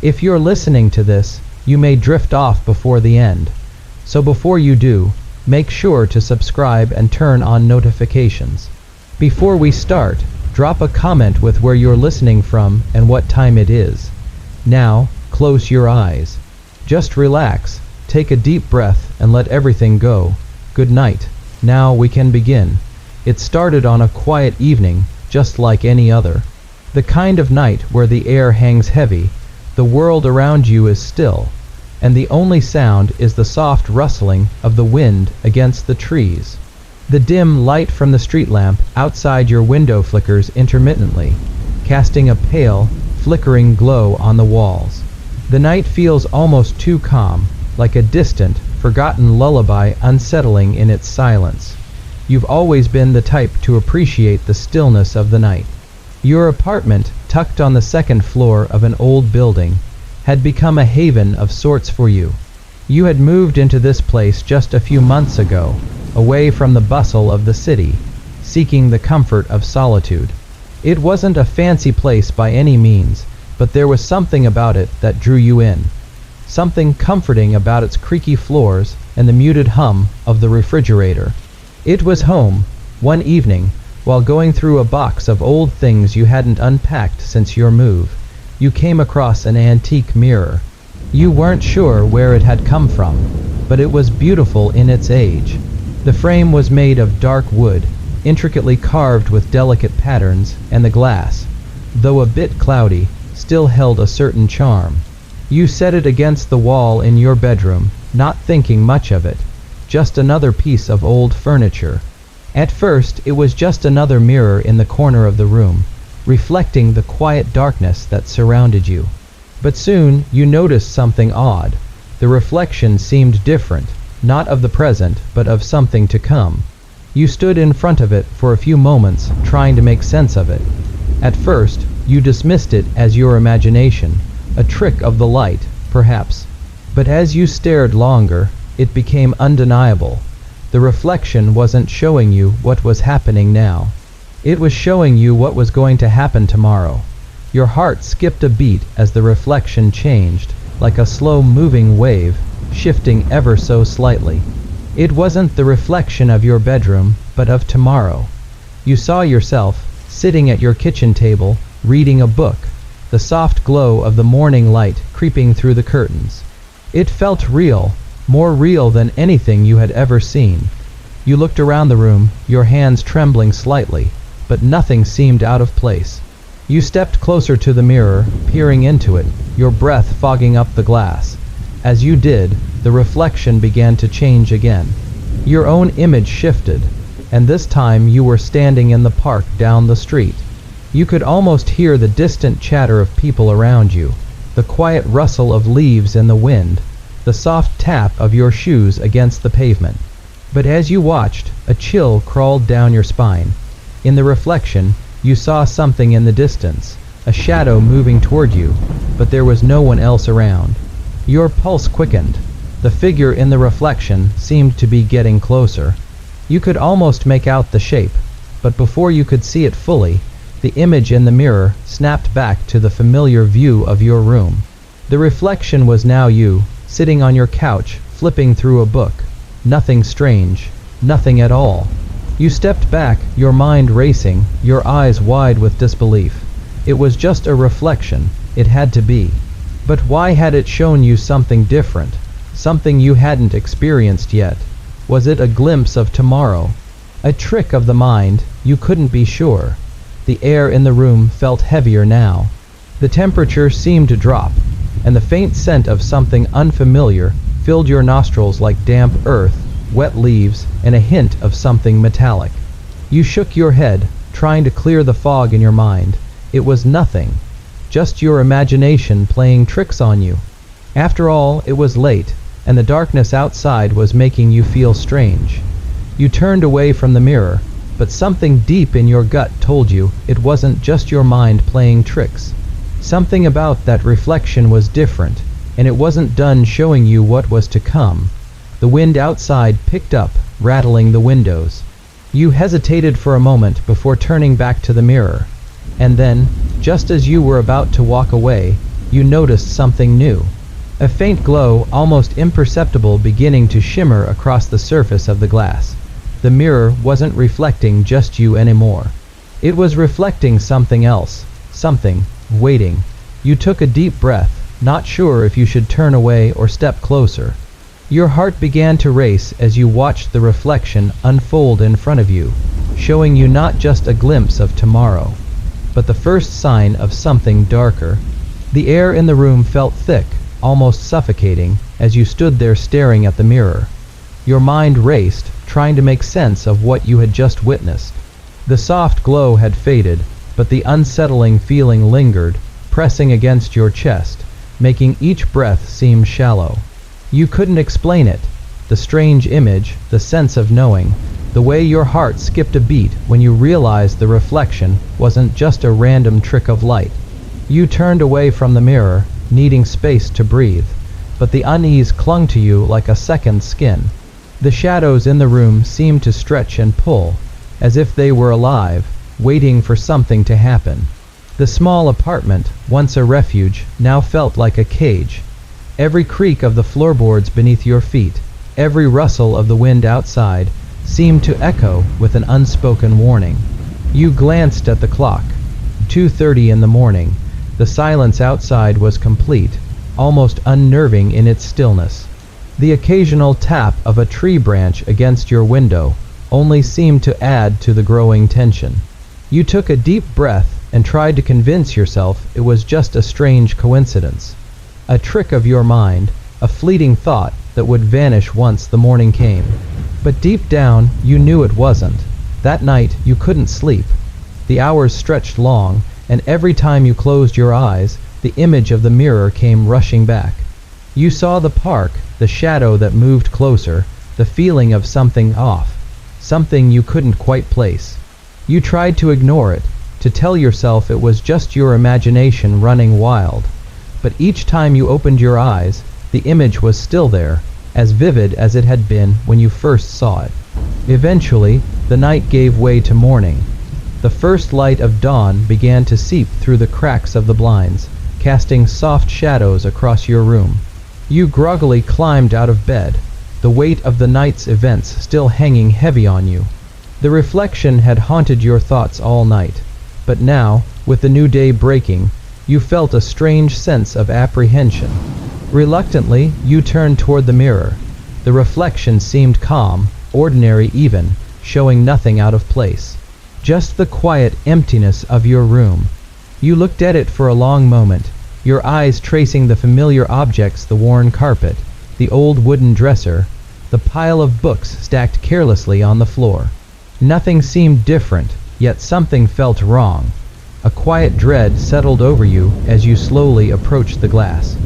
If you're listening to this, you may drift off before the end. So before you do, make sure to subscribe and turn on notifications. Before we start, drop a comment with where you're listening from and what time it is. Now, close your eyes. Just relax, take a deep breath and let everything go. Good night. Now we can begin. It started on a quiet evening, just like any other. The kind of night where the air hangs heavy, the world around you is still, and the only sound is the soft rustling of the wind against the trees. The dim light from the street lamp outside your window flickers intermittently, casting a pale, flickering glow on the walls. The night feels almost too calm, like a distant, forgotten lullaby unsettling in its silence. You've always been the type to appreciate the stillness of the night. Your apartment, tucked on the second floor of an old building, had become a haven of sorts for you. You had moved into this place just a few months ago, away from the bustle of the city, seeking the comfort of solitude. It wasn't a fancy place by any means, but there was something about it that drew you in. Something comforting about its creaky floors and the muted hum of the refrigerator. It was home. One evening, while going through a box of old things you hadn't unpacked since your move, you came across an antique mirror. You weren't sure where it had come from, but it was beautiful in its age. The frame was made of dark wood, intricately carved with delicate patterns, and the glass, though a bit cloudy, still held a certain charm. You set it against the wall in your bedroom, not thinking much of it, just another piece of old furniture. At first, it was just another mirror in the corner of the room, reflecting the quiet darkness that surrounded you. But soon, you noticed something odd. The reflection seemed different, not of the present, but of something to come. You stood in front of it for a few moments, trying to make sense of it. At first, you dismissed it as your imagination, a trick of the light, perhaps. But as you stared longer, it became undeniable. The reflection wasn't showing you what was happening now. It was showing you what was going to happen tomorrow. Your heart skipped a beat as the reflection changed, like a slow-moving wave, shifting ever so slightly. It wasn't the reflection of your bedroom, but of tomorrow. You saw yourself, sitting at your kitchen table, reading a book, the soft glow of the morning light creeping through the curtains. It felt real, more real than anything you had ever seen. You looked around the room, your hands trembling slightly, but nothing seemed out of place. You stepped closer to the mirror, peering into it, your breath fogging up the glass. As you did, the reflection began to change again. Your own image shifted, and this time you were standing in the park down the street. You could almost hear the distant chatter of people around you, the quiet rustle of leaves in the wind, the soft tap of your shoes against the pavement. But as you watched, a chill crawled down your spine. In the reflection, you saw something in the distance, a shadow moving toward you, but there was no one else around. Your pulse quickened. The figure in the reflection seemed to be getting closer. You could almost make out the shape, but before you could see it fully, the image in the mirror snapped back to the familiar view of your room. The reflection was now you, sitting on your couch, flipping through a book. Nothing strange, nothing at all. You stepped back, your mind racing, your eyes wide with disbelief. It was just a reflection, it had to be. But why had it shown you something different, something you hadn't experienced yet? Was it a glimpse of tomorrow? A trick of the mind? You couldn't be sure. The air in the room felt heavier now. The temperature seemed to drop, and the faint scent of something unfamiliar filled your nostrils like damp earth, wet leaves, and a hint of something metallic. You shook your head, trying to clear the fog in your mind. It was nothing, just your imagination playing tricks on you. After all, it was late, and the darkness outside was making you feel strange. You turned away from the mirror, but something deep in your gut told you it wasn't just your mind playing tricks. Something about that reflection was different, and it wasn't done showing you what was to come. The wind outside picked up, rattling the windows. You hesitated for a moment before turning back to the mirror, and then, just as you were about to walk away, you noticed something new. A faint glow, almost imperceptible, beginning to shimmer across the surface of the glass. The mirror wasn't reflecting just you anymore. It was reflecting something else, something waiting. You took a deep breath, not sure if you should turn away or step closer. Your heart began to race as you watched the reflection unfold in front of you, showing you not just a glimpse of tomorrow, but the first sign of something darker. The air in the room felt thick, almost suffocating, as you stood there staring at the mirror. Your mind raced, trying to make sense of what you had just witnessed. The soft glow had faded, but the unsettling feeling lingered, pressing against your chest, making each breath seem shallow. You couldn't explain it. The strange image, the sense of knowing, the way your heart skipped a beat when you realized the reflection wasn't just a random trick of light. You turned away from the mirror, needing space to breathe, but the unease clung to you like a second skin. The shadows in the room seemed to stretch and pull, as if they were alive, waiting for something to happen. The small apartment, once a refuge, now felt like a cage. Every creak of the floorboards beneath your feet, every rustle of the wind outside, seemed to echo with an unspoken warning. You glanced at the clock. 2:30 in the morning. The silence outside was complete, almost unnerving in its stillness. The occasional tap of a tree branch against your window only seemed to add to the growing tension. You took a deep breath and tried to convince yourself it was just a strange coincidence. A trick of your mind, a fleeting thought that would vanish once the morning came. But deep down, you knew it wasn't. That night, you couldn't sleep. The hours stretched long, and every time you closed your eyes, the image of the mirror came rushing back. You saw the park, the shadow that moved closer, the feeling of something off, something you couldn't quite place. You tried to ignore it, to tell yourself it was just your imagination running wild. But each time you opened your eyes, the image was still there, as vivid as it had been when you first saw it. Eventually, the night gave way to morning. The first light of dawn began to seep through the cracks of the blinds, casting soft shadows across your room. You groggily climbed out of bed, the weight of the night's events still hanging heavy on you. The reflection had haunted your thoughts all night, but now, with the new day breaking, you felt a strange sense of apprehension. Reluctantly, you turned toward the mirror. The reflection seemed calm, ordinary even, showing nothing out of place. Just the quiet emptiness of your room. You looked at it for a long moment, your eyes tracing the familiar objects: the worn carpet, the old wooden dresser, the pile of books stacked carelessly on the floor. Nothing seemed different, yet something felt wrong. A quiet dread settled over you as you slowly approached the glass.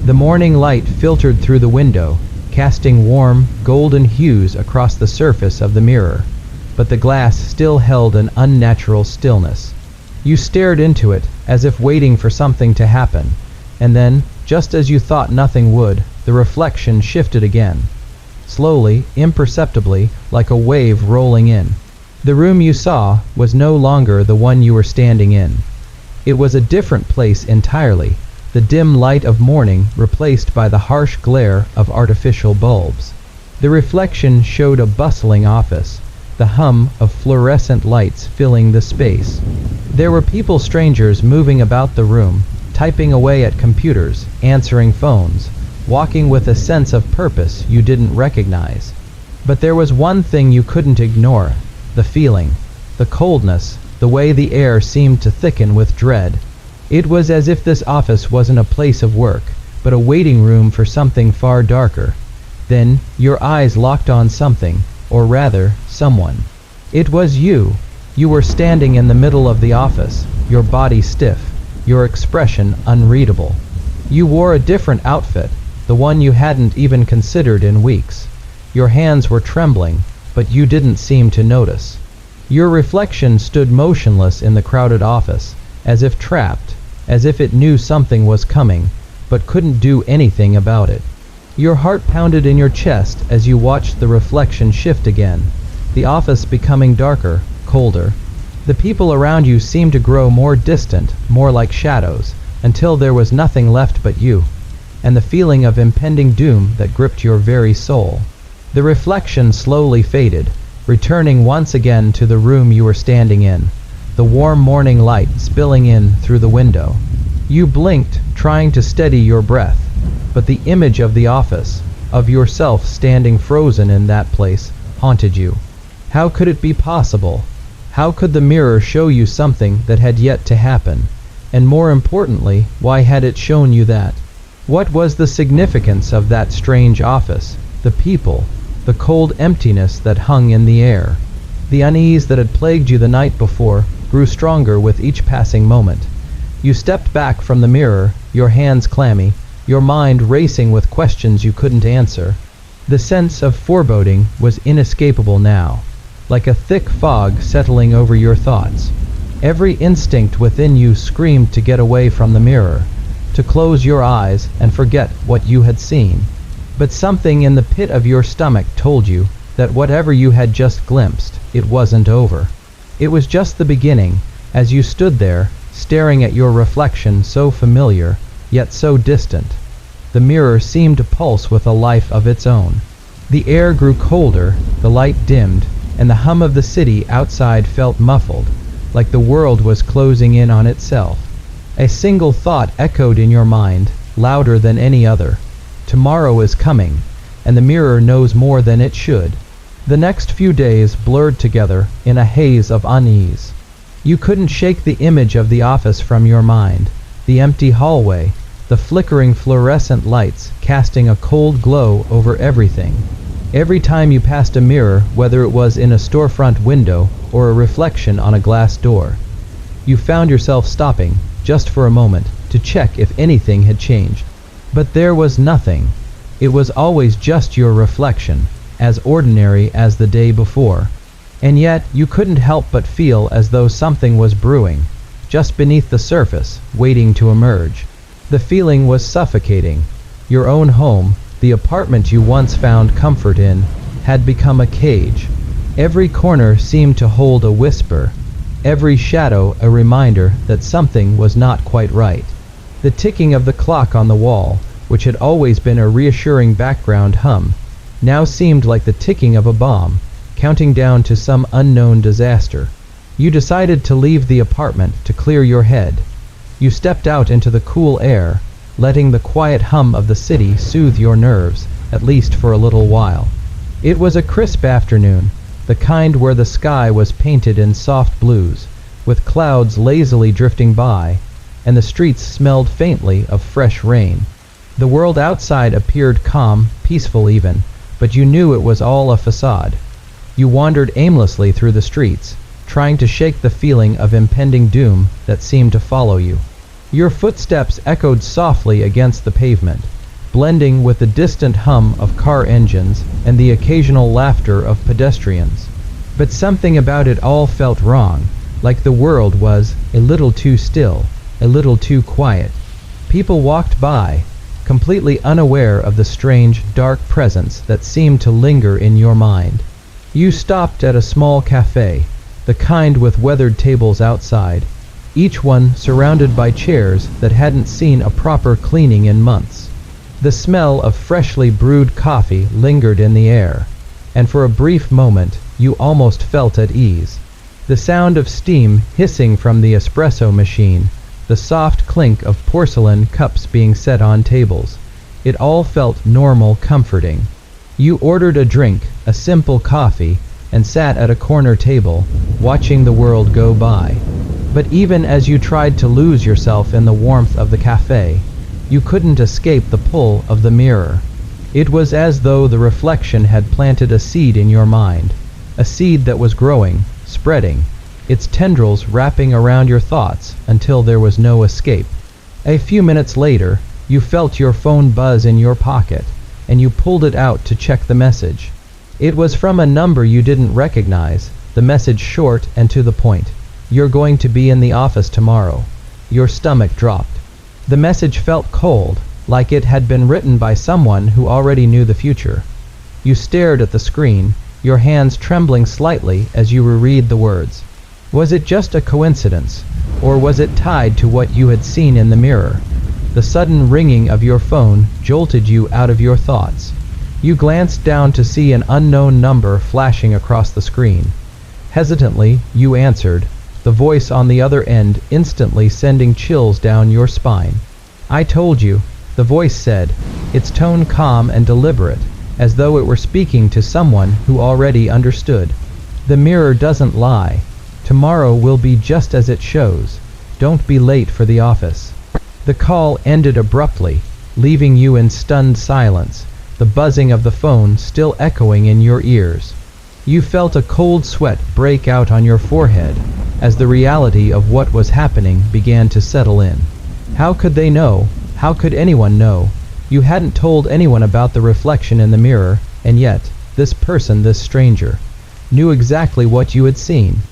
The morning light filtered through the window, casting warm, golden hues across the surface of the mirror, but the glass still held an unnatural stillness. You stared into it, as if waiting for something to happen, and then, just as you thought nothing would, the reflection shifted again. Slowly, imperceptibly, like a wave rolling in. The room you saw was no longer the one you were standing in. It was a different place entirely, the dim light of morning replaced by the harsh glare of artificial bulbs. The reflection showed a bustling office, the hum of fluorescent lights filling the space. There were people, strangers, moving about the room, typing away at computers, answering phones, walking with a sense of purpose you didn't recognize. But there was one thing you couldn't ignore: the feeling, the coldness, the way the air seemed to thicken with dread. It was as if this office wasn't a place of work, but a waiting room for something far darker. Then, your eyes locked on something, or rather, someone. It was you. You were standing in the middle of the office, your body stiff, your expression unreadable. You wore a different outfit, the one you hadn't even considered in weeks. Your hands were trembling, but you didn't seem to notice. Your reflection stood motionless in the crowded office, as if trapped, as if it knew something was coming, but couldn't do anything about it. Your heart pounded in your chest as you watched the reflection shift again, the office becoming darker, colder. The people around you seemed to grow more distant, more like shadows, until there was nothing left but you, and the feeling of impending doom that gripped your very soul. The reflection slowly faded, returning once again to the room you were standing in, the warm morning light spilling in through the window. You blinked, trying to steady your breath, but the image of the office, of yourself standing frozen in that place, haunted you. How could it be possible? How could the mirror show you something that had yet to happen? And more importantly, why had it shown you that? What was the significance of that strange office, the people, the cold emptiness that hung in the air? The unease that had plagued you the night before grew stronger with each passing moment. You stepped back from the mirror, your hands clammy, your mind racing with questions you couldn't answer. The sense of foreboding was inescapable now, like a thick fog settling over your thoughts. Every instinct within you screamed to get away from the mirror, to close your eyes and forget what you had seen. But something in the pit of your stomach told you that whatever you had just glimpsed, it wasn't over. It was just the beginning, as you stood there, staring at your reflection so familiar, yet so distant. The mirror seemed to pulse with a life of its own. The air grew colder, the light dimmed, and the hum of the city outside felt muffled, like the world was closing in on itself. A single thought echoed in your mind, louder than any other. Tomorrow is coming, and the mirror knows more than it should. The next few days blurred together in a haze of unease. You couldn't shake the image of the office from your mind, the empty hallway, the flickering fluorescent lights casting a cold glow over everything. Every time you passed a mirror, whether it was in a storefront window or a reflection on a glass door, you found yourself stopping, just for a moment, to check if anything had changed. But there was nothing. It was always just your reflection, as ordinary as the day before. And yet, you couldn't help but feel as though something was brewing, just beneath the surface, waiting to emerge. The feeling was suffocating. Your own home, the apartment you once found comfort in, had become a cage. Every corner seemed to hold a whisper, every shadow a reminder that something was not quite right. The ticking of the clock on the wall, which had always been a reassuring background hum, now seemed like the ticking of a bomb, counting down to some unknown disaster. You decided to leave the apartment to clear your head. You stepped out into the cool air, letting the quiet hum of the city soothe your nerves, at least for a little while. It was a crisp afternoon, the kind where the sky was painted in soft blues, with clouds lazily drifting by, and the streets smelled faintly of fresh rain. The world outside appeared calm, peaceful even, but you knew it was all a facade. You wandered aimlessly through the streets, trying to shake the feeling of impending doom that seemed to follow you. Your footsteps echoed softly against the pavement, blending with the distant hum of car engines and the occasional laughter of pedestrians. But something about it all felt wrong, like the world was a little too still, a little too quiet. People walked by, completely unaware of the strange, dark presence that seemed to linger in your mind. You stopped at a small cafe, the kind with weathered tables outside, each one surrounded by chairs that hadn't seen a proper cleaning in months. The smell of freshly brewed coffee lingered in the air, and for a brief moment you almost felt at ease. The sound of steam hissing from the espresso machine, the soft clink of porcelain cups being set on tables, it all felt normal, comforting. You ordered a drink, a simple coffee, and sat at a corner table, watching the world go by. But even as you tried to lose yourself in the warmth of the cafe, you couldn't escape the pull of the mirror. It was as though the reflection had planted a seed in your mind, a seed that was growing, spreading, its tendrils wrapping around your thoughts until there was no escape. A few minutes later, you felt your phone buzz in your pocket, and you pulled it out to check the message. It was from a number you didn't recognize, the message short and to the point. You're going to be in the office tomorrow. Your stomach dropped. The message felt cold, like it had been written by someone who already knew the future. You stared at the screen, your hands trembling slightly as you reread the words. Was it just a coincidence, or was it tied to what you had seen in the mirror? The sudden ringing of your phone jolted you out of your thoughts. You glanced down to see an unknown number flashing across the screen. Hesitantly, you answered, the voice on the other end instantly sending chills down your spine. "I told you," the voice said, its tone calm and deliberate, as though it were speaking to someone who already understood. "The mirror doesn't lie. Tomorrow will be just as it shows. Don't be late for the office." The call ended abruptly, leaving you in stunned silence, the buzzing of the phone still echoing in your ears. You felt a cold sweat break out on your forehead as the reality of what was happening began to settle in. How could they know? How could anyone know? You hadn't told anyone about the reflection in the mirror, and yet, this person, this stranger, knew exactly what you had seen.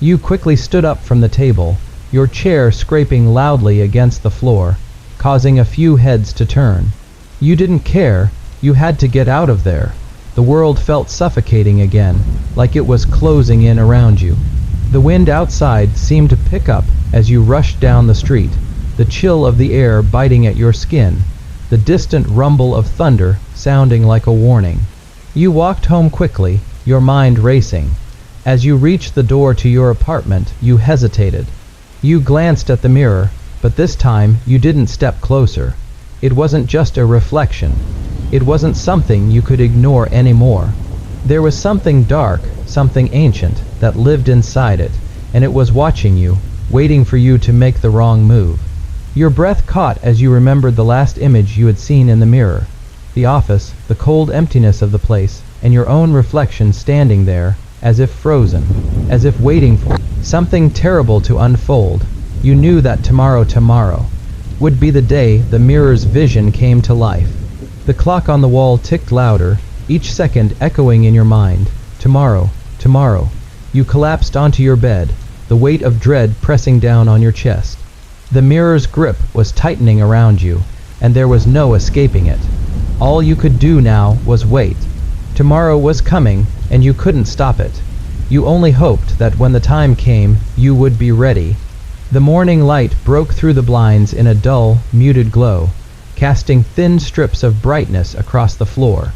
You quickly stood up from the table, your chair scraping loudly against the floor, causing a few heads to turn. You didn't care, you had to get out of there. The world felt suffocating again, like it was closing in around you. The wind outside seemed to pick up as you rushed down the street, the chill of the air biting at your skin, the distant rumble of thunder sounding like a warning. You walked home quickly, your mind racing. As you reached the door to your apartment, you hesitated. You glanced at the mirror, but this time you didn't step closer. It wasn't just a reflection. It wasn't something you could ignore anymore. There was something dark, something ancient, that lived inside it, and it was watching you, waiting for you to make the wrong move. Your breath caught as you remembered the last image you had seen in the mirror. The office, the cold emptiness of the place, and your own reflection standing there, as if frozen, as if waiting for something terrible to unfold. You knew that tomorrow would be the day the mirror's vision came to life. The clock on the wall ticked louder, each second echoing in your mind. Tomorrow. You collapsed onto your bed, the weight of dread pressing down on your chest. The mirror's grip was tightening around you, and there was no escaping it. All you could do now was wait. Tomorrow was coming, and you couldn't stop it. You only hoped that when the time came, you would be ready. The morning light broke through the blinds in a dull, muted glow, casting thin strips of brightness across the floor.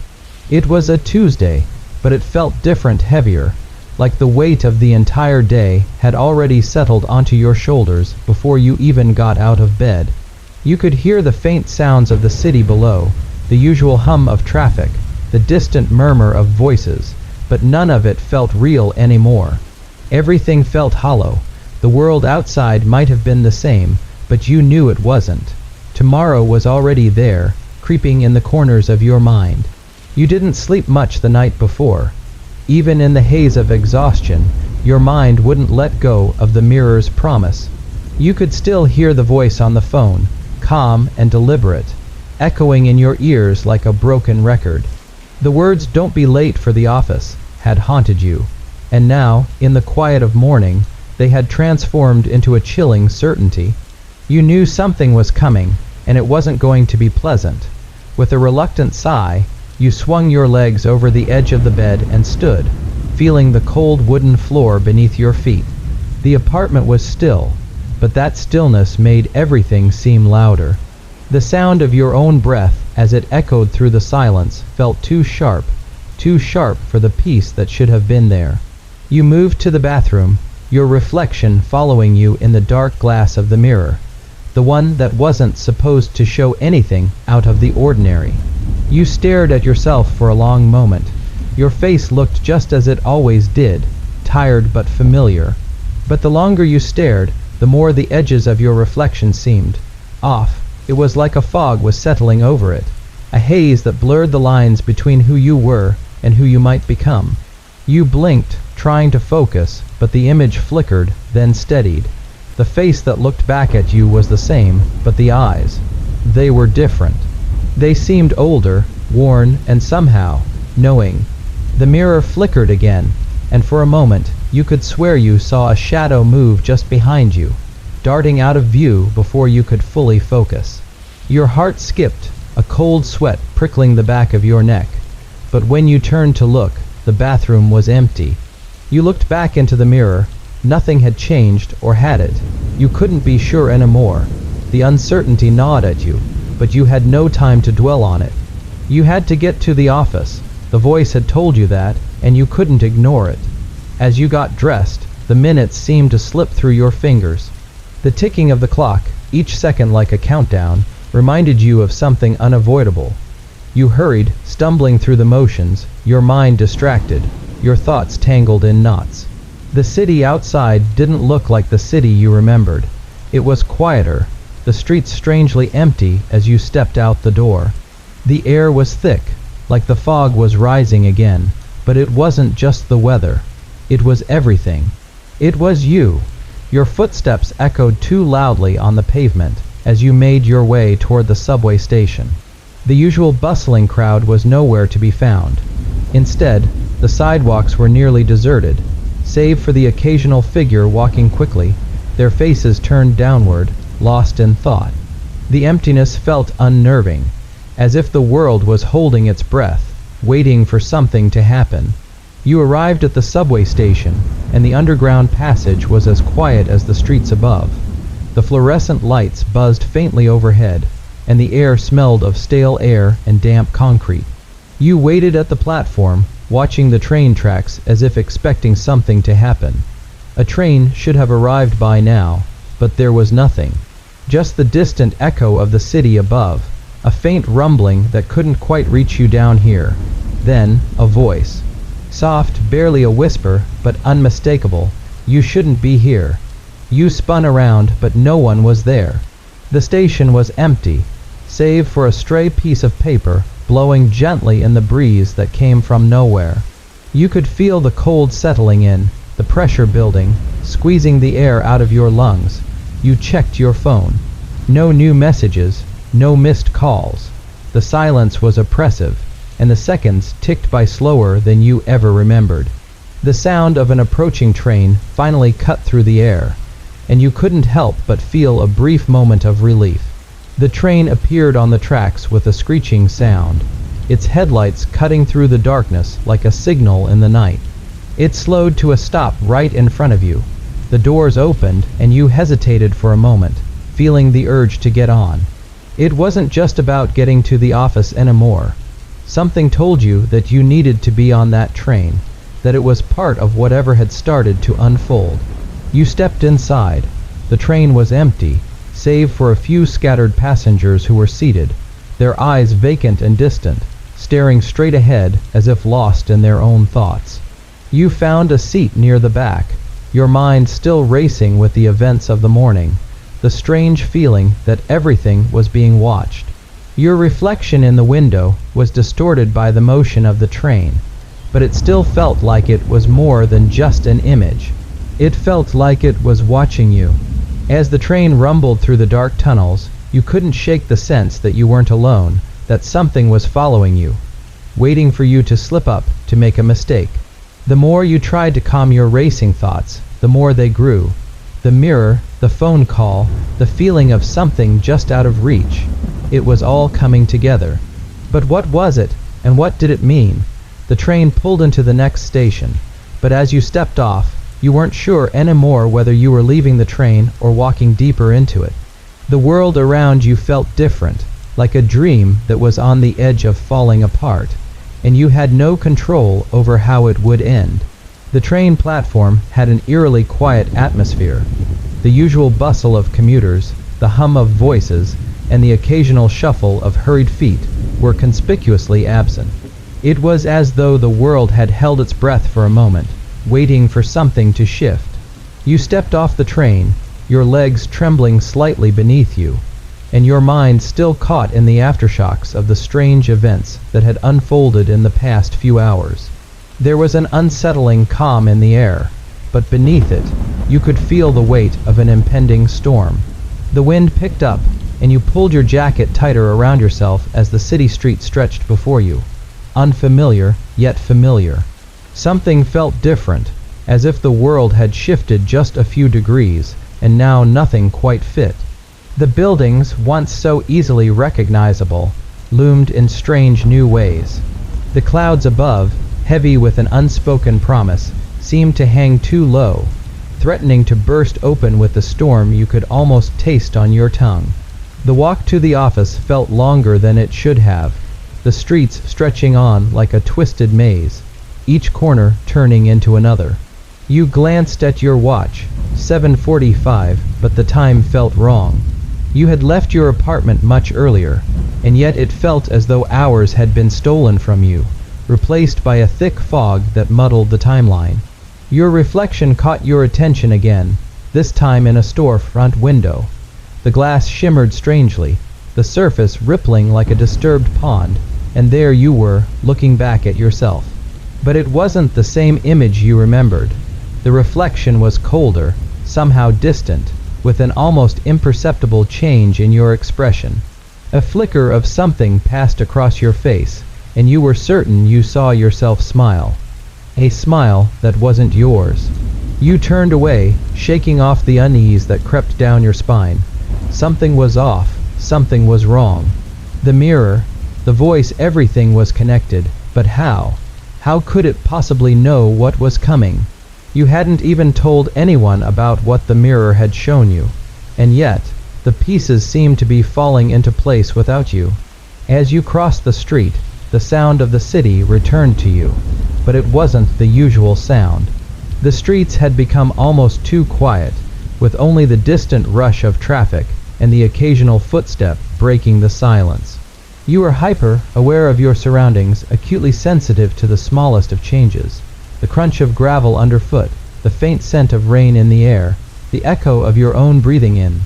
It was a Tuesday, but it felt different, heavier, like the weight of the entire day had already settled onto your shoulders before you even got out of bed. You could hear the faint sounds of the city below, the usual hum of traffic, the distant murmur of voices, but none of it felt real anymore. Everything felt hollow. The world outside might have been the same, but you knew it wasn't. Tomorrow was already there, creeping in the corners of your mind. You didn't sleep much the night before. Even in the haze of exhaustion, your mind wouldn't let go of the mirror's promise. You could still hear the voice on the phone, calm and deliberate, echoing in your ears like a broken record. The words "don't be late for the office" had haunted you, and now, in the quiet of morning, they had transformed into a chilling certainty. You knew something was coming, and it wasn't going to be pleasant. With a reluctant sigh, you swung your legs over the edge of the bed and stood, feeling the cold wooden floor beneath your feet. The apartment was still, but that stillness made everything seem louder. The sound of your own breath as it echoed through the silence felt too sharp for the peace that should have been there. You moved to the bathroom, your reflection following you in the dark glass of the mirror, the one that wasn't supposed to show anything out of the ordinary. You stared at yourself for a long moment. Your face looked just as it always did, tired but familiar. But the longer you stared, the more the edges of your reflection seemed off. It was like a fog was settling over it, a haze that blurred the lines between who you were and who you might become. You blinked, trying to focus, but the image flickered, then steadied. The face that looked back at you was the same, but the eyes, they were different. They seemed older, worn, and somehow knowing. The mirror flickered again, and for a moment you could swear you saw a shadow move just behind you, darting out of view before you could fully focus. Your heart skipped, a cold sweat prickling the back of your neck. But when you turned to look, the bathroom was empty. You looked back into the mirror, Nothing had changed, or had it? You couldn't be sure anymore. The uncertainty gnawed at you, but you had no time to dwell on it. You had to get to the office. The voice had told you that, and you couldn't ignore it. As you got dressed, the minutes seemed to slip through your fingers. The ticking of the clock, each second like a countdown, reminded you of something unavoidable. You hurried, stumbling through the motions, your mind distracted, your thoughts tangled in knots. The city outside didn't look like the city you remembered. It was quieter, the streets strangely empty as you stepped out the door. The air was thick, like the fog was rising again, but it wasn't just the weather. It was everything. It was you. Your footsteps echoed too loudly on the pavement as you made your way toward the subway station. The usual bustling crowd was nowhere to be found. Instead, the sidewalks were nearly deserted, save for the occasional figure walking quickly, their faces turned downward, lost in thought. The emptiness felt unnerving, as if the world was holding its breath, waiting for something to happen. You arrived at the subway station, and the underground passage was as quiet as the streets above. The fluorescent lights buzzed faintly overhead, and the air smelled of stale air and damp concrete. You waited at the platform, watching the train tracks as if expecting something to happen. A train should have arrived by now, but there was nothing. Just the distant echo of the city above, a faint rumbling that couldn't quite reach you down here. Then, a voice. Soft, barely a whisper, but unmistakable. You shouldn't be here. You spun around, but no one was there. The station was empty, save for a stray piece of paper blowing gently in the breeze that came from nowhere. You could feel the cold settling in, the pressure building, squeezing the air out of your lungs. You checked your phone. No new messages, no missed calls. The silence was oppressive, and the seconds ticked by slower than you ever remembered. The sound of an approaching train finally cut through the air, and you couldn't help but feel a brief moment of relief. The train appeared on the tracks with a screeching sound, its headlights cutting through the darkness like a signal in the night. It slowed to a stop right in front of you. The doors opened, and you hesitated for a moment, feeling the urge to get on. It wasn't just about getting to the office anymore. Something told you that you needed to be on that train, that it was part of whatever had started to unfold. You stepped inside. The train was empty, save for a few scattered passengers who were seated, their eyes vacant and distant, staring straight ahead as if lost in their own thoughts. You found a seat near the back, your mind still racing with the events of the morning, the strange feeling that everything was being watched. Your reflection in the window was distorted by the motion of the train, but it still felt like it was more than just an image. It felt like it was watching you. As the train rumbled through the dark tunnels, you couldn't shake the sense that you weren't alone, that something was following you, waiting for you to slip up, to make a mistake. The more you tried to calm your racing thoughts, the more they grew. The mirror, the phone call, the feeling of something just out of reach. It was all coming together. But what was it, and what did it mean? The train pulled into the next station, but as you stepped off, you weren't sure anymore whether you were leaving the train or walking deeper into it. The world around you felt different, like a dream that was on the edge of falling apart, and you had no control over how it would end. The train platform had an eerily quiet atmosphere. The usual bustle of commuters, the hum of voices, and the occasional shuffle of hurried feet were conspicuously absent. It was as though the world had held its breath for a moment, waiting for something to shift. You stepped off the train, your legs trembling slightly beneath you, and your mind still caught in the aftershocks of the strange events that had unfolded in the past few hours. There was an unsettling calm in the air, but beneath it, you could feel the weight of an impending storm. The wind picked up, and you pulled your jacket tighter around yourself as the city street stretched before you. Unfamiliar, yet familiar. Something felt different, as if the world had shifted just a few degrees, and now nothing quite fit. The buildings, once so easily recognizable, loomed in strange new ways. The clouds above, heavy with an unspoken promise, seemed to hang too low. threatening to burst open with the storm you could almost taste on your tongue. The walk to the office felt longer than it should have, the streets stretching on like a twisted maze, each corner turning into another. You glanced at your watch, 7:45, but the time felt wrong. You had left your apartment much earlier, and yet it felt as though hours had been stolen from you, replaced by a thick fog that muddled the timeline. Your reflection caught your attention again, this time in a storefront window. The glass shimmered strangely, the surface rippling like a disturbed pond, and there you were, looking back at yourself. But it wasn't the same image you remembered. The reflection was colder, somehow distant, with an almost imperceptible change in your expression. A flicker of something passed across your face, and you were certain you saw yourself smile. A smile that wasn't yours. You turned away, shaking off the unease that crept down your spine. Something was off, something was wrong. The mirror, the voice, everything was connected, but how? How could it possibly know what was coming? You hadn't even told anyone about what the mirror had shown you, and yet, the pieces seemed to be falling into place without you. As you crossed the street, the sound of the city returned to you, but it wasn't the usual sound. The streets had become almost too quiet, with only the distant rush of traffic and the occasional footstep breaking the silence. You were hyper aware of your surroundings, acutely sensitive to the smallest of changes. The crunch of gravel underfoot, the faint scent of rain in the air, the echo of your own breathing in.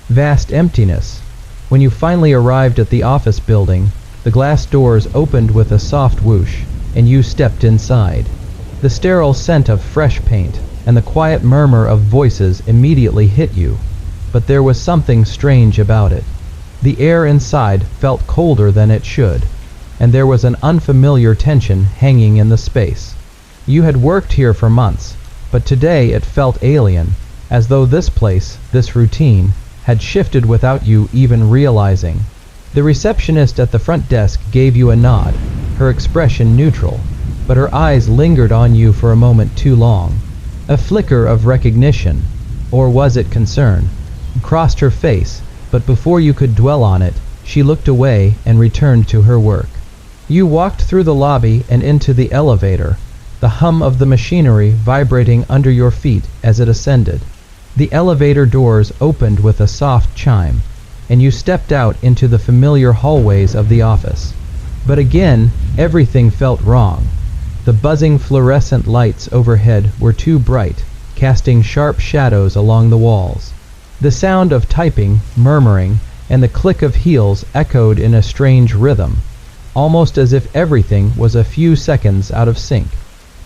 Vast emptiness. When you finally arrived at the office building, the glass doors opened with a soft whoosh, and you stepped inside. The sterile scent of fresh paint and the quiet murmur of voices immediately hit you, but there was something strange about it. The air inside felt colder than it should, and there was an unfamiliar tension hanging in the space. You had worked here for months, but today it felt alien, as though this place, this routine, had shifted without you even realizing. The receptionist at the front desk gave you a nod, her expression neutral, but her eyes lingered on you for a moment too long. A flicker of recognition, or was it concern, crossed her face, but before you could dwell on it, she looked away and returned to her work. You walked through the lobby and into the elevator, the hum of the machinery vibrating under your feet as it ascended. The elevator doors opened with a soft chime, and you stepped out into the familiar hallways of the office. But again, everything felt wrong. The buzzing fluorescent lights overhead were too bright, casting sharp shadows along the walls. The sound of typing, murmuring, and the click of heels echoed in a strange rhythm, almost as if everything was a few seconds out of sync.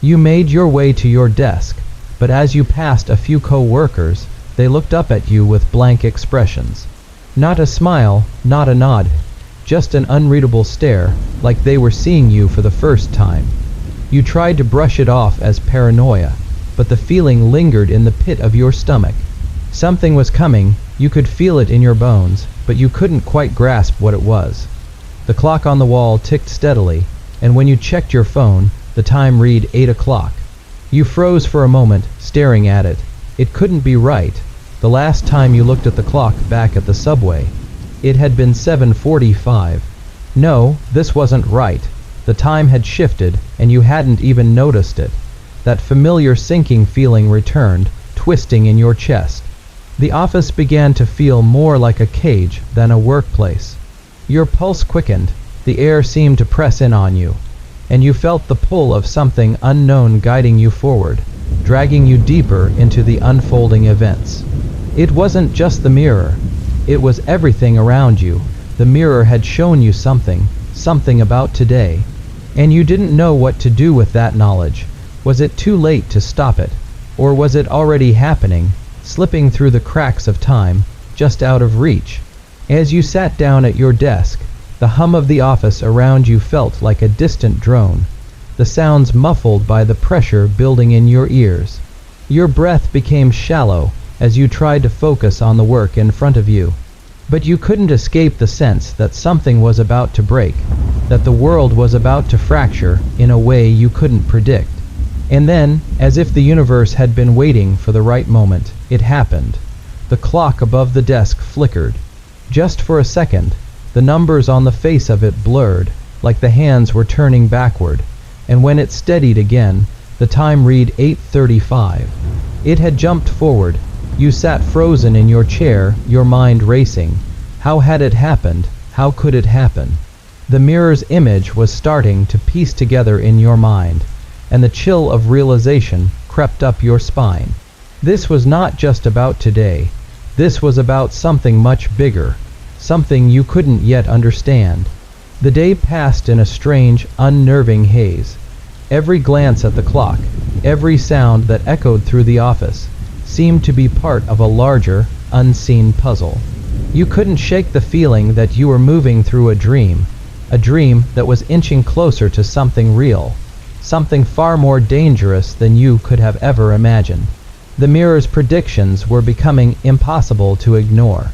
You made your way to your desk, but as you passed a few co-workers, they looked up at you with blank expressions. Not a smile, not a nod, just an unreadable stare, like they were seeing you for the first time. You tried to brush it off as paranoia, but the feeling lingered in the pit of your stomach. Something was coming, you could feel it in your bones, but you couldn't quite grasp what it was. The clock on the wall ticked steadily, and when you checked your phone, the time read 8 o'clock. You froze for a moment, staring at it. It couldn't be right. The last time you looked at the clock back at the subway, it had been 7:45. No, this wasn't right. The time had shifted, and you hadn't even noticed it. That familiar sinking feeling returned, twisting in your chest. The office began to feel more like a cage than a workplace. Your pulse quickened, the air seemed to press in on you, and you felt the pull of something unknown guiding you forward, dragging you deeper into the unfolding events. It wasn't just the mirror, it was everything around you. The mirror had shown you something about today, and you didn't know what to do with that knowledge. Was it too late to stop it, or was it already happening, slipping through the cracks of time, just out of reach? As you sat down at your desk, the hum of the office around you felt like a distant drone, the sounds muffled by the pressure building in your ears. Your breath became shallow as you tried to focus on the work in front of you. But you couldn't escape the sense that something was about to break, that the world was about to fracture in a way you couldn't predict. And then, as if the universe had been waiting for the right moment, it happened. The clock above the desk flickered. Just for a second, the numbers on the face of it blurred, like the hands were turning backward, and when it steadied again, the time read 8:35. It had jumped forward. You sat frozen in your chair, your mind racing. How had it happened? How could it happen? The mirror's image was starting to piece together in your mind, and the chill of realization crept up your spine. This was not just about today. This was about something much bigger, something you couldn't yet understand. The day passed in a strange, unnerving haze. Every glance at the clock, every sound that echoed through the office, seemed to be part of a larger, unseen puzzle. You couldn't shake the feeling that you were moving through a dream that was inching closer to something real, something far more dangerous than you could have ever imagined. The mirror's predictions were becoming impossible to ignore.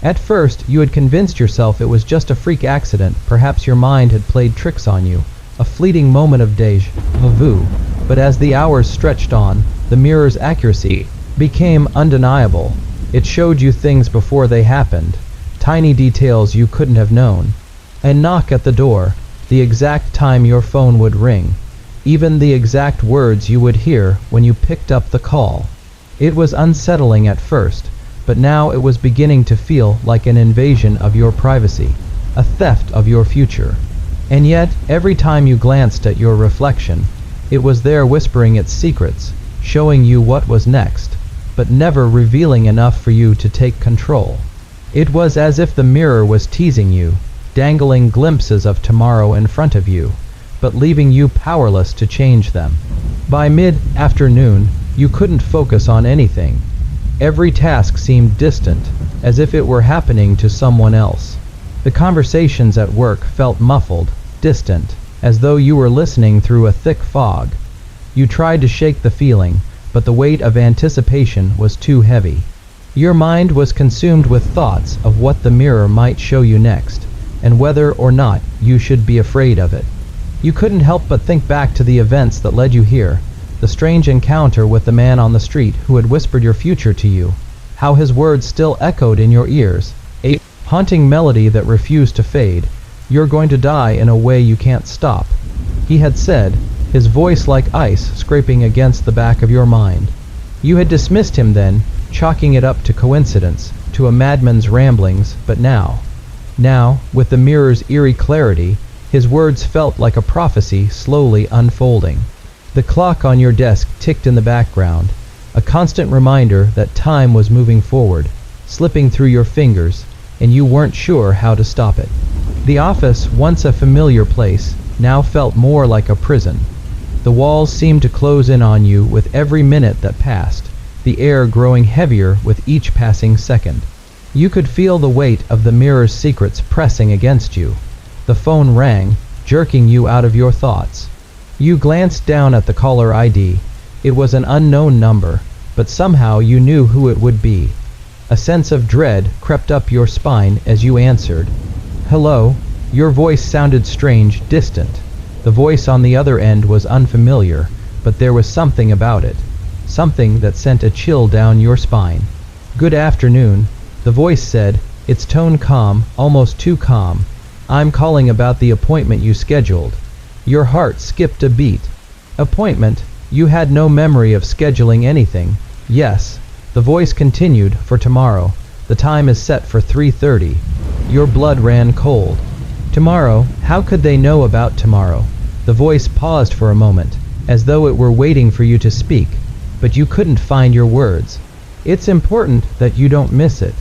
At first, you had convinced yourself it was just a freak accident, perhaps your mind had played tricks on you, a fleeting moment of déjà vu. But as the hours stretched on, the mirror's accuracy became undeniable. It showed you things before they happened, tiny details you couldn't have known. A knock at the door, the exact time your phone would ring, even the exact words you would hear when you picked up the call. It was unsettling at first, but now it was beginning to feel like an invasion of your privacy, a theft of your future. And yet, every time you glanced at your reflection, it was there whispering its secrets, showing you what was next, but never revealing enough for you to take control. It was as if the mirror was teasing you, dangling glimpses of tomorrow in front of you, but leaving you powerless to change them. By mid-afternoon, you couldn't focus on anything. Every task seemed distant, as if it were happening to someone else. The conversations at work felt muffled, distant, as though you were listening through a thick fog. You tried to shake the feeling, but the weight of anticipation was too heavy. Your mind was consumed with thoughts of what the mirror might show you next, and whether or not you should be afraid of it. You couldn't help but think back to the events that led you here, the strange encounter with the man on the street who had whispered your future to you, how his words still echoed in your ears, a haunting melody that refused to fade. You're going to die in a way you can't stop, he had said, his voice like ice scraping against the back of your mind. You had dismissed him then, chalking it up to coincidence, to a madman's ramblings, but now, with the mirror's eerie clarity, his words felt like a prophecy slowly unfolding. The clock on your desk ticked in the background, a constant reminder that time was moving forward, slipping through your fingers, and you weren't sure how to stop it. The office, once a familiar place, now felt more like a prison. The walls seemed to close in on you with every minute that passed, the air growing heavier with each passing second. You could feel the weight of the mirror's secrets pressing against you. The phone rang, jerking you out of your thoughts. You glanced down at the caller ID. It was an unknown number, but somehow you knew who it would be. A sense of dread crept up your spine as you answered. Hello. Your voice sounded strange, distant. The voice on the other end was unfamiliar, but there was something about it, something that sent a chill down your spine. Good afternoon, the voice said, its tone calm, almost too calm. I'm calling about the appointment you scheduled. Your heart skipped a beat. Appointment? You had no memory of scheduling anything. Yes, the voice continued, for tomorrow. The time is set for 3:30. Your blood ran cold. Tomorrow? How could they know about tomorrow? The voice paused for a moment, as though it were waiting for you to speak, but you couldn't find your words. It's important that you don't miss it,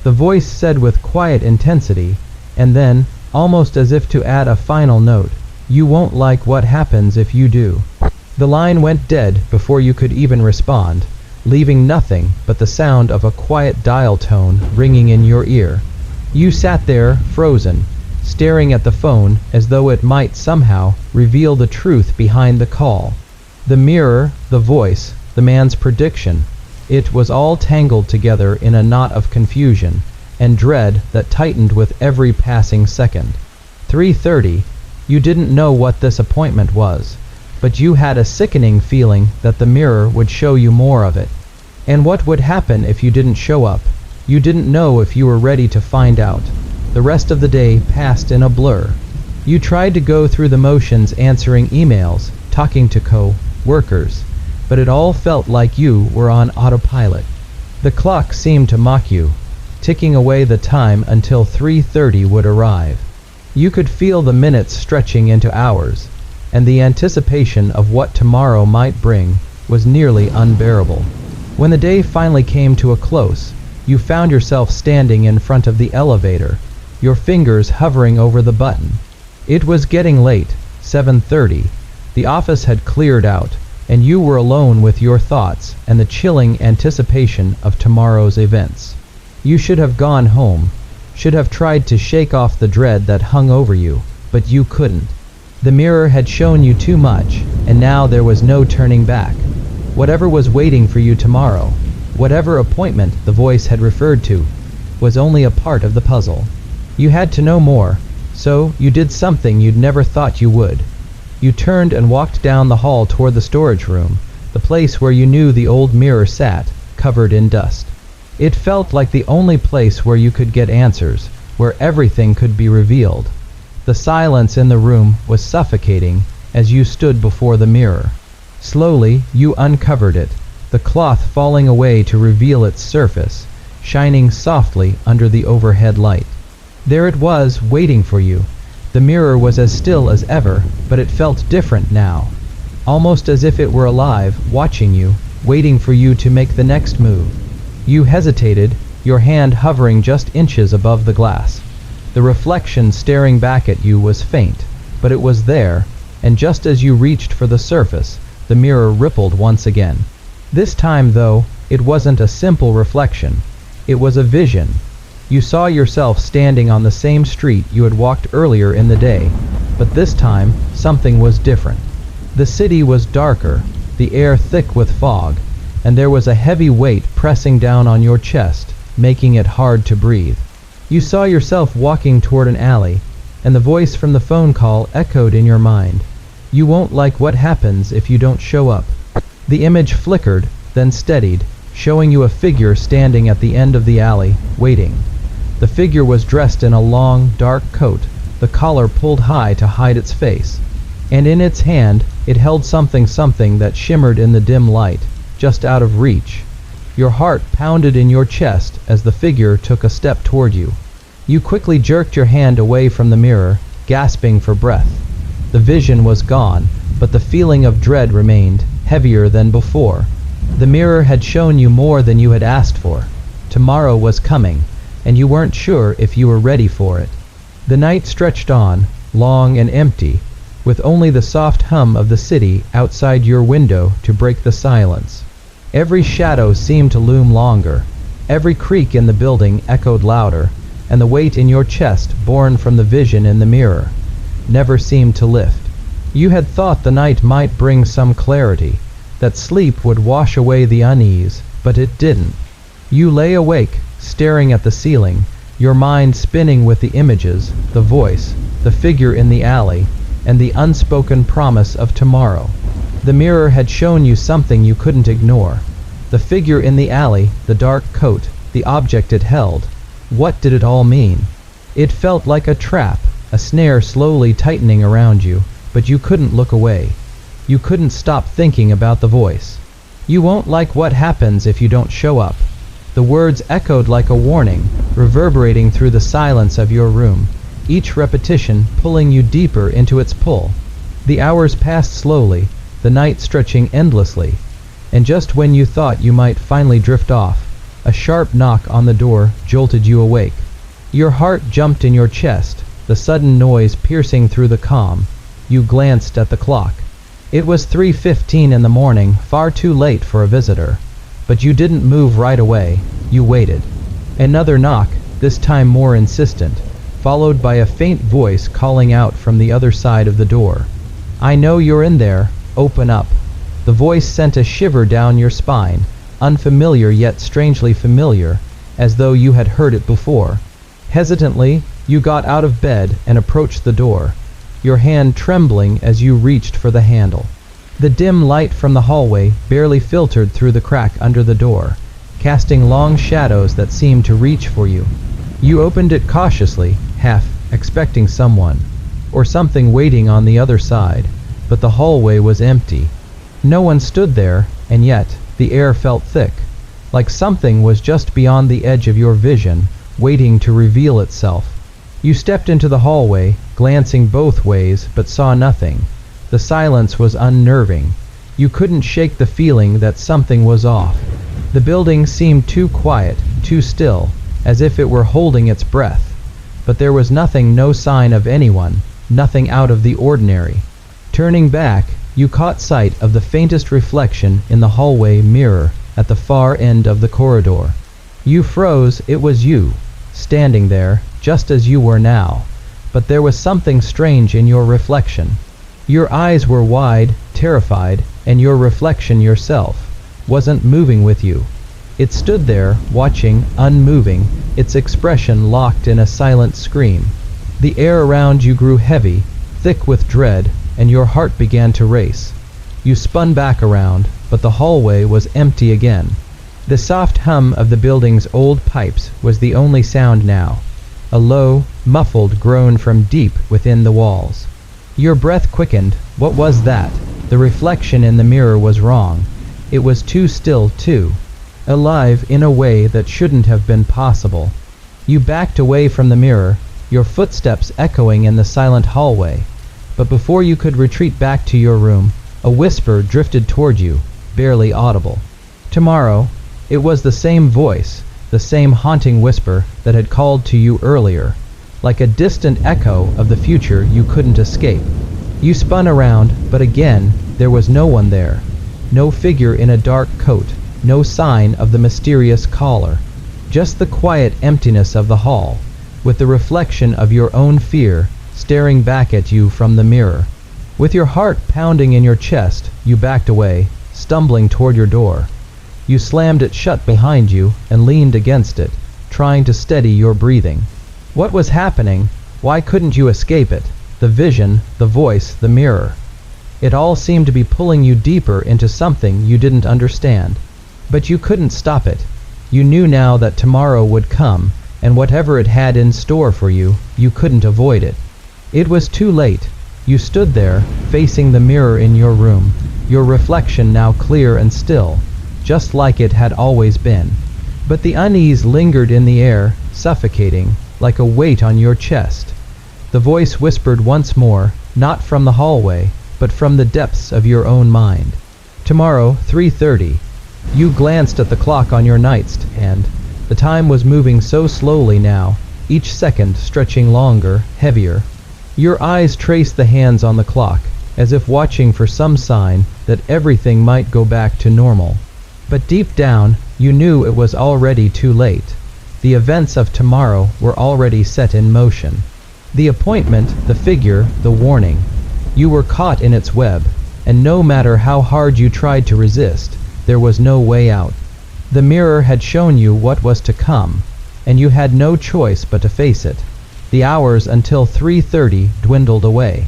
the voice said with quiet intensity, and then, almost as if to add a final note, you won't like what happens if you do. The line went dead before you could even respond, leaving nothing but the sound of a quiet dial tone ringing in your ear. You sat there, frozen, staring at the phone as though it might somehow reveal the truth behind the call. The mirror, the voice, the man's prediction, it was all tangled together in a knot of confusion and dread that tightened with every passing second. 3:30. You didn't know what this appointment was, but you had a sickening feeling that the mirror would show you more of it. And what would happen if you didn't show up? You didn't know if you were ready to find out. The rest of the day passed in a blur. You tried to go through the motions, answering emails, talking to co-workers, but it all felt like you were on autopilot. The clock seemed to mock you, ticking away the time until 3:30 would arrive. You could feel the minutes stretching into hours, and the anticipation of what tomorrow might bring was nearly unbearable. When the day finally came to a close, you found yourself standing in front of the elevator, your fingers hovering over the button. It was getting late, 7:30. The office had cleared out, and you were alone with your thoughts and the chilling anticipation of tomorrow's events. You should have gone home, should have tried to shake off the dread that hung over you, but you couldn't. The mirror had shown you too much, and now there was no turning back. Whatever was waiting for you tomorrow, whatever appointment the voice had referred to, was only a part of the puzzle. You had to know more, so you did something you'd never thought you would. You turned and walked down the hall toward the storage room, the place where you knew the old mirror sat, covered in dust. It felt like the only place where you could get answers, where everything could be revealed. The silence in the room was suffocating as you stood before the mirror. Slowly, you uncovered it, the cloth falling away to reveal its surface, shining softly under the overhead light. There it was, waiting for you. The mirror was as still as ever, but it felt different now, almost as if it were alive, watching you, waiting for you to make the next move. You hesitated, your hand hovering just inches above the glass. The reflection staring back at you was faint, but it was there, and just as you reached for the surface, the mirror rippled once again. This time, though, it wasn't a simple reflection. It was a vision. You saw yourself standing on the same street you had walked earlier in the day, but this time something was different. The city was darker, the air thick with fog, and there was a heavy weight pressing down on your chest, making it hard to breathe. You saw yourself walking toward an alley, and the voice from the phone call echoed in your mind. You won't like what happens if you don't show up. The image flickered, then steadied, showing you a figure standing at the end of the alley, waiting. The figure was dressed in a long, dark coat, the collar pulled high to hide its face, and in its hand it held something that shimmered in the dim light, just out of reach. Your heart pounded in your chest as the figure took a step toward you. You quickly jerked your hand away from the mirror, gasping for breath. The vision was gone, but the feeling of dread remained, heavier than before. The mirror had shown you more than you had asked for. Tomorrow was coming, and you weren't sure if you were ready for it. The night stretched on, long and empty, with only the soft hum of the city outside your window to break the silence. Every shadow seemed to loom longer. Every creak in the building echoed louder, and the weight in your chest, born from the vision in the mirror, never seemed to lift. You had thought the night might bring some clarity, that sleep would wash away the unease, but it didn't. You lay awake, staring at the ceiling, your mind spinning with the images, the voice, the figure in the alley, and the unspoken promise of tomorrow. The mirror had shown you something you couldn't ignore. The figure in the alley, the dark coat, the object it held. What did it all mean? It felt like a trap, a snare slowly tightening around you, but you couldn't look away. You couldn't stop thinking about the voice. You won't like what happens if you don't show up. The words echoed like a warning, reverberating through the silence of your room, each repetition pulling you deeper into its pull. The hours passed slowly, the night stretching endlessly, and just when you thought you might finally drift off, a sharp knock on the door jolted you awake. Your heart jumped in your chest, the sudden noise piercing through the calm. You glanced at the clock. It was 3:15 in the morning, far too late for a visitor. But you didn't move right away. You waited. Another knock, this time more insistent, followed by a faint voice calling out from the other side of the door. "I know you're in there. Open up." The voice sent a shiver down your spine, unfamiliar yet strangely familiar, as though you had heard it before. Hesitantly, you got out of bed and approached the door, your hand trembling as you reached for the handle. The dim light from the hallway barely filtered through the crack under the door, casting long shadows that seemed to reach for you. You opened it cautiously, half expecting someone, or something waiting on the other side, but the hallway was empty. No one stood there, and yet the air felt thick, like something was just beyond the edge of your vision, waiting to reveal itself. You stepped into the hallway, glancing both ways, but saw nothing. The silence was unnerving. You couldn't shake the feeling that something was off. The building seemed too quiet, too still, as if it were holding its breath. But there was nothing, no sign of anyone, nothing out of the ordinary. Turning back, you caught sight of the faintest reflection in the hallway mirror at the far end of the corridor. You froze. It was you, standing there, just as you were now. But there was something strange in your reflection. Your eyes were wide, terrified, and your reflection yourself wasn't moving with you. It stood there, watching, unmoving, its expression locked in a silent scream. The air around you grew heavy, thick with dread, and your heart began to race. You spun back around, but the hallway was empty again. The soft hum of the building's old pipes was the only sound now, a low, muffled groan from deep within the walls. Your breath quickened. What was that? The reflection in the mirror was wrong. It was too still, too alive in a way that shouldn't have been possible. You backed away from the mirror, your footsteps echoing in the silent hallway. But before you could retreat back to your room, a whisper drifted toward you, barely audible. Tomorrow. It was the same voice, the same haunting whisper that had called to you earlier, like a distant echo of the future you couldn't escape. You spun around, but again, there was no one there. No figure in a dark coat, no sign of the mysterious caller. Just the quiet emptiness of the hall, with the reflection of your own fear staring back at you from the mirror. With your heart pounding in your chest, you backed away, stumbling toward your door. You slammed it shut behind you and leaned against it, trying to steady your breathing. What was happening? Why couldn't you escape it? The vision, the voice, the mirror. It all seemed to be pulling you deeper into something you didn't understand. But you couldn't stop it. You knew now that tomorrow would come, and whatever it had in store for you, you couldn't avoid it. It was too late. You stood there, facing the mirror in your room, your reflection now clear and still, just like it had always been. But the unease lingered in the air, suffocating, like a weight on your chest. The voice whispered once more, not from the hallway, but from the depths of your own mind. Tomorrow, 3:30. You glanced at the clock on your nightstand. The time was moving so slowly now, each second stretching longer, heavier. Your eyes traced the hands on the clock, as if watching for some sign that everything might go back to normal. But deep down, you knew it was already too late. The events of tomorrow were already set in motion. The appointment, the figure, the warning. You were caught in its web, and no matter how hard you tried to resist, there was no way out. The mirror had shown you what was to come, and you had no choice but to face it. The hours until 3:30 dwindled away.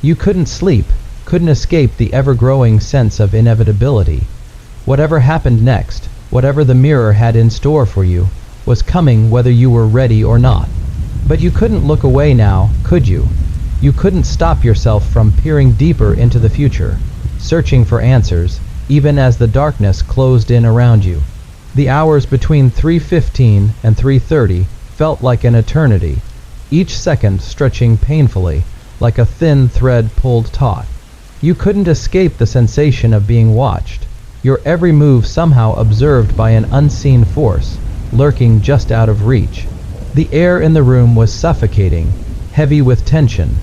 You couldn't sleep, couldn't escape the ever-growing sense of inevitability. Whatever happened next, whatever the mirror had in store for you, was coming whether you were ready or not. But you couldn't look away now, could you? You couldn't stop yourself from peering deeper into the future, searching for answers, even as the darkness closed in around you. The hours between 3:15 and 3:30 felt like an eternity, each second stretching painfully, like a thin thread pulled taut. You couldn't escape the sensation of being watched, your every move somehow observed by an unseen force, lurking just out of reach. The air in the room was suffocating, heavy with tension,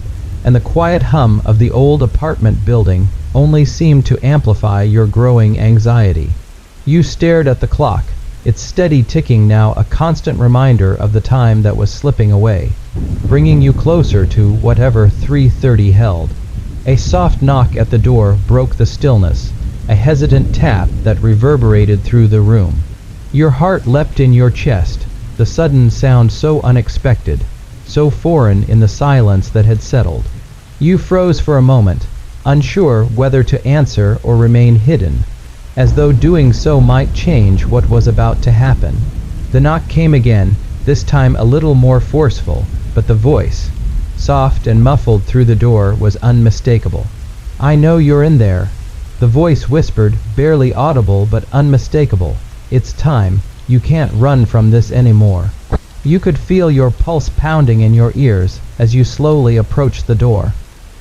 and the quiet hum of the old apartment building only seemed to amplify your growing anxiety. You stared at the clock, its steady ticking now a constant reminder of the time that was slipping away, bringing you closer to whatever 3:30 held. A soft knock at the door broke the stillness, a hesitant tap that reverberated through the room. Your heart leapt in your chest, the sudden sound so unexpected, so foreign in the silence that had settled. You froze for a moment, unsure whether to answer or remain hidden, as though doing so might change what was about to happen. The knock came again, this time a little more forceful, but the voice, soft and muffled through the door, was unmistakable. "I know you're in there," the voice whispered, barely audible but unmistakable. "It's time. You can't run from this anymore." You could feel your pulse pounding in your ears as you slowly approached the door.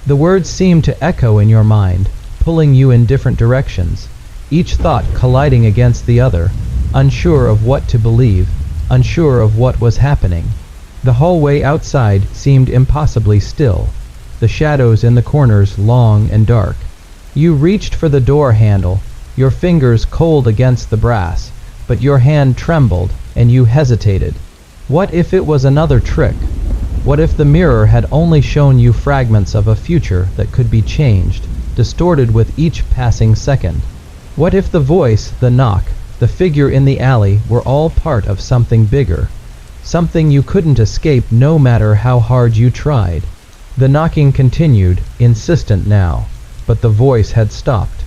The words seemed to echo in your mind, pulling you in different directions, each thought colliding against the other, unsure of what to believe, unsure of what was happening. The hallway outside seemed impossibly still, the shadows in the corners long and dark. You reached for the door handle, your fingers cold against the brass, but your hand trembled and you hesitated. What if it was another trick? What if the mirror had only shown you fragments of a future that could be changed, distorted with each passing second? What if the voice, the knock, the figure in the alley were all part of something bigger? Something you couldn't escape no matter how hard you tried. The knocking continued, insistent now, but the voice had stopped.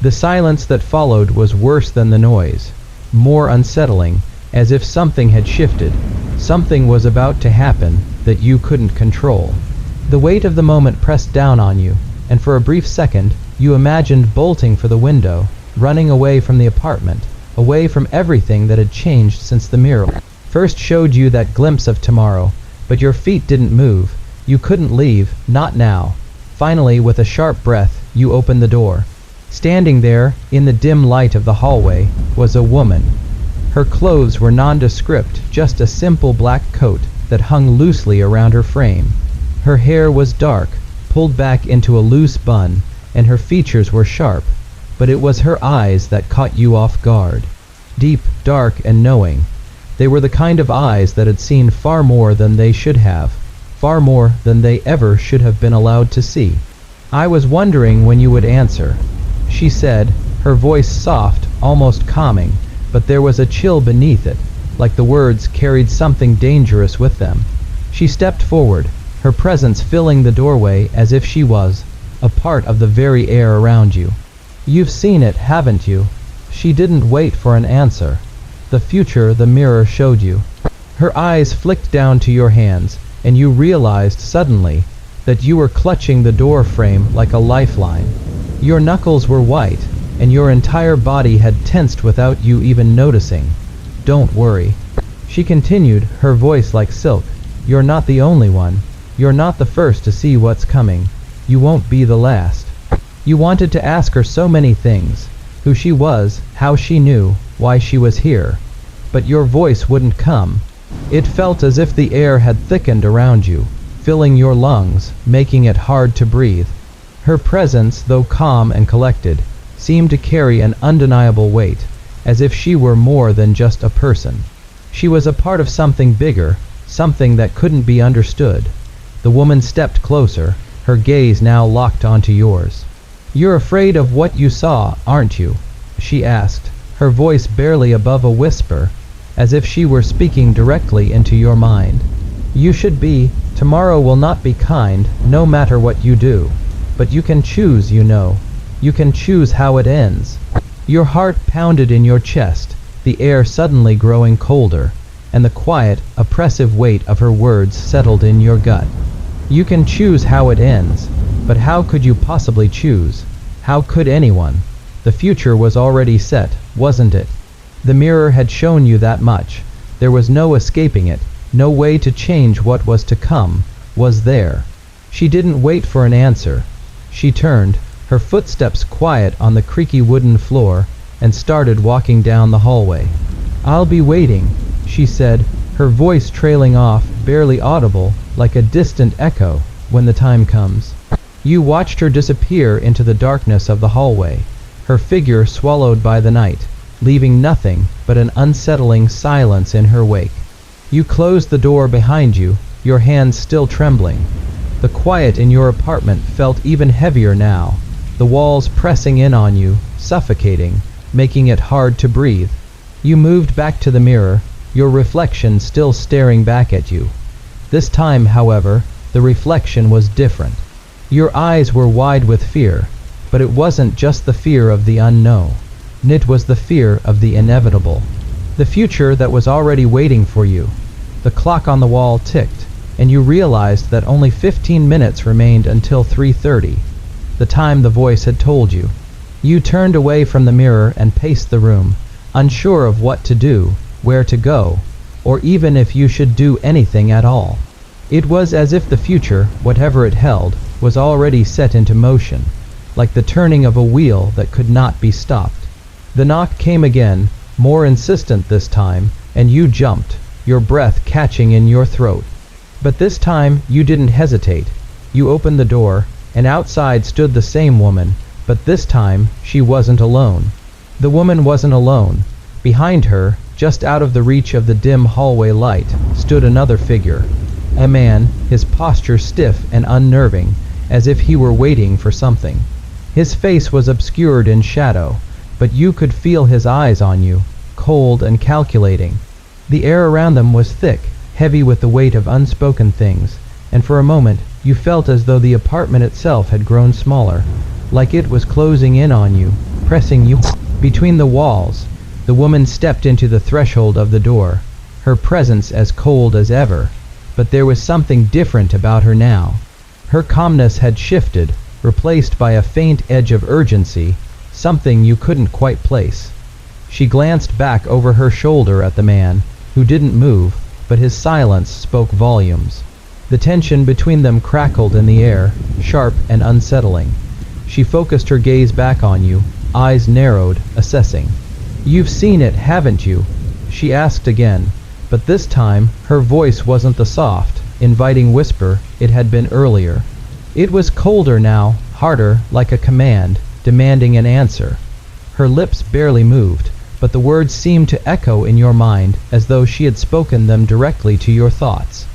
The silence that followed was worse than the noise, more unsettling, as if something had shifted. Something was about to happen that you couldn't control. The weight of the moment pressed down on you, and for a brief second, you imagined bolting for the window, running away from the apartment, away from everything that had changed since the mirror first showed you that glimpse of tomorrow, but your feet didn't move. You couldn't leave, not now. Finally, with a sharp breath, you opened the door. Standing there, in the dim light of the hallway, was a woman. Her clothes were nondescript, just a simple black coat that hung loosely around her frame. Her hair was dark, pulled back into a loose bun, and her features were sharp, but it was her eyes that caught you off guard. Deep, dark, and knowing. They were the kind of eyes that had seen far more than they should have, far more than they ever should have been allowed to see. "I was wondering when you would answer," she said, her voice soft, almost calming, but there was a chill beneath it, like the words carried something dangerous with them. She stepped forward, her presence filling the doorway as if she was a part of the very air around you. "You've seen it, haven't you?" She didn't wait for an answer. The future the mirror showed you. Her eyes flicked down to your hands, and you realized suddenly that you were clutching the door frame like a lifeline. Your knuckles were white, and your entire body had tensed without you even noticing. "Don't worry," she continued, her voice like silk. "You're not the only one. You're not the first to see what's coming. You won't be the last." You wanted to ask her so many things, who she was, how she knew, why she was here, but your voice wouldn't come. It felt as if the air had thickened around you, filling your lungs, making it hard to breathe. Her presence, though calm and collected, seemed to carry an undeniable weight, as if she were more than just a person. She was a part of something bigger, something that couldn't be understood. The woman stepped closer, her gaze now locked onto yours. "You're afraid of what you saw, aren't you?" she asked, her voice barely above a whisper, as if she were speaking directly into your mind. "You should be. Tomorrow will not be kind, no matter what you do. But you can choose, you know. You can choose how it ends." Your heart pounded in your chest, the air suddenly growing colder, and the quiet, oppressive weight of her words settled in your gut. You can choose how it ends, but how could you possibly choose? How could anyone? The future was already set, wasn't it? The mirror had shown you that much. There was no escaping it, no way to change what was to come, was there. She didn't wait for an answer. She turned, her footsteps quiet on the creaky wooden floor, and started walking down the hallway. "I'll be waiting," she said, her voice trailing off, barely audible, like a distant echo, "when the time comes." You watched her disappear into the darkness of the hallway, her figure swallowed by the night, leaving nothing but an unsettling silence in her wake. You closed the door behind you, your hands still trembling. The quiet in your apartment felt even heavier now, the walls pressing in on you, suffocating, making it hard to breathe. You moved back to the mirror, your reflection still staring back at you. This time, however, the reflection was different. Your eyes were wide with fear, but it wasn't just the fear of the unknown. It was the fear of the inevitable. The future that was already waiting for you. The clock on the wall ticked, and you realized that only 15 minutes remained until 3:30, the time the voice had told you. You turned away from the mirror and paced the room, unsure of what to do, where to go, or even if you should do anything at all. It was as if the future, whatever it held, was already set into motion, like the turning of a wheel that could not be stopped. The knock came again, more insistent this time, and you jumped, your breath catching in your throat. But this time you didn't hesitate. You opened the door, and outside stood the same woman, but this time she wasn't alone. The woman wasn't alone. Behind her, just out of the reach of the dim hallway light, stood another figure. A man, his posture stiff and unnerving, as if he were waiting for something. His face was obscured in shadow, but you could feel his eyes on you, cold and calculating. The air around them was thick, heavy with the weight of unspoken things, and for a moment you felt as though the apartment itself had grown smaller, like it was closing in on you, pressing you between the walls. The woman stepped into the threshold of the door, her presence as cold as ever, but there was something different about her now. Her calmness had shifted, replaced by a faint edge of urgency, something you couldn't quite place. She glanced back over her shoulder at the man, who didn't move, but his silence spoke volumes. The tension between them crackled in the air, sharp and unsettling. She focused her gaze back on you, eyes narrowed, assessing. "You've seen it, haven't you?" she asked again, but this time her voice wasn't the soft, inviting whisper it had been earlier. It was colder now, harder, like a command, demanding an answer. Her lips barely moved, but the words seemed to echo in your mind as though she had spoken them directly to your thoughts.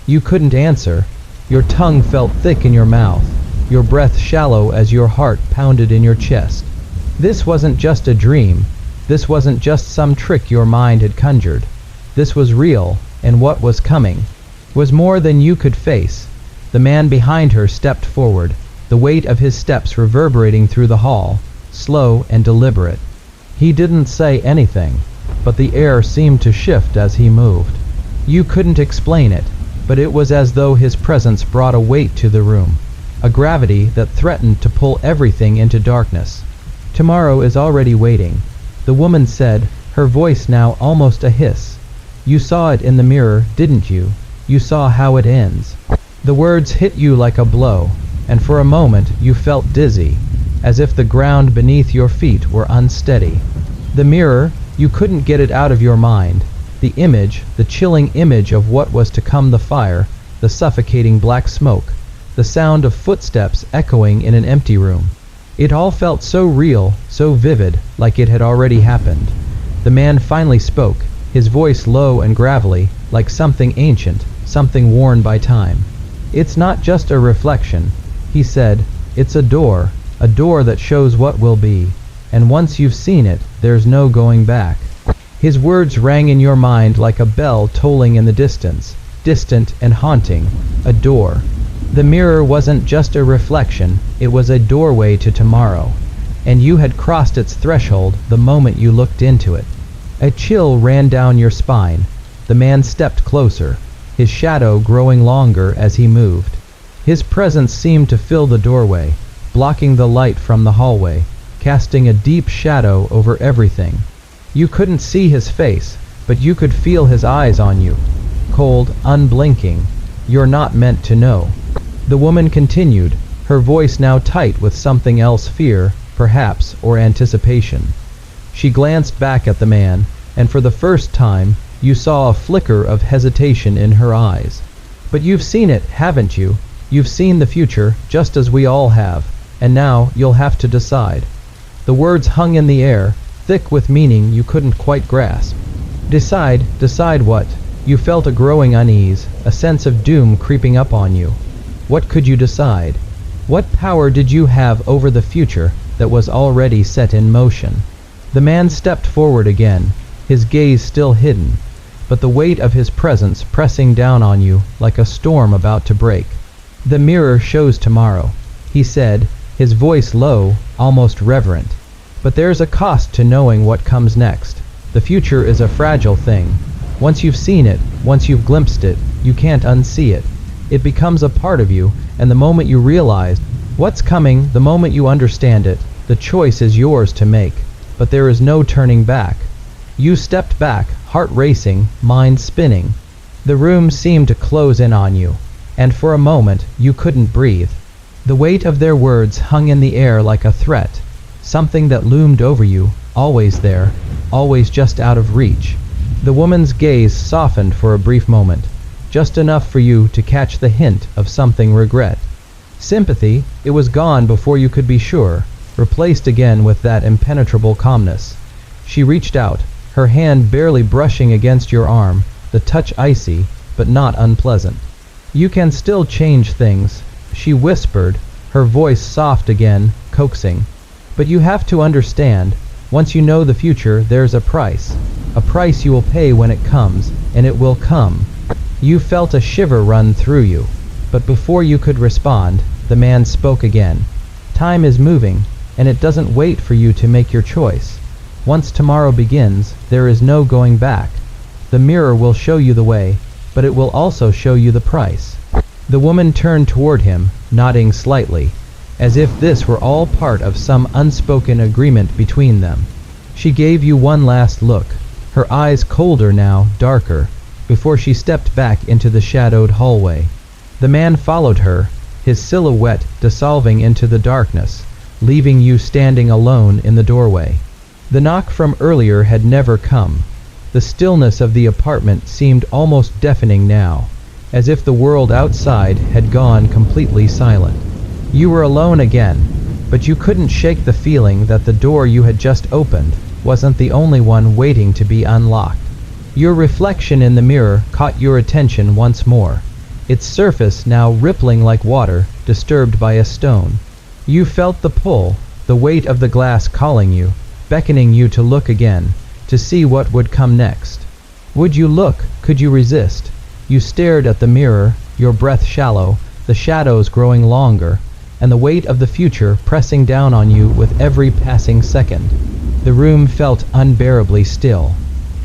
You couldn't answer. Your tongue felt thick in your mouth, your breath shallow as your heart pounded in your chest. This wasn't just a dream. This wasn't just some trick your mind had conjured. This was real, and what was coming was more than you could face. The man behind her stepped forward, the weight of his steps reverberating through the hall, slow and deliberate. He didn't say anything, but the air seemed to shift as he moved. You couldn't explain it, but it was as though his presence brought a weight to the room, a gravity that threatened to pull everything into darkness. "Tomorrow is already waiting," the woman said, her voice now almost a hiss. "You saw it in the mirror, didn't you? You saw how it ends." The words hit you like a blow, and for a moment you felt dizzy, as if the ground beneath your feet were unsteady. The mirror, you couldn't get it out of your mind. The image, the chilling image of what was to come, the fire, the suffocating black smoke, the sound of footsteps echoing in an empty room. It all felt so real, so vivid, like it had already happened. The man finally spoke, his voice low and gravelly, like something ancient, something worn by time. "It's not just a reflection," he said. "It's a door that shows what will be, and once you've seen it, there's no going back." His words rang in your mind like a bell tolling in the distance, distant and haunting. A door. The mirror wasn't just a reflection, it was a doorway to tomorrow, and you had crossed its threshold the moment you looked into it. A chill ran down your spine. The man stepped closer, his shadow growing longer as he moved. His presence seemed to fill the doorway, blocking the light from the hallway, casting a deep shadow over everything. You couldn't see his face, but you could feel his eyes on you. Cold, unblinking. "You're not meant to know." The woman continued, her voice now tight with something else, fear, perhaps, or anticipation. She glanced back at the man, and for the first time, you saw a flicker of hesitation in her eyes. "But you've seen it, haven't you? You've seen the future, just as we all have, and now you'll have to decide." The words hung in the air, thick with meaning you couldn't quite grasp. Decide what? You felt a growing unease, a sense of doom creeping up on you. What could you decide? What power did you have over the future that was already set in motion? The man stepped forward again, his gaze still hidden, but the weight of his presence pressing down on you like a storm about to break. "The mirror shows tomorrow. he said, his voice low, almost reverent. "But there's a cost to knowing what comes next. The future is a fragile thing. Once you've seen it, once you've glimpsed it, you can't unsee it. It becomes a part of you, and the moment you realize what's coming, the moment you understand it, the choice is yours to make. But there is no turning back." You stepped back, heart racing, mind spinning. The room seemed to close in on you, and for a moment you couldn't breathe. The weight of their words hung in the air like a threat, something that loomed over you, always there, always just out of reach. The woman's gaze softened for a brief moment, just enough for you to catch the hint of something regret. Sympathy, it was gone before you could be sure, replaced again with that impenetrable calmness. She reached out, her hand barely brushing against your arm, the touch icy, but not unpleasant. "You can still change things," she whispered, her voice soft again, coaxing. "But you have to understand, once you know the future, there's a price you will pay when it comes, and it will come." You felt a shiver run through you, but before you could respond, the man spoke again. "Time is moving, and it doesn't wait for you to make your choice. Once tomorrow begins, there is no going back. The mirror will show you the way, but it will also show you the price." The woman turned toward him, nodding slightly, as if this were all part of some unspoken agreement between them. She gave you one last look, her eyes colder now, darker, before she stepped back into the shadowed hallway. The man followed her, his silhouette dissolving into the darkness, leaving you standing alone in the doorway. The knock from earlier had never come. The stillness of the apartment seemed almost deafening now, as if the world outside had gone completely silent. You were alone again, but you couldn't shake the feeling that the door you had just opened wasn't the only one waiting to be unlocked. Your reflection in the mirror caught your attention once more, its surface now rippling like water disturbed by a stone. You felt the pull, the weight of the glass calling you, beckoning you to look again, to see what would come next. Would you look? Could you resist? You stared at the mirror, your breath shallow, the shadows growing longer, and the weight of the future pressing down on you with every passing second. The room felt unbearably still.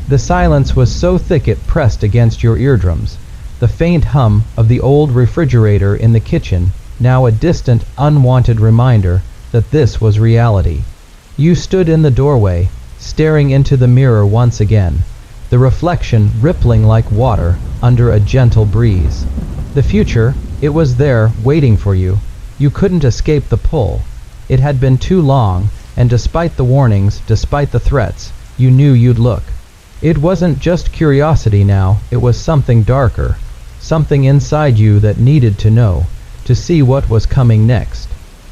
The silence was so thick it pressed against your eardrums. The faint hum of the old refrigerator in the kitchen, now a distant, unwanted reminder that this was reality. You stood in the doorway, staring into the mirror once again, the reflection rippling like water under a gentle breeze. The future, it was there, waiting for you. You couldn't escape the pull. It had been too long, and despite the warnings, despite the threats, you knew you'd look. It wasn't just curiosity now, it was something darker, something inside you that needed to know, to see what was coming next.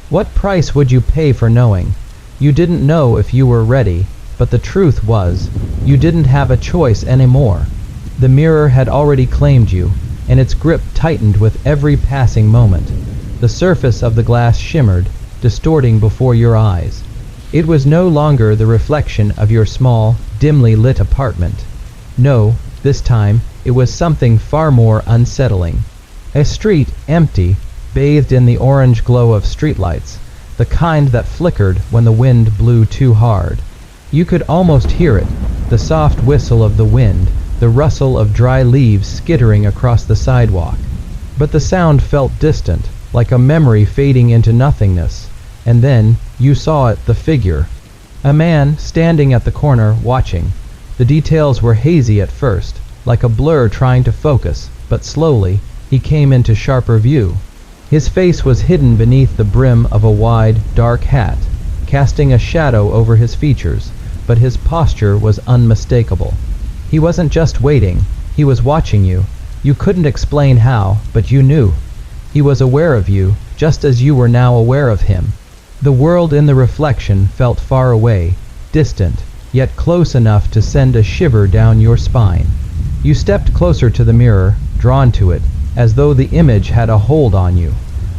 What price would you pay for knowing? You didn't know if you were ready, but the truth was, you didn't have a choice anymore. The mirror had already claimed you, and its grip tightened with every passing moment. The surface of the glass shimmered, distorting before your eyes. It was no longer the reflection of your small, dimly lit apartment. No, this time, it was something far more unsettling. A street empty, bathed in the orange glow of streetlights, the kind that flickered when the wind blew too hard. You could almost hear it, the soft whistle of the wind, the rustle of dry leaves skittering across the sidewalk. But the sound felt distant, like a memory fading into nothingness. And then, you saw it, the figure. A man standing at the corner, watching. The details were hazy at first, like a blur trying to focus, but slowly, he came into sharper view. His face was hidden beneath the brim of a wide, dark hat, casting a shadow over his features, but his posture was unmistakable. He wasn't just waiting, he was watching you. You couldn't explain how, but you knew. He was aware of you, just as you were now aware of him. The world in the reflection felt far away, distant, yet close enough to send a shiver down your spine. You stepped closer to the mirror, drawn to it, as though the image had a hold on you.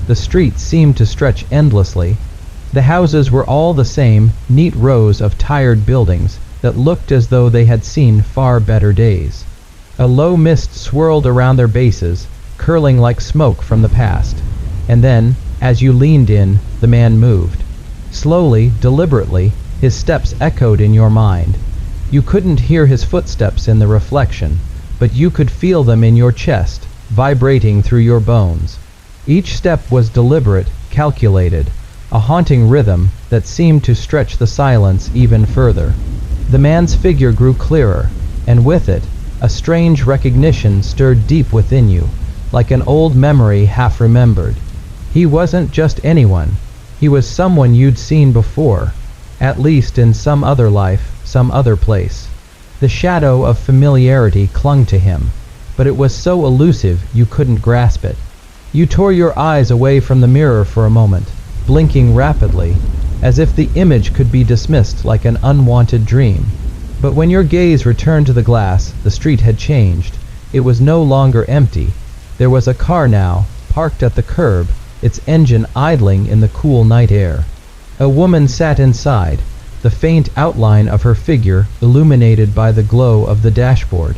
The street seemed to stretch endlessly. The houses were all the same, neat rows of tired buildings that looked as though they had seen far better days. A low mist swirled around their bases, curling like smoke from the past. And then, As you leaned in, the man moved. Slowly, deliberately, his steps echoed in your mind. You couldn't hear his footsteps in the reflection, but you could feel them in your chest, vibrating through your bones. Each step was deliberate, calculated, a haunting rhythm that seemed to stretch the silence even further. The man's figure grew clearer, and with it, a strange recognition stirred deep within you, like an old memory half remembered. He wasn't just anyone. He was someone you'd seen before, at least in some other life, some other place. The shadow of familiarity clung to him, but it was so elusive you couldn't grasp it. You tore your eyes away from the mirror for a moment, blinking rapidly, as if the image could be dismissed like an unwanted dream. But when your gaze returned to the glass, the street had changed. It was no longer empty. There was a car now, parked at the curb, its engine idling in the cool night air. A woman sat inside, the faint outline of her figure illuminated by the glow of the dashboard.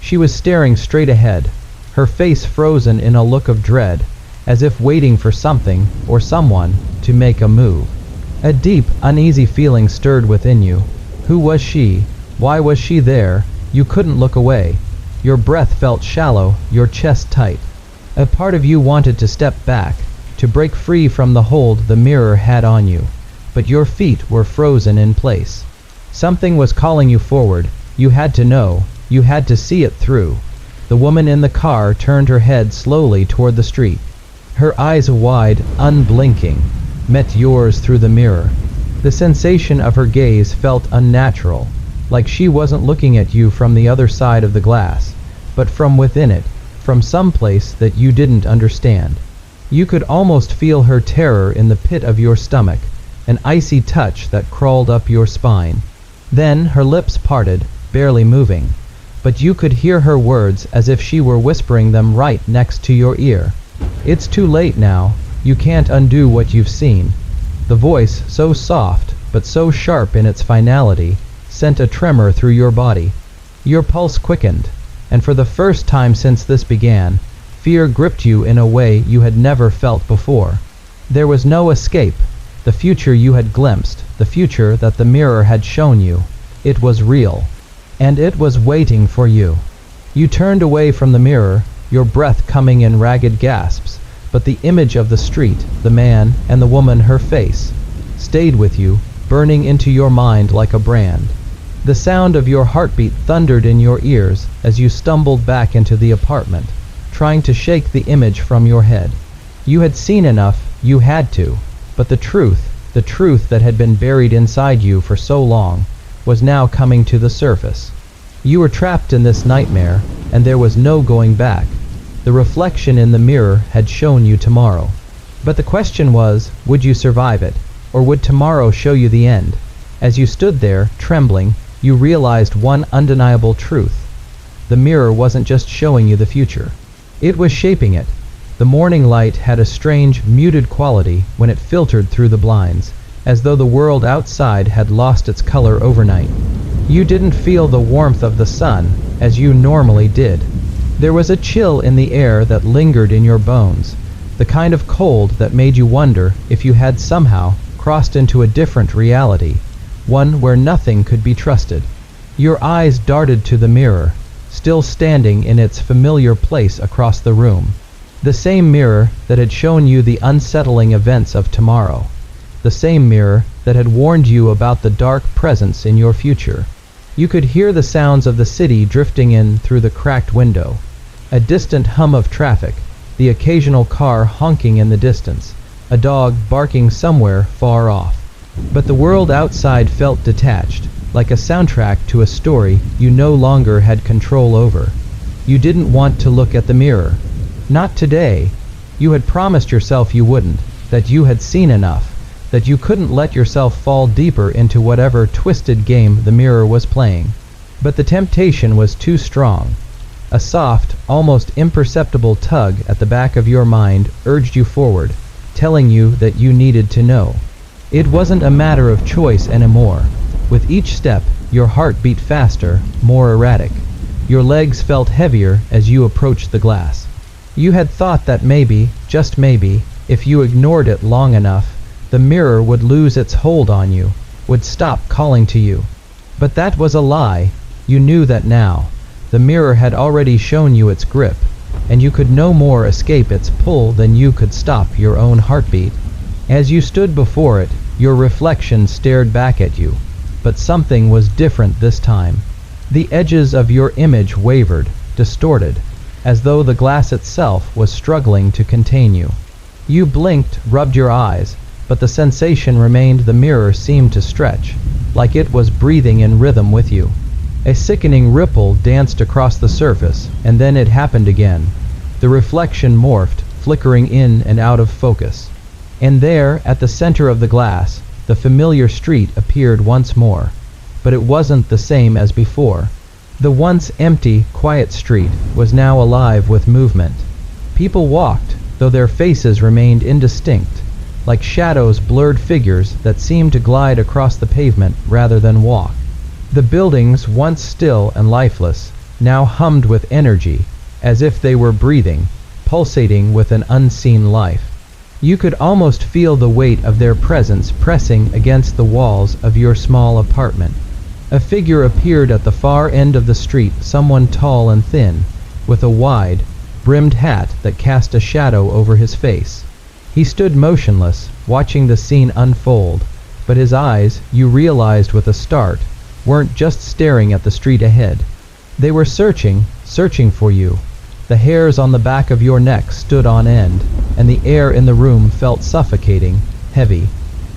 She was staring straight ahead, her face frozen in a look of dread, as if waiting for something or someone to make a move. A deep, uneasy feeling stirred within you. Who was she? Why was she there? You couldn't look away. Your breath felt shallow, your chest tight. A part of you wanted to step back, to break free from the hold the mirror had on you, but your feet were frozen in place. Something was calling you forward. You had to know. You had to see it through. The woman in the car turned her head slowly toward the street. Her eyes wide, unblinking, met yours through the mirror. The sensation of her gaze felt unnatural, like she wasn't looking at you from the other side of the glass, but from within it, from some place that you didn't understand. You could almost feel her terror in the pit of your stomach, an icy touch that crawled up your spine. Then her lips parted, barely moving, but you could hear her words as if she were whispering them right next to your ear. It's too late now. You can't undo what you've seen. The voice, so soft, but so sharp in its finality, sent a tremor through your body. Your pulse quickened, and for the first time since this began, fear gripped you in a way you had never felt before. There was no escape. The future you had glimpsed, the future that the mirror had shown you, it was real, and it was waiting for you. You turned away from the mirror, your breath coming in ragged gasps, but the image of the street, the man, and the woman, her face, stayed with you, burning into your mind like a brand. The sound of your heartbeat thundered in your ears as you stumbled back into the apartment, trying to shake the image from your head. You had seen enough, you had to, but the truth that had been buried inside you for so long, was now coming to the surface. You were trapped in this nightmare, and there was no going back. The reflection in the mirror had shown you tomorrow. But the question was, would you survive it, or would tomorrow show you the end? As you stood there, trembling, you realized one undeniable truth. The mirror wasn't just showing you the future. It was shaping it. The morning light had a strange, muted quality when it filtered through the blinds, as though the world outside had lost its color overnight. You didn't feel the warmth of the sun, as you normally did. There was a chill in the air that lingered in your bones, the kind of cold that made you wonder if you had somehow crossed into a different reality, one where nothing could be trusted. Your eyes darted to the mirror, still standing in its familiar place across the room. The same mirror that had shown you the unsettling events of tomorrow. The same mirror that had warned you about the dark presence in your future. You could hear the sounds of the city drifting in through the cracked window. A distant hum of traffic, the occasional car honking in the distance, a dog barking somewhere far off. But the world outside felt detached, like a soundtrack to a story you no longer had control over. You didn't want to look at the mirror. Not today. You had promised yourself you wouldn't, that you had seen enough, that you couldn't let yourself fall deeper into whatever twisted game the mirror was playing. But the temptation was too strong. A soft, almost imperceptible tug at the back of your mind urged you forward, telling you that you needed to know. It wasn't a matter of choice anymore. With each step, your heart beat faster, more erratic. Your legs felt heavier as you approached the glass. You had thought that maybe, just maybe, If you ignored it long enough, the mirror would lose its hold on you, would stop calling to you. But that was a lie. You knew that now. The mirror had already shown you its grip, and you could no more escape its pull than you could stop your own heartbeat. As you stood before it, your reflection stared back at you, but something was different this time. The edges of your image wavered, distorted, as though the glass itself was struggling to contain you. You blinked, rubbed your eyes, but the sensation remained. The mirror seemed to stretch, like it was breathing in rhythm with you. A sickening ripple danced across the surface, and then it happened again. The reflection morphed, flickering in and out of focus. And there, at the center of the glass, the familiar street appeared once more. But it wasn't the same as before. The once empty, quiet street was now alive with movement. People walked, though their faces remained indistinct, like shadows, blurred figures that seemed to glide across the pavement rather than walk. The buildings, once still and lifeless, now hummed with energy, as if they were breathing, pulsating with an unseen life. You could almost feel the weight of their presence pressing against the walls of your small apartment. A figure appeared at the far end of the street, someone tall and thin, with a wide, brimmed hat that cast a shadow over his face. He stood motionless, watching the scene unfold, but his eyes, you realized with a start, weren't just staring at the street ahead. They were searching for you. The hairs on the back of your neck stood on end, and the air in the room felt suffocating, heavy.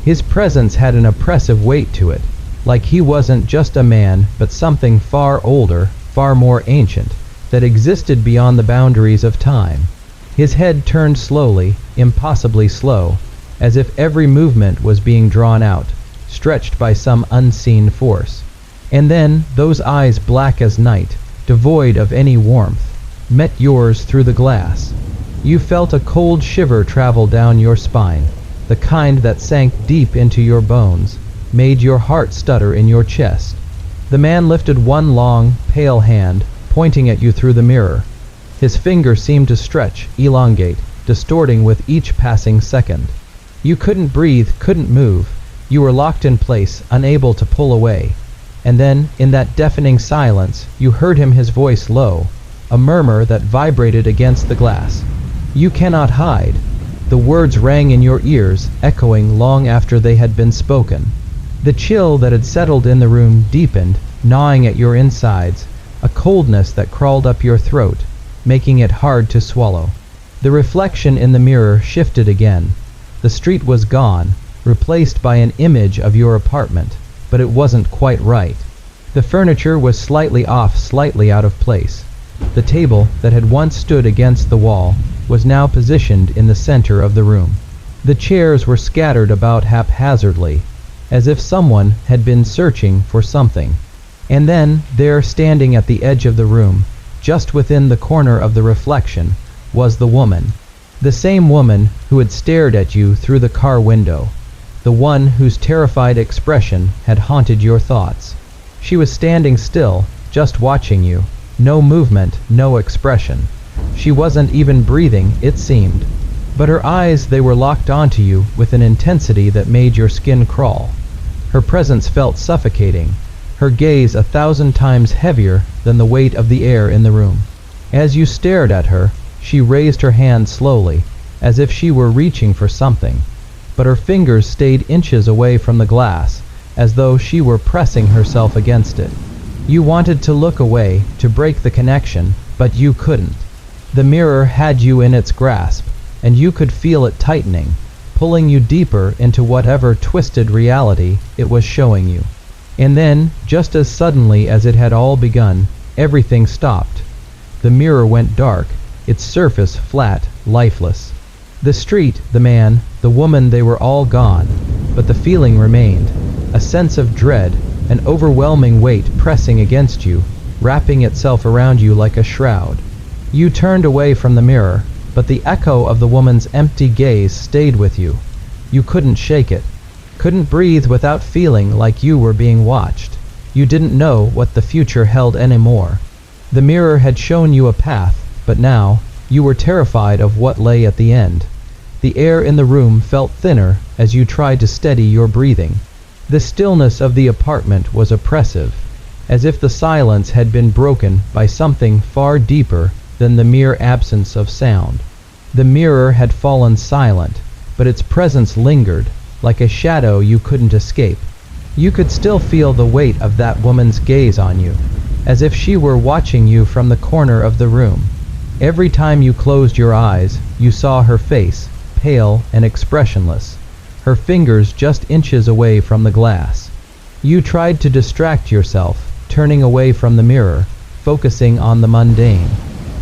His presence had an oppressive weight to it, like he wasn't just a man, but something far older, far more ancient, that existed beyond the boundaries of time. His head turned slowly, impossibly slow, as if every movement was being drawn out, stretched by some unseen force. And then those eyes, black as night, devoid of any warmth, met yours through the glass. You felt a cold shiver travel down your spine, the kind that sank deep into your bones, made your heart stutter in your chest. The man lifted one long, pale hand, pointing at you through the mirror. His finger seemed to stretch, elongate, distorting with each passing second. You couldn't breathe, couldn't move. You were locked in place, unable to pull away. And then, in that deafening silence, you heard him, his voice low, a murmur that vibrated against the glass. "You cannot hide." The words rang in your ears, echoing long after they had been spoken. The chill that had settled in the room deepened, gnawing at your insides, a coldness that crawled up your throat, making it hard to swallow. The reflection in the mirror shifted again. The street was gone, replaced by an image of your apartment, but it wasn't quite right. The furniture was slightly off, slightly out of place. The table that had once stood against the wall was now positioned in the center of the room. The chairs were scattered about haphazardly, as if someone had been searching for something. And then, there, standing at the edge of the room, just within the corner of the reflection, was the woman. The same woman who had stared at you through the car window. The one whose terrified expression had haunted your thoughts. She was standing still, just watching you. No movement, no expression. She wasn't even breathing, it seemed. But her eyes, they were locked onto you with an intensity that made your skin crawl. Her presence felt suffocating, her gaze 1,000 times heavier than the weight of the air in the room. As you stared at her, she raised her hand slowly, as if she were reaching for something, but her fingers stayed inches away from the glass, as though she were pressing herself against it. You wanted to look away, to break the connection, but you couldn't. The mirror had you in its grasp, and you could feel it tightening, pulling you deeper into whatever twisted reality it was showing you. And then, just as suddenly as it had all begun, everything stopped. The mirror went dark, its surface flat, lifeless. The street, the man, the woman, they were all gone, but the feeling remained, a sense of dread, an overwhelming weight pressing against you, wrapping itself around you like a shroud. You turned away from the mirror, but the echo of the woman's empty gaze stayed with you. You couldn't shake it, couldn't breathe without feeling like you were being watched. You didn't know what the future held anymore. The mirror had shown you a path, but now you were terrified of what lay at the end. The air in the room felt thinner as you tried to steady your breathing. The stillness of the apartment was oppressive, as if the silence had been broken by something far deeper than the mere absence of sound. The mirror had fallen silent, but its presence lingered, like a shadow you couldn't escape. You could still feel the weight of that woman's gaze on you, as if she were watching you from the corner of the room. Every time you closed your eyes, you saw her face, pale and expressionless, her fingers just inches away from the glass. You tried to distract yourself, turning away from the mirror, focusing on the mundane.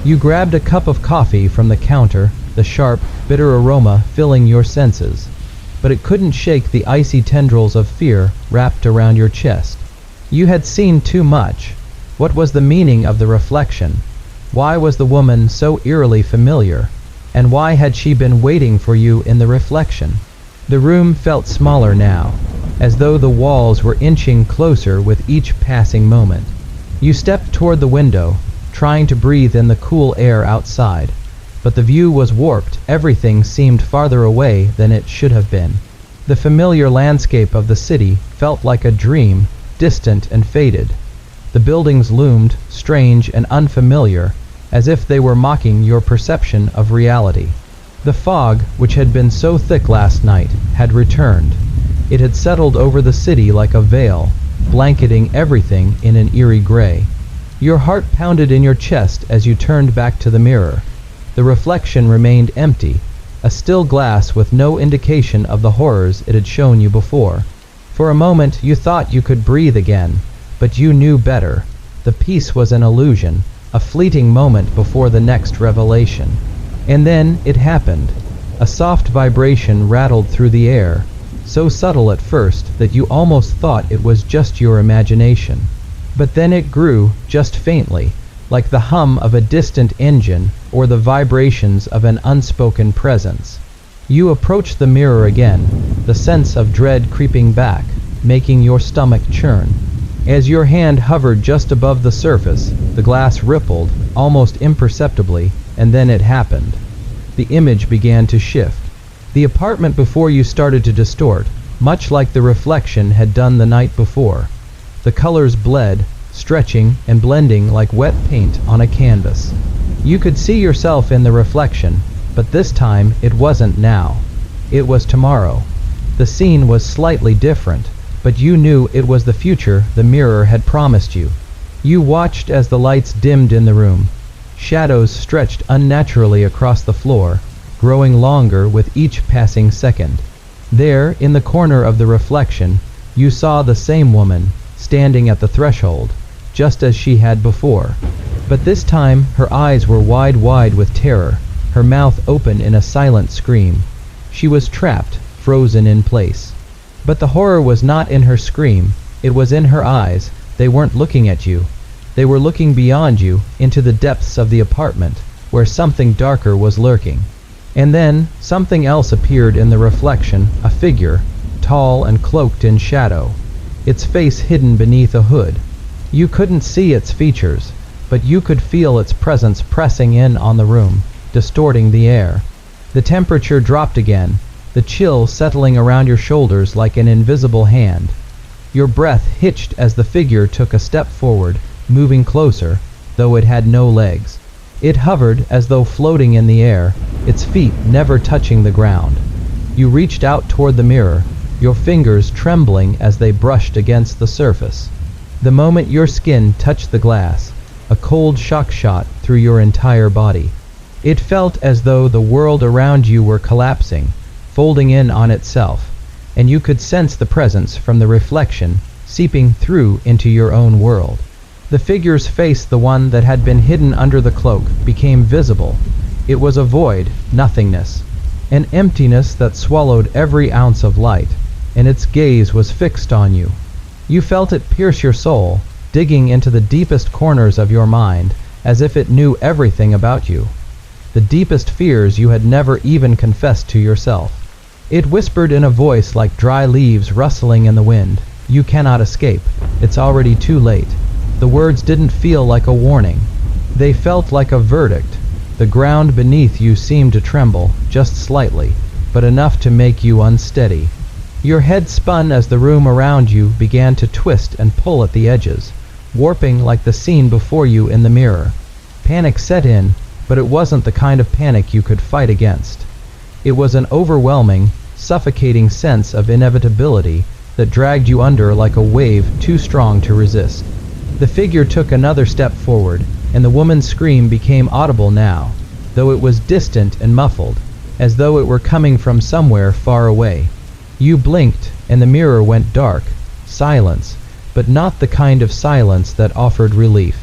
You grabbed a cup of coffee from the counter, the sharp, bitter aroma filling your senses. But it couldn't shake the icy tendrils of fear wrapped around your chest. You had seen too much. What was the meaning of the reflection? Why was the woman so eerily familiar? And why had she been waiting for you in the reflection? The room felt smaller now, as though the walls were inching closer with each passing moment. You stepped toward the window, trying to breathe in the cool air outside. But the view was warped. Everything seemed farther away than it should have been. The familiar landscape of the city felt like a dream, distant and faded. The buildings loomed, strange and unfamiliar, as if they were mocking your perception of reality. The fog, which had been so thick last night, had returned. It had settled over the city like a veil, blanketing everything in an eerie gray. Your heart pounded in your chest as you turned back to the mirror. The reflection remained empty, a still glass with no indication of the horrors it had shown you before. For a moment you thought you could breathe again, but you knew better. The peace was an illusion, a fleeting moment before the next revelation. And then it happened. A soft vibration rattled through the air, so subtle at first that you almost thought it was just your imagination. But then it grew, just faintly, like the hum of a distant engine or the vibrations of an unspoken presence. You approached the mirror again, the sense of dread creeping back, making your stomach churn. As your hand hovered just above the surface, the glass rippled, almost imperceptibly, and then it happened. The image began to shift. The apartment before you started to distort, much like the reflection had done the night before. The colors bled, stretching and blending like wet paint on a canvas. You could see yourself in the reflection, but this time it wasn't now. It was tomorrow. The scene was slightly different, but you knew it was the future the mirror had promised you. You watched as the lights dimmed in the room. Shadows stretched unnaturally across the floor, growing longer with each passing second. There, in the corner of the reflection, you saw the same woman, standing at the threshold, just as she had before. But this time her eyes were wide with terror, her mouth open in a silent scream. She was trapped, frozen in place. But the horror was not in her scream, it was in her eyes. They weren't looking at you. They were looking beyond you, into the depths of the apartment, where something darker was lurking. And then, something else appeared in the reflection, a figure, tall and cloaked in shadow, its face hidden beneath a hood. You couldn't see its features, but you could feel its presence pressing in on the room, distorting the air. The temperature dropped again, the chill settling around your shoulders like an invisible hand. Your breath hitched as the figure took a step forward, moving closer, though it had no legs. It hovered as though floating in the air, its feet never touching the ground. You reached out toward the mirror, your fingers trembling as they brushed against the surface. The moment your skin touched the glass, a cold shock shot through your entire body. It felt as though the world around you were collapsing, folding in on itself, and you could sense the presence from the reflection seeping through into your own world. The figure's face, the one that had been hidden under the cloak, became visible. It was a void, nothingness, an emptiness that swallowed every ounce of light, and its gaze was fixed on you. You felt it pierce your soul, digging into the deepest corners of your mind, as if it knew everything about you, the deepest fears you had never even confessed to yourself. It whispered in a voice like dry leaves rustling in the wind, "You cannot escape. It's already too late." The words didn't feel like a warning. They felt like a verdict. The ground beneath you seemed to tremble, just slightly, but enough to make you unsteady. Your head spun as the room around you began to twist and pull at the edges, warping like the scene before you in the mirror. Panic set in, but it wasn't the kind of panic you could fight against. It was an overwhelming, suffocating sense of inevitability that dragged you under like a wave too strong to resist. The figure took another step forward, and the woman's scream became audible now, though it was distant and muffled, as though it were coming from somewhere far away. You blinked, and the mirror went dark. Silence, but not the kind of silence that offered relief.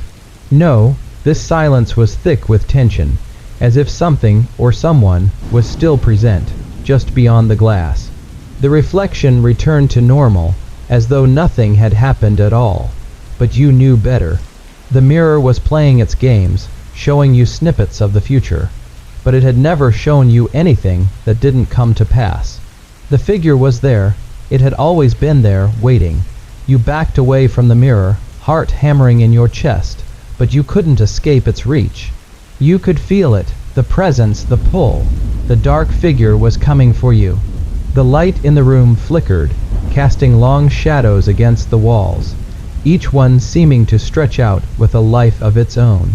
No, this silence was thick with tension, as if something or someone was still present, just beyond the glass. The reflection returned to normal, as though nothing had happened at all. But you knew better. The mirror was playing its games, showing you snippets of the future, but it had never shown you anything that didn't come to pass. The figure was there. It had always been there, waiting. You backed away from the mirror, heart hammering in your chest, but you couldn't escape its reach. You could feel it, the presence, the pull. The dark figure was coming for you. The light in the room flickered, casting long shadows against the walls, each one seeming to stretch out with a life of its own.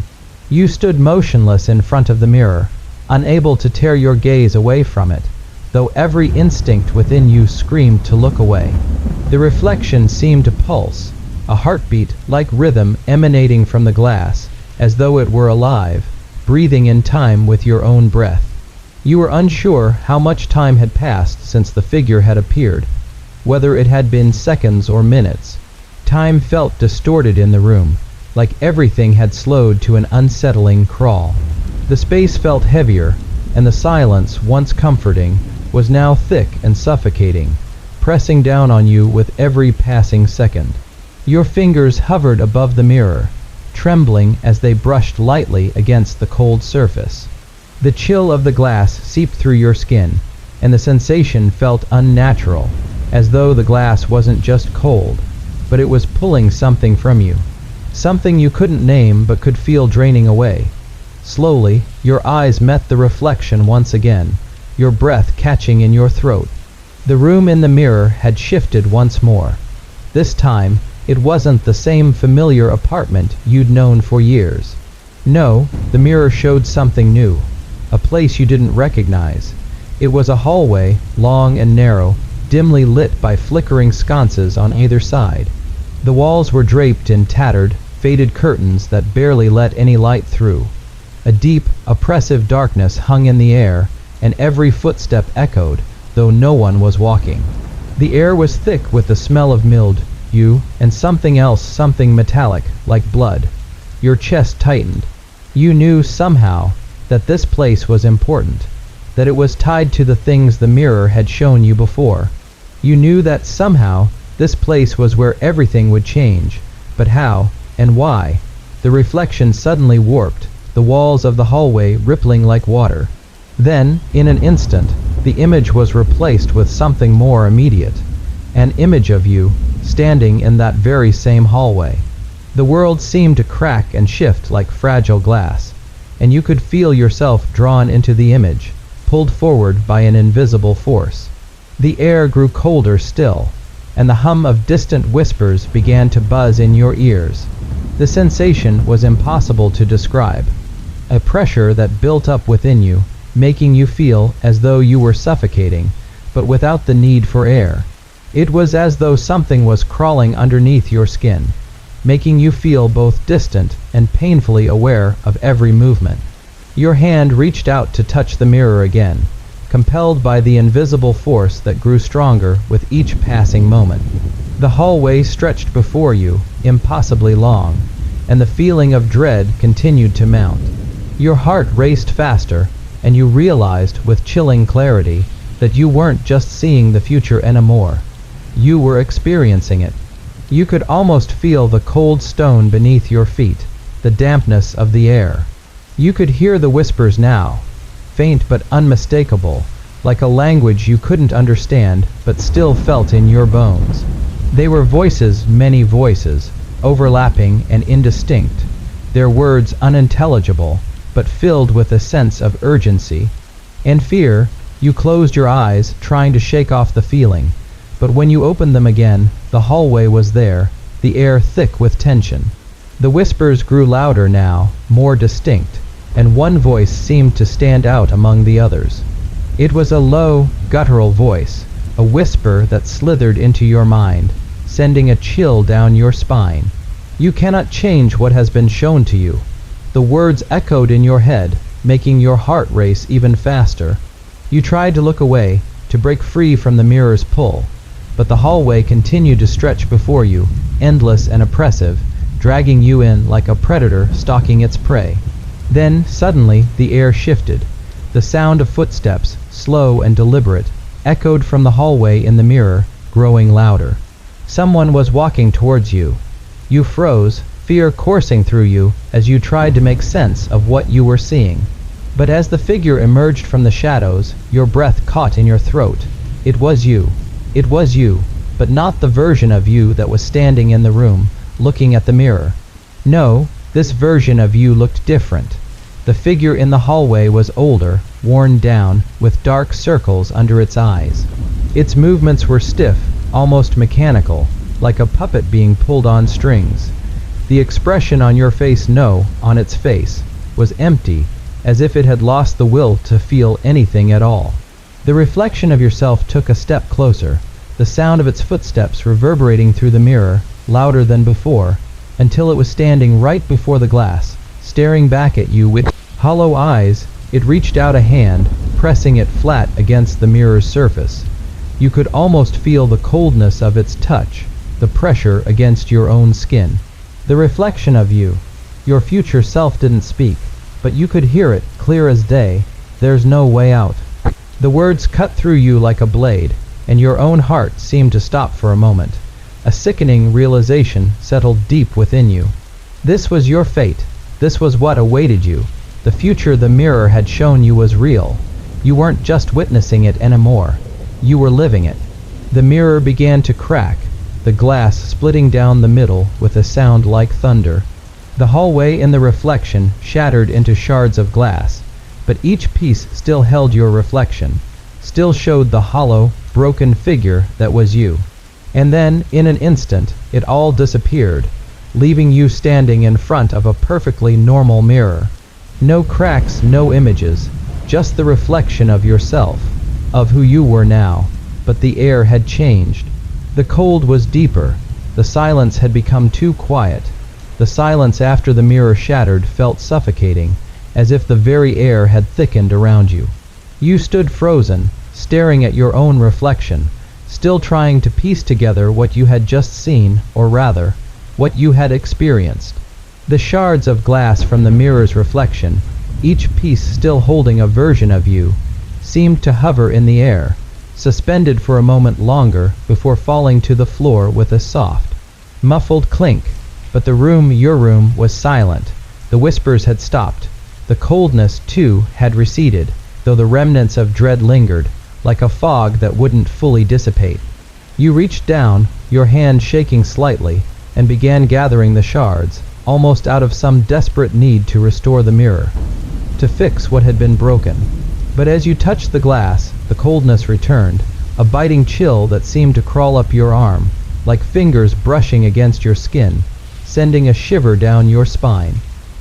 You stood motionless in front of the mirror, unable to tear your gaze away from it, though every instinct within you screamed to look away. The reflection seemed to pulse, a heartbeat like rhythm emanating from the glass, as though it were alive, breathing in time with your own breath. You were unsure how much time had passed since the figure had appeared, whether it had been seconds or minutes. Time felt distorted in the room, like everything had slowed to an unsettling crawl. The space felt heavier, and the silence, once comforting, was now thick and suffocating, pressing down on you with every passing second. Your fingers hovered above the mirror, trembling as they brushed lightly against the cold surface. The chill of the glass seeped through your skin, and the sensation felt unnatural, as though the glass wasn't just cold, but it was pulling something from you. Something you couldn't name but could feel draining away. Slowly, your eyes met the reflection once again, your breath catching in your throat. The room in the mirror had shifted once more. This time, it wasn't the same familiar apartment you'd known for years. No, the mirror showed something new, a place you didn't recognize. It was a hallway, long and narrow, dimly lit by flickering sconces on either side. The walls were draped in tattered, faded curtains that barely let any light through. A deep, oppressive darkness hung in the air, and every footstep echoed, though no one was walking. The air was thick with the smell of mildew, and something else, something metallic, like blood. Your chest tightened. You knew somehow that this place was important, that it was tied to the things the mirror had shown you before. You knew that somehow this place was where everything would change, but how and why? The reflection suddenly warped, the walls of the hallway rippling like water. Then, in an instant, the image was replaced with something more immediate, an image of you, standing in that very same hallway. The world seemed to crack and shift like fragile glass, and you could feel yourself drawn into the image, pulled forward by an invisible force. The air grew colder still, and the hum of distant whispers began to buzz in your ears. The sensation was impossible to describe, a pressure that built up within you, making you feel as though you were suffocating, but without the need for air. It was as though something was crawling underneath your skin, making you feel both distant and painfully aware of every movement. Your hand reached out to touch the mirror again, compelled by the invisible force that grew stronger with each passing moment. The hallway stretched before you, impossibly long, and the feeling of dread continued to mount. Your heart raced faster, and you realized with chilling clarity that you weren't just seeing the future anymore. You were experiencing it. You could almost feel the cold stone beneath your feet, the dampness of the air. You could hear the whispers now, faint but unmistakable, like a language you couldn't understand but still felt in your bones. They were voices, many voices, overlapping and indistinct, their words unintelligible, but filled with a sense of urgency and fear, You closed your eyes, trying to shake off the feeling. But when you opened them again, the hallway was there, the air thick with tension. The whispers grew louder now, more distinct, and one voice seemed to stand out among the others. It was a low, guttural voice, a whisper that slithered into your mind, sending a chill down your spine. You cannot change what has been shown to you. The words echoed in your head, making your heart race even faster. You tried to look away, to break free from the mirror's pull, but the hallway continued to stretch before you, endless and oppressive, dragging you in like a predator stalking its prey. Then, suddenly, the air shifted. The sound of footsteps, slow and deliberate, echoed from the hallway in the mirror, growing louder. Someone was walking towards you. You froze, fear coursing through you as you tried to make sense of what you were seeing. But as the figure emerged from the shadows, your breath caught in your throat. It was you. It was you, but not the version of you that was standing in the room, looking at the mirror. No, this version of you looked different. The figure in the hallway was older, worn down, with dark circles under its eyes. Its movements were stiff, almost mechanical, like a puppet being pulled on strings. The expression on your face, on its face, was empty, as if it had lost the will to feel anything at all. The reflection of yourself took a step closer, the sound of its footsteps reverberating through the mirror, louder than before, until it was standing right before the glass, staring back at you with hollow eyes. It reached out a hand, pressing it flat against the mirror's surface. You could almost feel the coldness of its touch, the pressure against your own skin. The reflection of you, your future self, didn't speak, but you could hear it clear as day. There's no way out. The words cut through you like a blade, and your own heart seemed to stop for a moment. A sickening realization settled deep within you. This was your fate. This was what awaited you. The future the mirror had shown you was real. You weren't just witnessing it anymore. You were living it. The mirror began to crack, the glass splitting down the middle with a sound like thunder. The hallway in the reflection shattered into shards of glass, but each piece still held your reflection, still showed the hollow, broken figure that was you. And then, in an instant, it all disappeared, leaving you standing in front of a perfectly normal mirror. No cracks, no images, just the reflection of yourself, of who you were now. But the air had changed. The cold was deeper. The silence had become too quiet. The silence after the mirror shattered felt suffocating, as if the very air had thickened around you. You stood frozen, staring at your own reflection, still trying to piece together what you had just seen, or rather, what you had experienced. The shards of glass from the mirror's reflection, each piece still holding a version of you, seemed to hover in the air, suspended for a moment longer before falling to the floor with a soft, muffled clink. But the room, your room, was silent. The whispers had stopped. The coldness, too, had receded, though the remnants of dread lingered, like a fog that wouldn't fully dissipate. You reached down, your hand shaking slightly, and began gathering the shards, almost out of some desperate need to restore the mirror, to fix what had been broken. But as you touched the glass, the coldness returned, a biting chill that seemed to crawl up your arm, like fingers brushing against your skin, sending a shiver down your spine.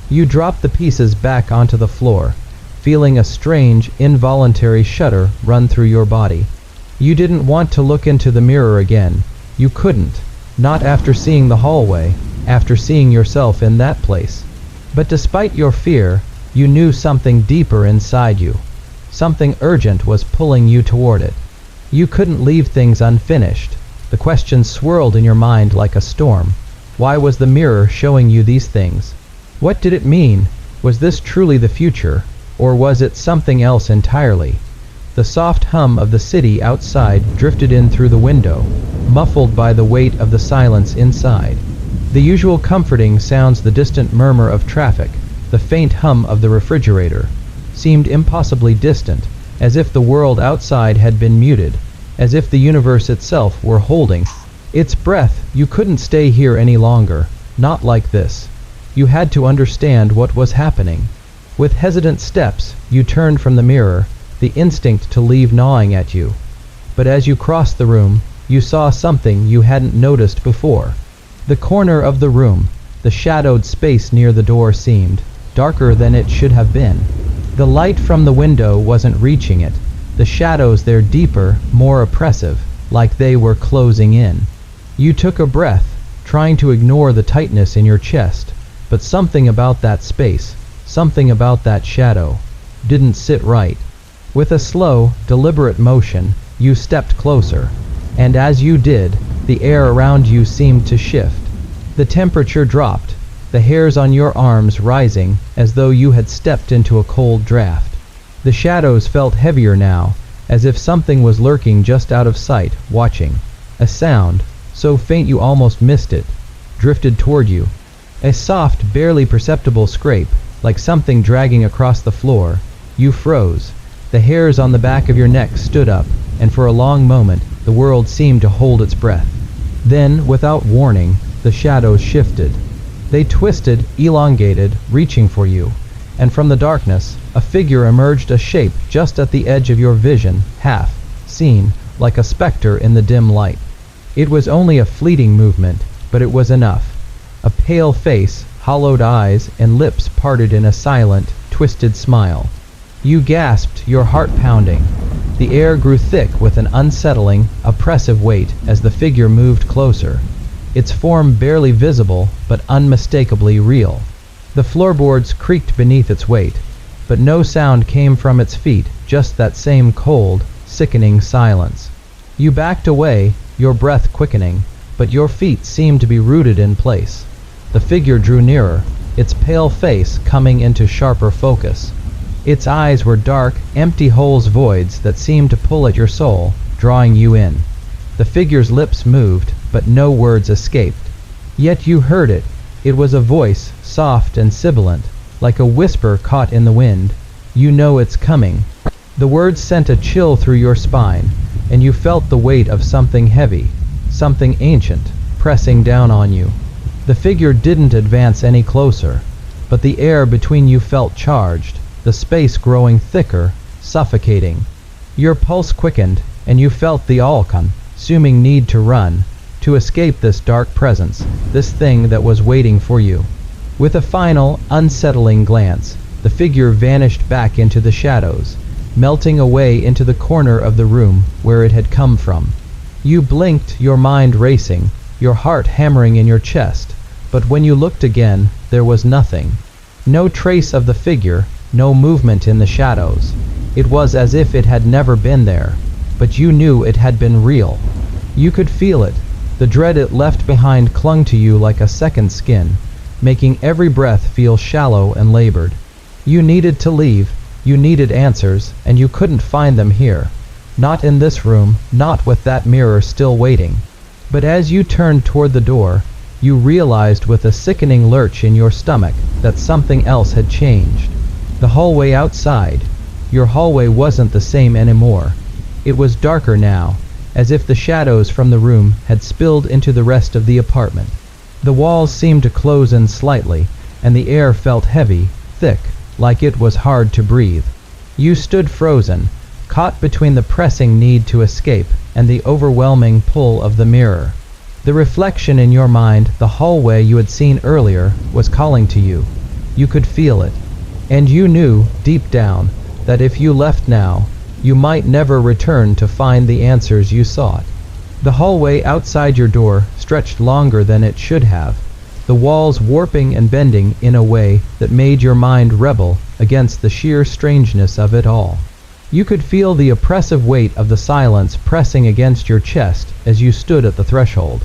You dropped the pieces back onto the floor, feeling a strange, involuntary shudder run through your body. You didn't want to look into the mirror again. You couldn't, not after seeing the hallway, after seeing yourself in that place. But despite your fear, you knew something deeper inside you. Something urgent was pulling you toward it. You couldn't leave things unfinished. The questions swirled in your mind like a storm. Why was the mirror showing you these things? What did it mean? Was this truly the future, or was it something else entirely? The soft hum of the city outside drifted in through the window, muffled by the weight of the silence inside. The usual comforting sounds, the distant murmur of traffic, the faint hum of the refrigerator, seemed impossibly distant, as if the world outside had been muted, as if the universe itself were holding its breath. You couldn't stay here any longer, not like this. You had to understand what was happening. With hesitant steps, you turned from the mirror, the instinct to leave gnawing at you. But as you crossed the room, you saw something you hadn't noticed before. The corner of the room, the shadowed space near the door seemed darker than it should have been. The light from the window wasn't reaching it. The shadows there deeper, more oppressive, like they were closing in. You took a breath, trying to ignore the tightness in your chest, but something about that space, something about that shadow, didn't sit right. With a slow, deliberate motion, you stepped closer, and as you did, the air around you seemed to shift. The temperature dropped, the hairs on your arms rising as though you had stepped into a cold draft. The shadows felt heavier now, as if something was lurking just out of sight, watching. A sound, so faint you almost missed it, drifted toward you. A soft, barely perceptible scrape, like something dragging across the floor. You froze. The hairs on the back of your neck stood up, and for a long moment, the world seemed to hold its breath. Then, without warning, the shadows shifted. They twisted, elongated, reaching for you, and from the darkness, a figure emerged, a shape just at the edge of your vision, half seen, like a specter in the dim light. It was only a fleeting movement, but it was enough. A pale face, hollowed eyes, and lips parted in a silent, twisted smile. You gasped, your heart pounding. The air grew thick with an unsettling, oppressive weight as the figure moved closer. Its form barely visible, but unmistakably real. The floorboards creaked beneath its weight, but no sound came from its feet, just that same cold, sickening silence. You backed away, your breath quickening, but your feet seemed to be rooted in place. The figure drew nearer, its pale face coming into sharper focus. Its eyes were dark, empty holes, voids that seemed to pull at your soul, drawing you in. The figure's lips moved, but no words escaped. Yet you heard it. It was a voice, soft and sibilant, like a whisper caught in the wind. You know it's coming. The words sent a chill through your spine, and you felt the weight of something heavy, something ancient, pressing down on you. The figure didn't advance any closer, but the air between you felt charged, the space growing thicker, suffocating. Your pulse quickened, and you felt the all-consuming need to run, to escape this dark presence, this thing that was waiting for you. With a final, unsettling glance, the figure vanished back into the shadows, melting away into the corner of the room where it had come from. You blinked, your mind racing, your heart hammering in your chest, but when you looked again, there was nothing. No trace of the figure, no movement in the shadows. It was as if it had never been there, but you knew it had been real. You could feel it. The dread it left behind clung to you like a second skin, making every breath feel shallow and labored. You needed to leave, you needed answers, and you couldn't find them here. Not in this room, not with that mirror still waiting. But as you turned toward the door, you realized with a sickening lurch in your stomach that something else had changed. The hallway outside. Your hallway wasn't the same anymore. It was darker now, as if the shadows from the room had spilled into the rest of the apartment. The walls seemed to close in slightly, and the air felt heavy, thick, like it was hard to breathe. You stood frozen, caught between the pressing need to escape and the overwhelming pull of the mirror. The reflection in your mind, the hallway you had seen earlier, was calling to you. You could feel it. And you knew, deep down, that if you left now, you might never return to find the answers you sought. The hallway outside your door stretched longer than it should have, the walls warping and bending in a way that made your mind rebel against the sheer strangeness of it all. You could feel the oppressive weight of the silence pressing against your chest as you stood at the threshold,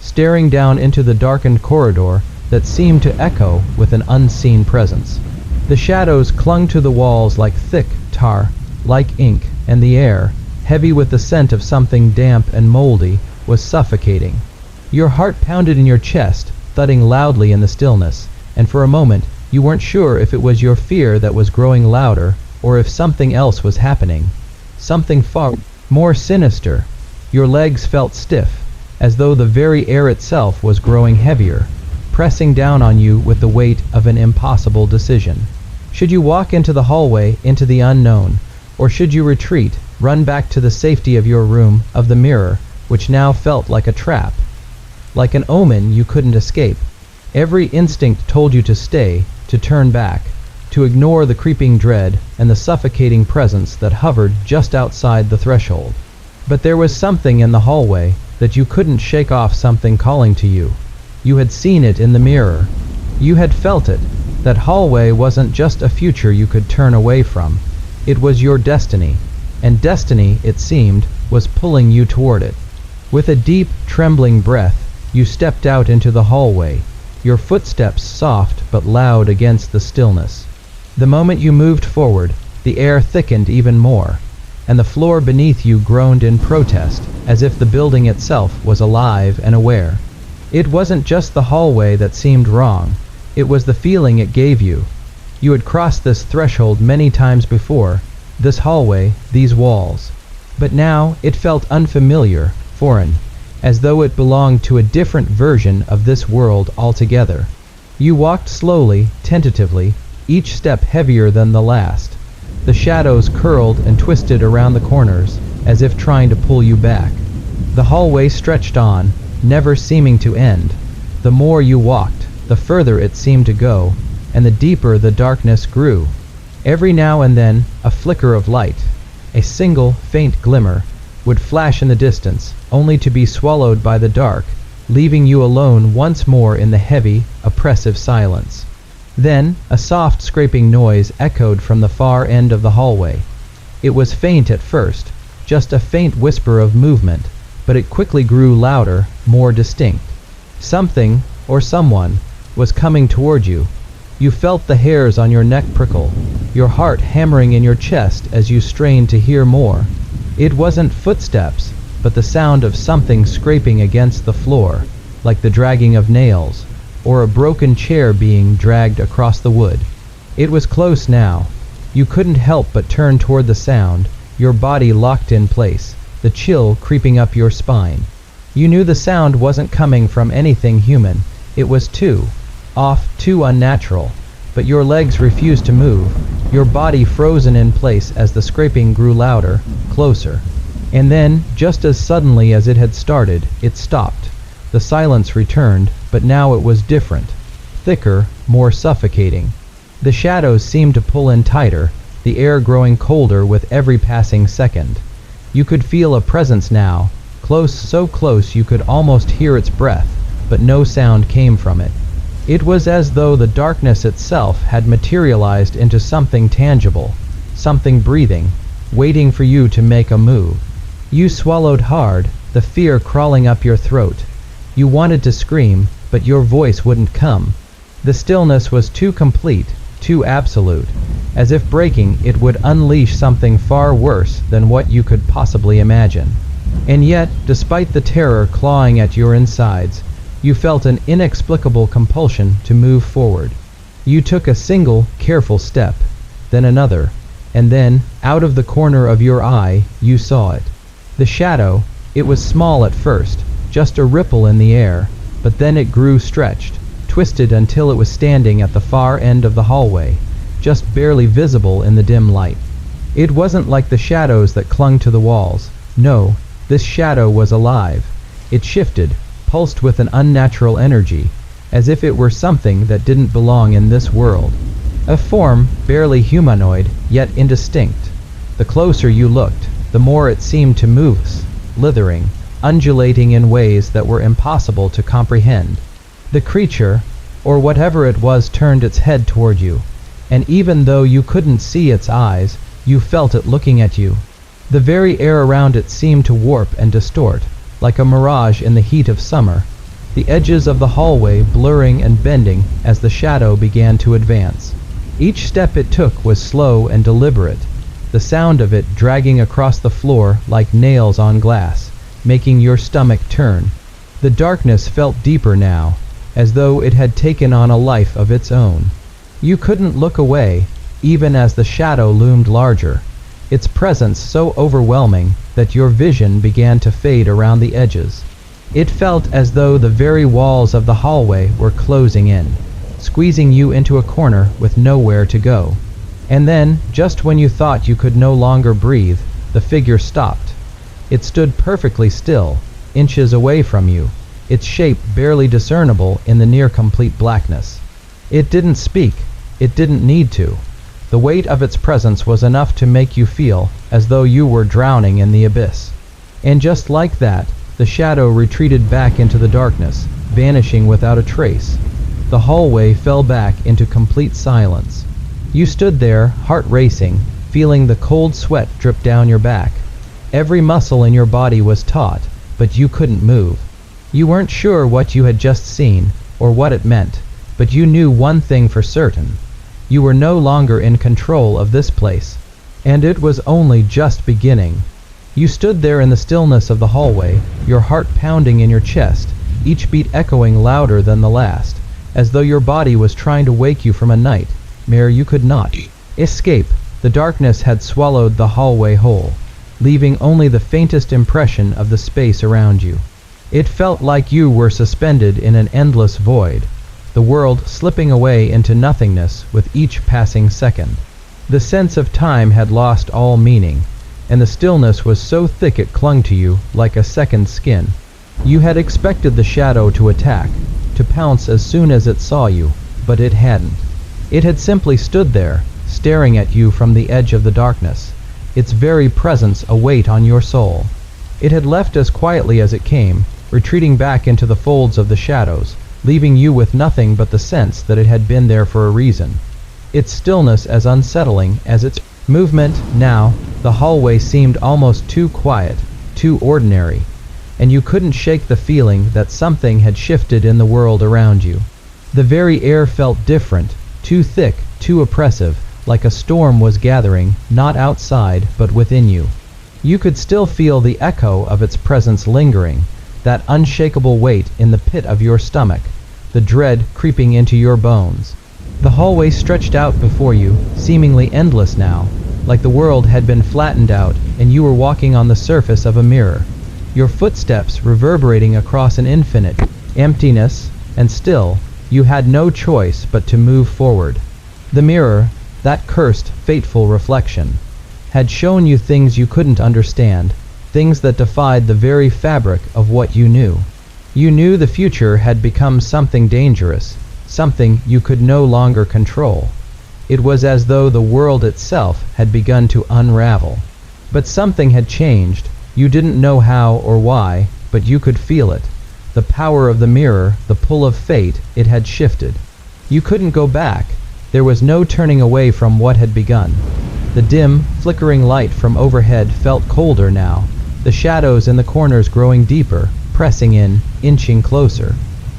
staring down into the darkened corridor that seemed to echo with an unseen presence. The shadows clung to the walls like thick tar, like ink, and the air, heavy with the scent of something damp and moldy, was suffocating. Your heart pounded in your chest, thudding loudly in the stillness, and for a moment you weren't sure if it was your fear that was growing louder or if something else was happening. Something far more sinister. Your legs felt stiff, as though the very air itself was growing heavier, pressing down on you with the weight of an impossible decision. Should you walk into the hallway, into the unknown, Or should you retreat, run back to the safety of your room, of the mirror, which now felt like a trap? Like an omen you couldn't escape. Every instinct told you to stay, to turn back, to ignore the creeping dread and the suffocating presence that hovered just outside the threshold. But there was something in the hallway that you couldn't shake off, something calling to you. You had seen it in the mirror. You had felt it. That hallway wasn't just a future you could turn away from. It was your destiny. And destiny, it seemed, was pulling you toward it. With a deep, trembling breath, you stepped out into the hallway, your footsteps soft but loud against the stillness. The moment you moved forward, the air thickened even more, and the floor beneath you groaned in protest, as if the building itself was alive and aware. It wasn't just the hallway that seemed wrong, it was the feeling it gave you. You had crossed this threshold many times before, this hallway, these walls. But now it felt unfamiliar, foreign, as though it belonged to a different version of this world altogether. You walked slowly, tentatively, each step heavier than the last. The shadows curled and twisted around the corners, as if trying to pull you back. The hallway stretched on, never seeming to end. The more you walked, the further it seemed to go, and the deeper the darkness grew. Every now and then, a flicker of light, a single, faint glimmer, would flash in the distance, only to be swallowed by the dark, leaving you alone once more in the heavy, oppressive silence. Then, a soft scraping noise echoed from the far end of the hallway. It was faint at first, just a faint whisper of movement, but it quickly grew louder, more distinct. Something, or someone, was coming toward you. You felt the hairs on your neck prickle, your heart hammering in your chest as you strained to hear more. It wasn't footsteps, but the sound of something scraping against the floor, like the dragging of nails, or a broken chair being dragged across the wood. It was close now. You couldn't help but turn toward the sound, your body locked in place, the chill creeping up your spine. You knew the sound wasn't coming from anything human. It was too unnatural. But your legs refused to move, your body frozen in place as the scraping grew louder, closer. And then, just as suddenly as it had started, it stopped. The silence returned, but now it was different. Thicker, more suffocating. The shadows seemed to pull in tighter, the air growing colder with every passing second. You could feel a presence now, close, so close you could almost hear its breath, but no sound came from it. It was as though the darkness itself had materialized into something tangible, something breathing, waiting for you to make a move. You swallowed hard, the fear crawling up your throat. You wanted to scream, but your voice wouldn't come. The stillness was too complete, too absolute. As if breaking, it would unleash something far worse than what you could possibly imagine. And yet, despite the terror clawing at your insides, you felt an inexplicable compulsion to move forward. You took a single, careful step, then another, and then, out of the corner of your eye, you saw it. The shadow, it was small at first, just a ripple in the air, but then it grew stretched, twisted until it was standing at the far end of the hallway, just barely visible in the dim light. It wasn't like the shadows that clung to the walls. No, this shadow was alive. It shifted, pulsed with an unnatural energy, as if it were something that didn't belong in this world. A form, barely humanoid, yet indistinct. The closer you looked, the more it seemed to move, slithering, undulating in ways that were impossible to comprehend. The creature, or whatever it was, turned its head toward you, and even though you couldn't see its eyes, you felt it looking at you. The very air around it seemed to warp and distort, like a mirage in the heat of summer, the edges of the hallway blurring and bending as the shadow began to advance. Each step it took was slow and deliberate, the sound of it dragging across the floor like nails on glass, making your stomach turn. The darkness felt deeper now, as though it had taken on a life of its own. You couldn't look away, even as the shadow loomed larger, its presence so overwhelming that your vision began to fade around the edges. It felt as though the very walls of the hallway were closing in, squeezing you into a corner with nowhere to go. And then, just when you thought you could no longer breathe, the figure stopped. It stood perfectly still, inches away from you, its shape barely discernible in the near-complete blackness. It didn't speak. It didn't need to. The weight of its presence was enough to make you feel as though you were drowning in the abyss. And just like that, the shadow retreated back into the darkness, vanishing without a trace. The hallway fell back into complete silence. You stood there, heart racing, feeling the cold sweat drip down your back. Every muscle in your body was taut, but you couldn't move. You weren't sure what you had just seen, or what it meant, but you knew one thing for certain. You were no longer in control of this place, and it was only just beginning. You stood there in the stillness of the hallway, your heart pounding in your chest, each beat echoing louder than the last, as though your body was trying to wake you from a nightmare you could not escape. The darkness had swallowed the hallway whole, leaving only the faintest impression of the space around you. It felt like you were suspended in an endless void, the world slipping away into nothingness with each passing second. The sense of time had lost all meaning, and the stillness was so thick it clung to you like a second skin. You had expected the shadow to attack, to pounce as soon as it saw you, but it hadn't. It had simply stood there, staring at you from the edge of the darkness, its very presence a weight on your soul. It had left as quietly as it came, retreating back into the folds of the shadows, leaving you with nothing but the sense that it had been there for a reason. Its stillness as unsettling as its movement. Now, the hallway seemed almost too quiet, too ordinary, and you couldn't shake the feeling that something had shifted in the world around you. The very air felt different, too thick, too oppressive, like a storm was gathering, not outside, but within you. You could still feel the echo of its presence lingering, that unshakable weight in the pit of your stomach, the dread creeping into your bones. The hallway stretched out before you, seemingly endless now, like the world had been flattened out and you were walking on the surface of a mirror, your footsteps reverberating across an infinite emptiness, and still, you had no choice but to move forward. The mirror, that cursed, fateful reflection, had shown you things you couldn't understand, things that defied the very fabric of what you knew. You knew the future had become something dangerous, something you could no longer control. It was as though the world itself had begun to unravel. But something had changed. You didn't know how or why, but you could feel it. The power of the mirror, the pull of fate, it had shifted. You couldn't go back. There was no turning away from what had begun. The dim, flickering light from overhead felt colder now, the shadows in the corners growing deeper, pressing in, inching closer.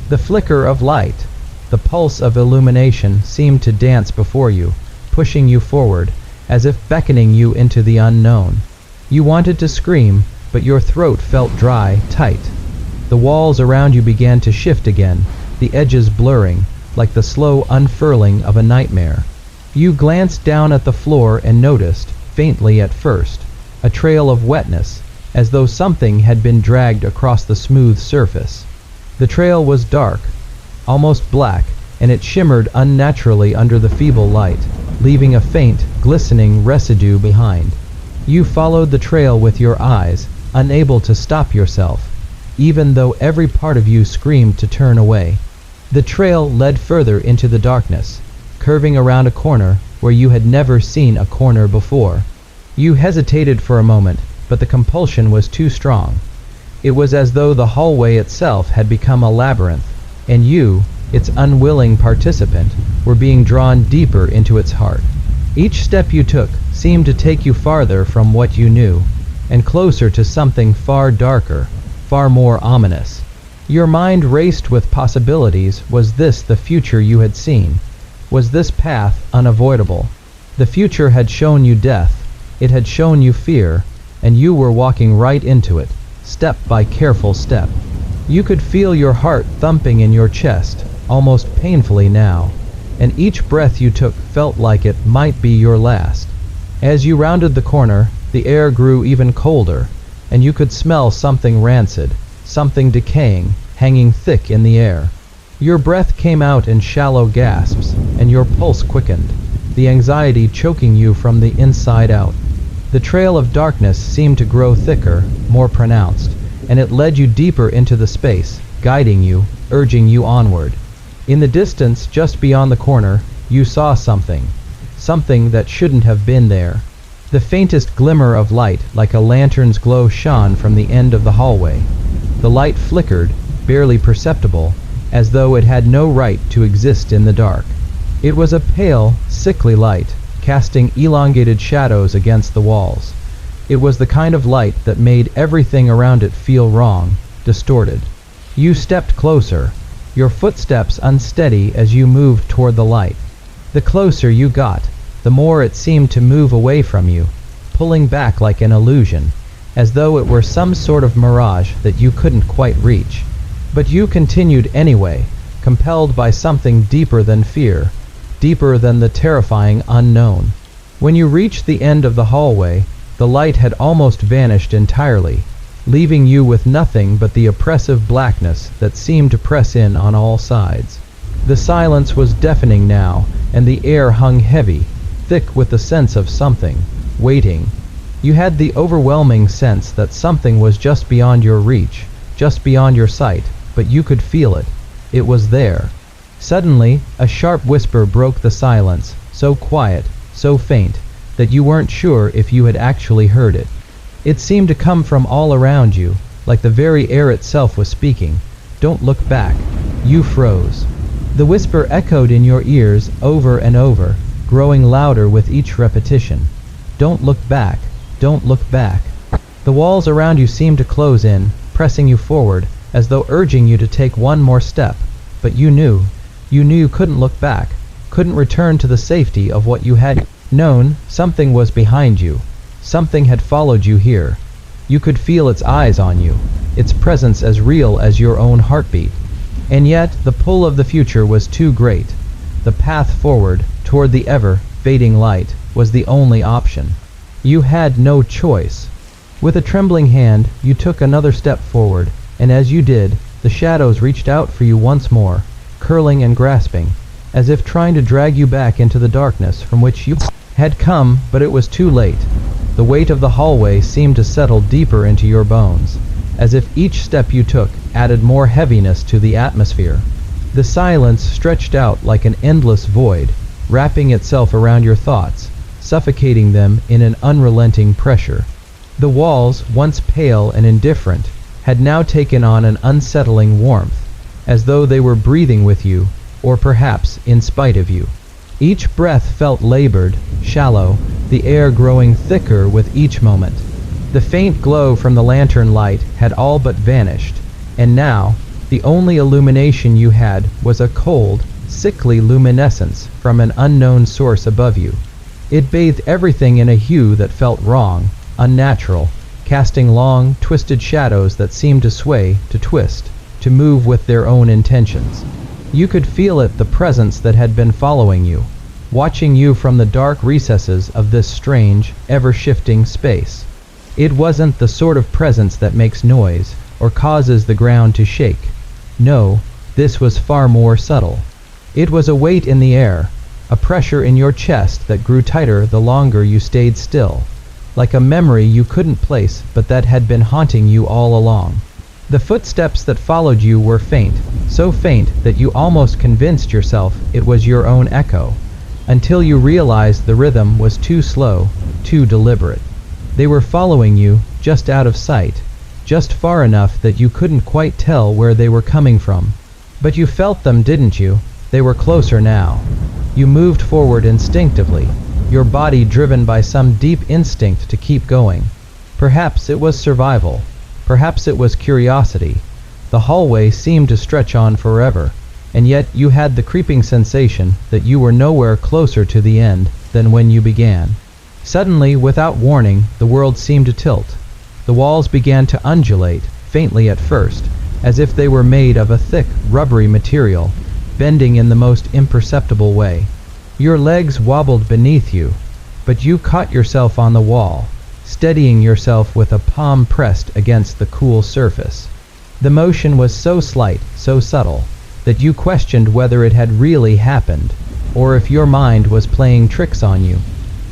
The flicker of light, the pulse of illumination seemed to dance before you, pushing you forward, as if beckoning you into the unknown. You wanted to scream, but your throat felt dry, tight. The walls around you began to shift again, the edges blurring, like the slow unfurling of a nightmare. You glanced down at the floor and noticed, faintly at first, a trail of wetness, as though something had been dragged across the smooth surface. The trail was dark, almost black, and it shimmered unnaturally under the feeble light, leaving a faint, glistening residue behind. You followed the trail with your eyes, unable to stop yourself, even though every part of you screamed to turn away. The trail led further into the darkness, curving around a corner where you had never seen a corner before. You hesitated for a moment, but the compulsion was too strong. It was as though the hallway itself had become a labyrinth, and you, its unwilling participant, were being drawn deeper into its heart. Each step you took seemed to take you farther from what you knew, and closer to something far darker, far more ominous. Your mind raced with possibilities. Was this the future you had seen? Was this path unavoidable? The future had shown you death, it had shown you fear, and you were walking right into it, step by careful step. You could feel your heart thumping in your chest, almost painfully now, and each breath you took felt like it might be your last. As you rounded the corner, the air grew even colder, and you could smell something rancid, something decaying, hanging thick in the air. Your breath came out in shallow gasps, and your pulse quickened. the anxiety choking you from the inside out. The trail of darkness seemed to grow thicker, more pronounced, and it led you deeper into the space, guiding you, urging you onward. In the distance, just beyond the corner, you saw something. Something that shouldn't have been there. The faintest glimmer of light, like a lantern's glow, shone from the end of the hallway. The light flickered, barely perceptible, as though it had no right to exist in the dark. It was a pale, sickly light, casting elongated shadows against the walls. It was the kind of light that made everything around it feel wrong, distorted. You stepped closer, your footsteps unsteady as you moved toward the light. The closer you got, the more it seemed to move away from you, pulling back like an illusion, as though it were some sort of mirage that you couldn't quite reach. But you continued anyway, compelled by something deeper than fear, deeper than the terrifying unknown. When you reached the end of the hallway, the light had almost vanished entirely, leaving you with nothing but the oppressive blackness that seemed to press in on all sides. The silence was deafening now, and the air hung heavy, thick with the sense of something, waiting. You had the overwhelming sense that something was just beyond your reach, just beyond your sight, but you could feel it. It was there. Suddenly, a sharp whisper broke the silence, so quiet, so faint, that you weren't sure if you had actually heard it. It seemed to come from all around you, like the very air itself was speaking. Don't look back. You froze. The whisper echoed in your ears over and over, growing louder with each repetition. Don't look back. Don't look back. The walls around you seemed to close in, pressing you forward, as though urging you to take one more step. But you knew you couldn't look back, couldn't return to the safety of what you had known. Something was behind you. Something had followed you here. You could feel its eyes on you, its presence as real as your own heartbeat. And yet, the pull of the future was too great. The path forward, toward the ever-fading light, was the only option. You had no choice. With a trembling hand, you took another step forward, and as you did, the shadows reached out for you once more, curling and grasping, as if trying to drag you back into the darkness from which you had come, but it was too late. The weight of the hallway seemed to settle deeper into your bones, as if each step you took added more heaviness to the atmosphere. The silence stretched out like an endless void, wrapping itself around your thoughts, suffocating them in an unrelenting pressure. The walls, once pale and indifferent, had now taken on an unsettling warmth, as though they were breathing with you, or perhaps in spite of you. Each breath felt labored, shallow, the air growing thicker with each moment. The faint glow from the lantern light had all but vanished, and now, the only illumination you had was a cold, sickly luminescence from an unknown source above you. It bathed everything in a hue that felt wrong, unnatural, casting long, twisted shadows that seemed to sway, to twist, to move with their own intentions. You could feel it, the presence that had been following you, watching you from the dark recesses of this strange, ever-shifting space. It wasn't the sort of presence that makes noise, or causes the ground to shake. No, this was far more subtle. It was a weight in the air, a pressure in your chest that grew tighter the longer you stayed still, like a memory you couldn't place but that had been haunting you all along. The footsteps that followed you were faint, so faint that you almost convinced yourself it was your own echo, until you realized the rhythm was too slow, too deliberate. They were following you, just out of sight, just far enough that you couldn't quite tell where they were coming from. But you felt them, didn't you? They were closer now. You moved forward instinctively, your body driven by some deep instinct to keep going. Perhaps it was survival. Perhaps it was curiosity. The hallway seemed to stretch on forever, and yet you had the creeping sensation that you were nowhere closer to the end than when you began. Suddenly, without warning, the world seemed to tilt. The walls began to undulate, faintly at first, as if they were made of a thick, rubbery material, bending in the most imperceptible way. Your legs wobbled beneath you, but you caught yourself on the wall, steadying yourself with a palm pressed against the cool surface. The motion was so slight, so subtle, that you questioned whether it had really happened. or if your mind was playing tricks on you.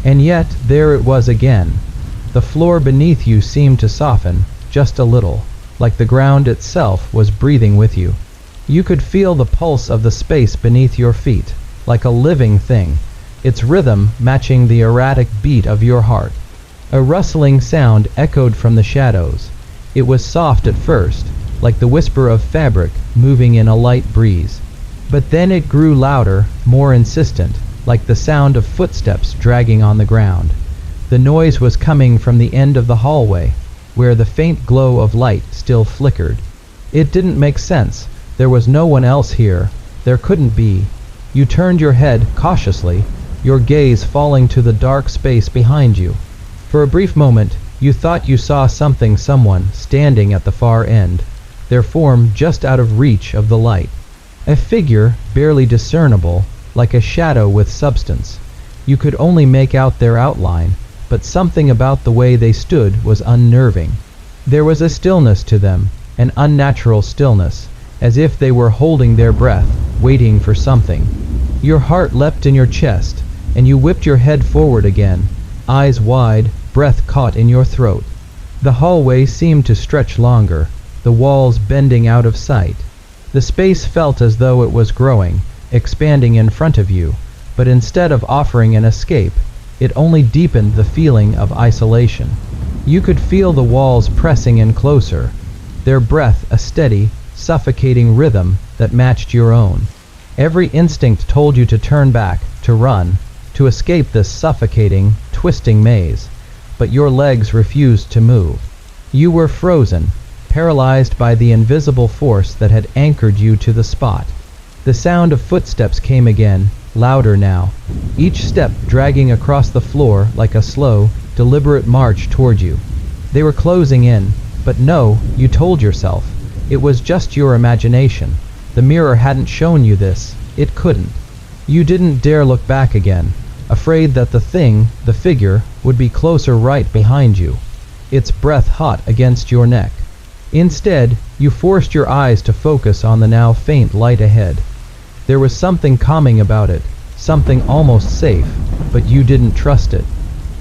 And yet, there it was again. The floor beneath you seemed to soften, just a little, like the ground itself was breathing with you. You could feel the pulse of the space beneath your feet, like a living thing, its rhythm matching the erratic beat of your heart. A rustling sound echoed from the shadows. It was soft at first, like the whisper of fabric moving in a light breeze. But then it grew louder, more insistent, like the sound of footsteps dragging on the ground. The noise was coming from the end of the hallway, where the faint glow of light still flickered. It didn't make sense. There was no one else here. There couldn't be. You turned your head cautiously, your gaze falling to the dark space behind you. For a brief moment, you thought you saw someone standing at the far end, their form just out of reach of the light. A figure, barely discernible, like a shadow with substance. You could only make out their outline, but something about the way they stood was unnerving. There was a stillness to them, an unnatural stillness, as if they were holding their breath, waiting for something. Your heart leapt in your chest, and you whipped your head forward again, eyes wide, breath caught in your throat. The hallway seemed to stretch longer, the walls bending out of sight. The space felt as though it was growing, expanding in front of you, but instead of offering an escape, it only deepened the feeling of isolation. You could feel the walls pressing in closer, their breath a steady, suffocating rhythm that matched your own. Every instinct told you to turn back, to run, to escape this suffocating, twisting maze, but your legs refused to move. You were frozen, paralyzed by the invisible force that had anchored you to the spot. The sound of footsteps came again, louder now, each step dragging across the floor like a slow, deliberate march toward you. They were closing in, but no, you told yourself. It was just your imagination. The mirror hadn't shown you this. It couldn't. You didn't dare look back again, afraid that the figure, would be closer right behind you, its breath hot against your neck. Instead, you forced your eyes to focus on the now faint light ahead. There was something calming about it, something almost safe, but you didn't trust it.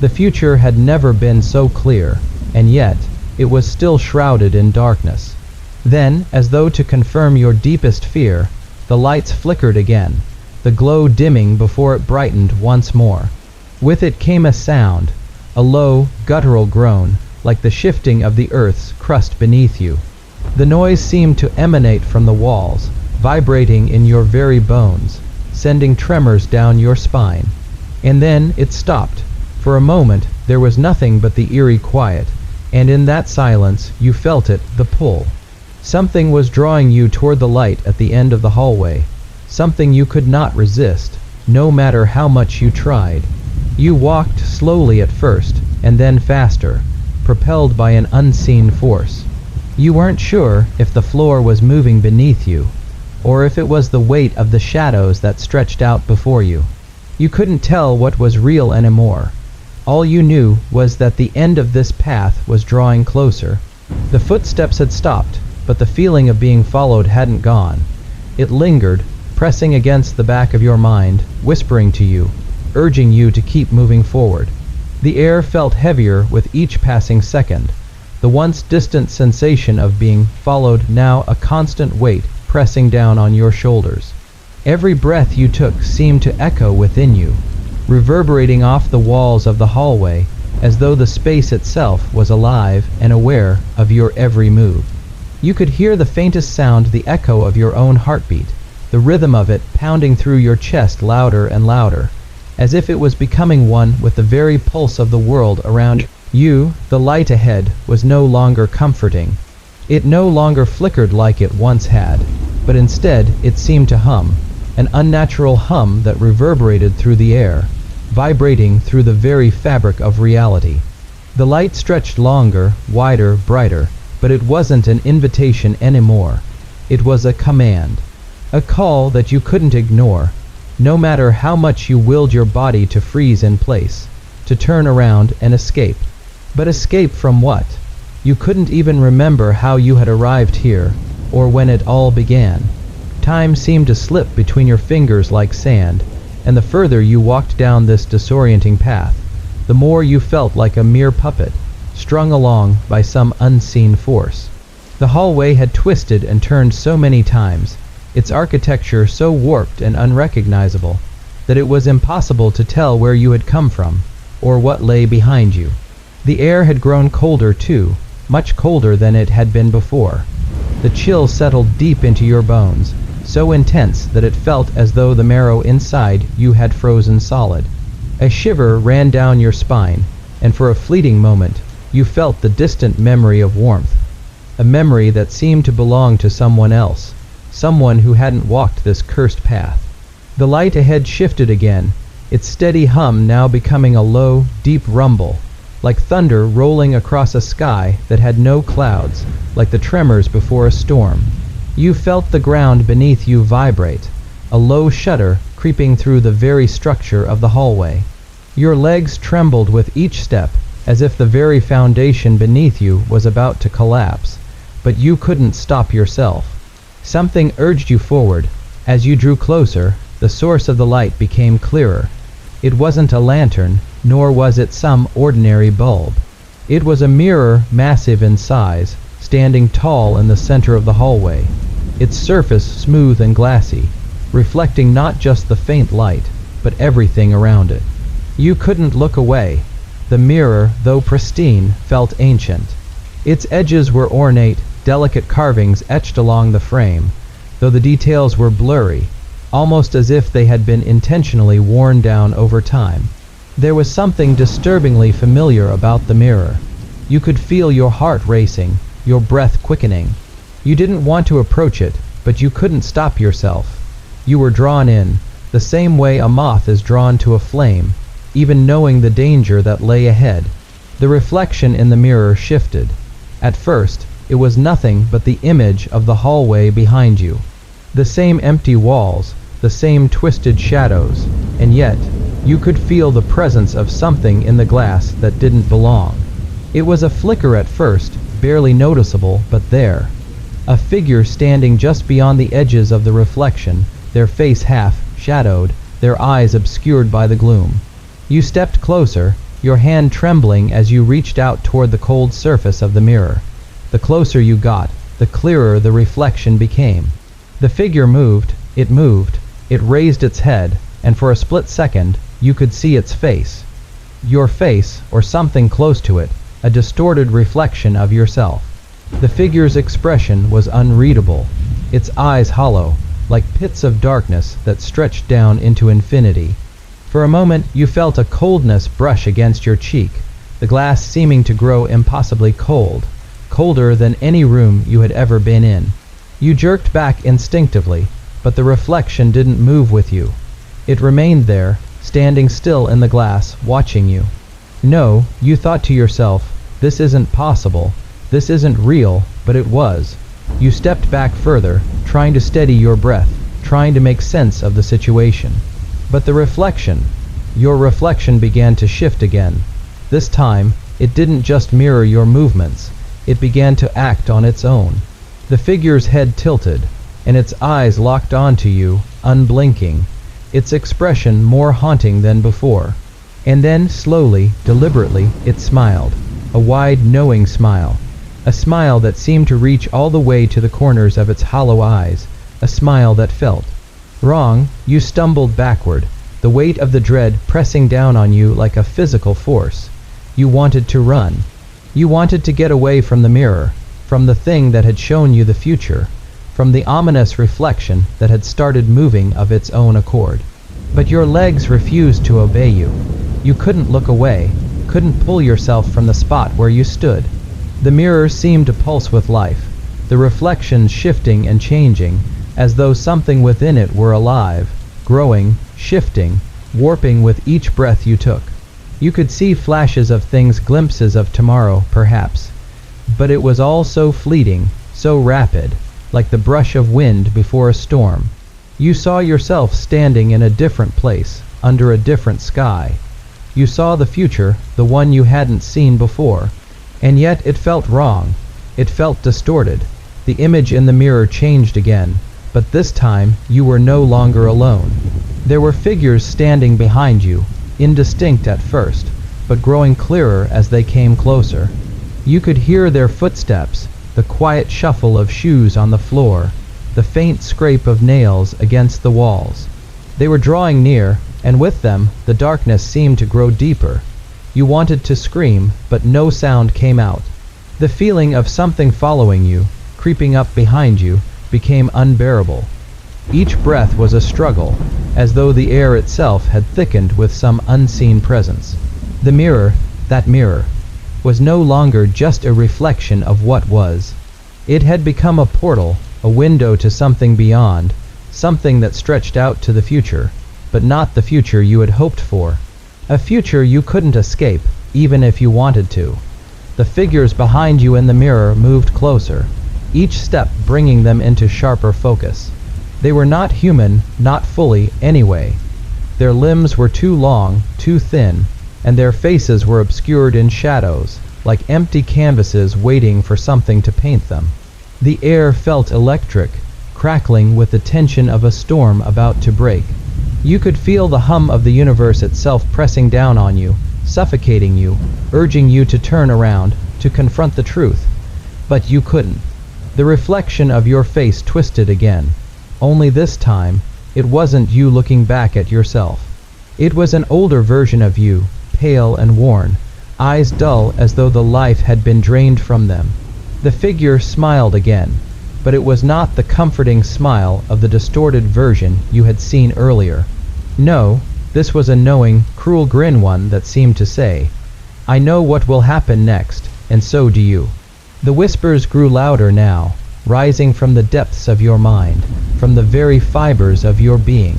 The future had never been so clear, and yet, it was still shrouded in darkness. Then, as though to confirm your deepest fear, the lights flickered again, the glow dimming before it brightened once more. With it came a sound, a low, guttural groan, like the shifting of the earth's crust beneath you. The noise seemed to emanate from the walls, vibrating in your very bones, sending tremors down your spine. And then it stopped. For a moment, there was nothing but the eerie quiet, and in that silence, you felt it, the pull. Something was drawing you toward the light at the end of the hallway, something you could not resist, no matter how much you tried. You walked slowly at first, and then faster, propelled by an unseen force. You weren't sure if the floor was moving beneath you, or if it was the weight of the shadows that stretched out before you. You couldn't tell what was real anymore. All you knew was that the end of this path was drawing closer. The footsteps had stopped, but the feeling of being followed hadn't gone. It lingered, pressing against the back of your mind, whispering to you, urging you to keep moving forward. The air felt heavier with each passing second, the once distant sensation of being followed now a constant weight pressing down on your shoulders. Every breath you took seemed to echo within you, reverberating off the walls of the hallway as though the space itself was alive and aware of your every move. You could hear the faintest sound, the echo of your own heartbeat, the rhythm of it pounding through your chest louder and louder, as if it was becoming one with the very pulse of the world around you. The light ahead was no longer comforting. It no longer flickered like it once had, but instead it seemed to hum, an unnatural hum that reverberated through the air, vibrating through the very fabric of reality. The light stretched longer, wider, brighter, but it wasn't an invitation anymore. It was a command, a call that you couldn't ignore, no matter how much you willed your body to freeze in place, to turn around and escape. But escape from what? You couldn't even remember how you had arrived here, or when it all began. Time seemed to slip between your fingers like sand, and the further you walked down this disorienting path, the more you felt like a mere puppet, strung along by some unseen force. The hallway had twisted and turned so many times, its architecture so warped and unrecognizable, that it was impossible to tell where you had come from, or what lay behind you. The air had grown colder too, much colder than it had been before. The chill settled deep into your bones, so intense that it felt as though the marrow inside you had frozen solid. A shiver ran down your spine, and for a fleeting moment, you felt the distant memory of warmth. A memory that seemed to belong to someone else, someone who hadn't walked this cursed path. The light ahead shifted again, its steady hum now becoming a low, deep rumble, like thunder rolling across a sky that had no clouds, like the tremors before a storm. You felt the ground beneath you vibrate, a low shudder creeping through the very structure of the hallway. Your legs trembled with each step, as if the very foundation beneath you was about to collapse, but you couldn't stop yourself. Something urged you forward. As you drew closer, the source of the light became clearer. It wasn't a lantern, nor was it some ordinary bulb. It was a mirror massive in size, standing tall in the center of the hallway, its surface smooth and glassy, reflecting not just the faint light, but everything around it. You couldn't look away. The mirror, though pristine, felt ancient. Its edges were ornate, delicate carvings etched along the frame, though the details were blurry, almost as if they had been intentionally worn down over time. There was something disturbingly familiar about the mirror. You could feel your heart racing, your breath quickening. You didn't want to approach it, but you couldn't stop yourself. You were drawn in, the same way a moth is drawn to a flame, even knowing the danger that lay ahead. The reflection in the mirror shifted. At first, it was nothing but the image of the hallway behind you. The same empty walls, the same twisted shadows, and yet, you could feel the presence of something in the glass that didn't belong. It was a flicker at first, barely noticeable, but there. A figure standing just beyond the edges of the reflection, their face half-shadowed, their eyes obscured by the gloom. You stepped closer, your hand trembling as you reached out toward the cold surface of the mirror. The closer you got, the clearer the reflection became. The figure moved, it raised its head, and for a split second, you could see its face. Your face, or something close to it, a distorted reflection of yourself. The figure's expression was unreadable, its eyes hollow, like pits of darkness that stretched down into infinity. For a moment, you felt a coldness brush against your cheek, the glass seeming to grow impossibly cold, colder than any room you had ever been in. You jerked back instinctively, but the reflection didn't move with you. It remained there, standing still in the glass, watching you. No, you thought to yourself, this isn't possible, this isn't real, but it was. You stepped back further, trying to steady your breath, trying to make sense of the situation. But the reflection, your reflection began to shift again. This time, it didn't just mirror your movements, it began to act on its own. The figure's head tilted, and its eyes locked onto you, unblinking, its expression more haunting than before. And then, slowly, deliberately, it smiled, a wide, knowing smile, a smile that seemed to reach all the way to the corners of its hollow eyes, a smile that felt wrong. You stumbled backward, the weight of the dread pressing down on you like a physical force. You wanted to run. You wanted to get away from the mirror, from the thing that had shown you the future, from the ominous reflection that had started moving of its own accord. But your legs refused to obey you. You couldn't look away, couldn't pull yourself from the spot where you stood. The mirror seemed to pulse with life, the reflections shifting and changing, as though something within it were alive, growing, shifting, warping with each breath you took. You could see flashes of things, glimpses of tomorrow, perhaps. But it was all so fleeting, so rapid, like the brush of wind before a storm. You saw yourself standing in a different place, under a different sky. You saw the future, the one you hadn't seen before, and yet it felt wrong. It felt distorted. The image in the mirror changed again, but this time you were no longer alone. There were figures standing behind you, indistinct at first, but growing clearer as they came closer. You could hear their footsteps, the quiet shuffle of shoes on the floor, the faint scrape of nails against the walls. They were drawing near, and with them the darkness seemed to grow deeper. You wanted to scream, but no sound came out. The feeling of something following you, creeping up behind you, became unbearable. Each breath was a struggle, as though the air itself had thickened with some unseen presence. The mirror, that mirror, was no longer just a reflection of what was. It had become a portal, a window to something beyond, something that stretched out to the future, but not the future you had hoped for. A future you couldn't escape, even if you wanted to. The figures behind you in the mirror moved closer, each step bringing them into sharper focus. They were not human, not fully, anyway. Their limbs were too long, too thin, and their faces were obscured in shadows, like empty canvases waiting for something to paint them. The air felt electric, crackling with the tension of a storm about to break. You could feel the hum of the universe itself pressing down on you, suffocating you, urging you to turn around, to confront the truth. But you couldn't. The reflection of your face twisted again. Only this time, it wasn't you looking back at yourself. It was an older version of you, pale and worn, eyes dull as though the life had been drained from them. The figure smiled again, but it was not the comforting smile of the distorted version you had seen earlier. No, this was a knowing, cruel grin, one that seemed to say, "I know what will happen next, and so do you." The whispers grew louder now, rising from the depths of your mind, from the very fibers of your being.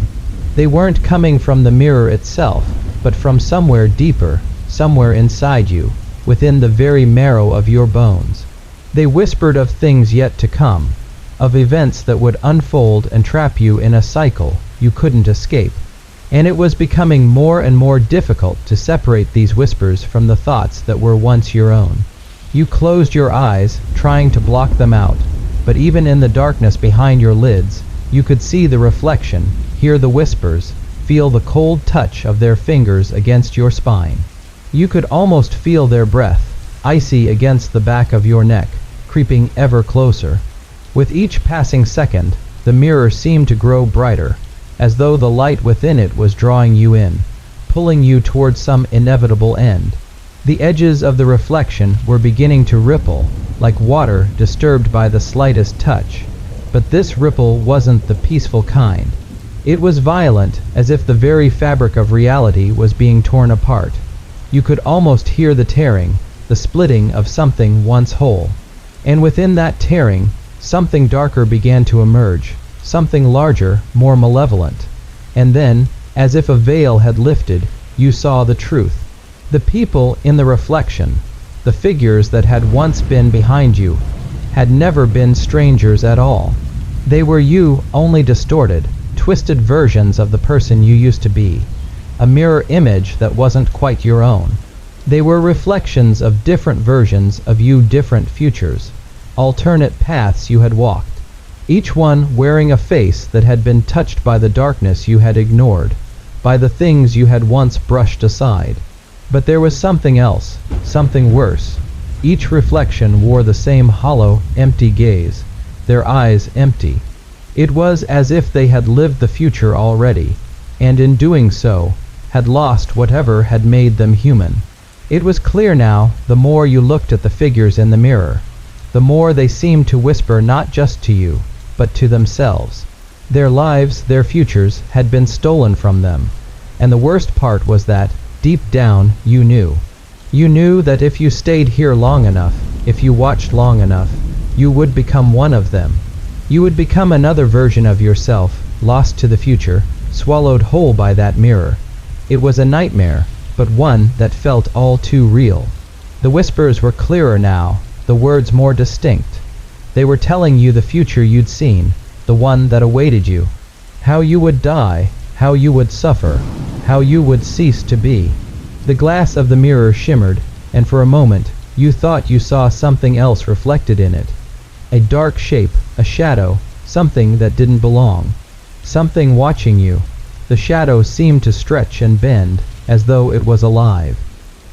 They weren't coming from the mirror itself, but from somewhere deeper, somewhere inside you, within the very marrow of your bones. They whispered of things yet to come, of events that would unfold and trap you in a cycle you couldn't escape. And it was becoming more and more difficult to separate these whispers from the thoughts that were once your own. You closed your eyes, trying to block them out, but even in the darkness behind your lids, you could see the reflection, hear the whispers, feel the cold touch of their fingers against your spine. You could almost feel their breath, icy against the back of your neck, creeping ever closer. With each passing second, the mirror seemed to grow brighter, as though the light within it was drawing you in, pulling you towards some inevitable end. The edges of the reflection were beginning to ripple, like water disturbed by the slightest touch. But this ripple wasn't the peaceful kind. It was violent, as if the very fabric of reality was being torn apart. You could almost hear the tearing, the splitting of something once whole. And within that tearing, something darker began to emerge, something larger, more malevolent. And then, as if a veil had lifted, you saw the truth. The people in the reflection, the figures that had once been behind you, had never been strangers at all. They were you, only distorted, twisted versions of the person you used to be, a mirror image that wasn't quite your own. They were reflections of different versions of you, different futures, alternate paths you had walked, each one wearing a face that had been touched by the darkness you had ignored, by the things you had once brushed aside. But there was something else, something worse. Each reflection wore the same hollow, empty gaze, their eyes empty. It was as if they had lived the future already, and in doing so, had lost whatever had made them human. It was clear now, the more you looked at the figures in the mirror, the more they seemed to whisper not just to you, but to themselves. Their lives, their futures, had been stolen from them, and the worst part was that, deep down, you knew. You knew that if you stayed here long enough, if you watched long enough, you would become one of them. You would become another version of yourself, lost to the future, swallowed whole by that mirror. It was a nightmare, but one that felt all too real. The whispers were clearer now, the words more distinct. They were telling you the future you'd seen, the one that awaited you. How you would die, how you would suffer, how you would cease to be. The glass of the mirror shimmered, and for a moment, you thought you saw something else reflected in it. A dark shape, a shadow, something that didn't belong. Something watching you. The shadow seemed to stretch and bend, as though it was alive.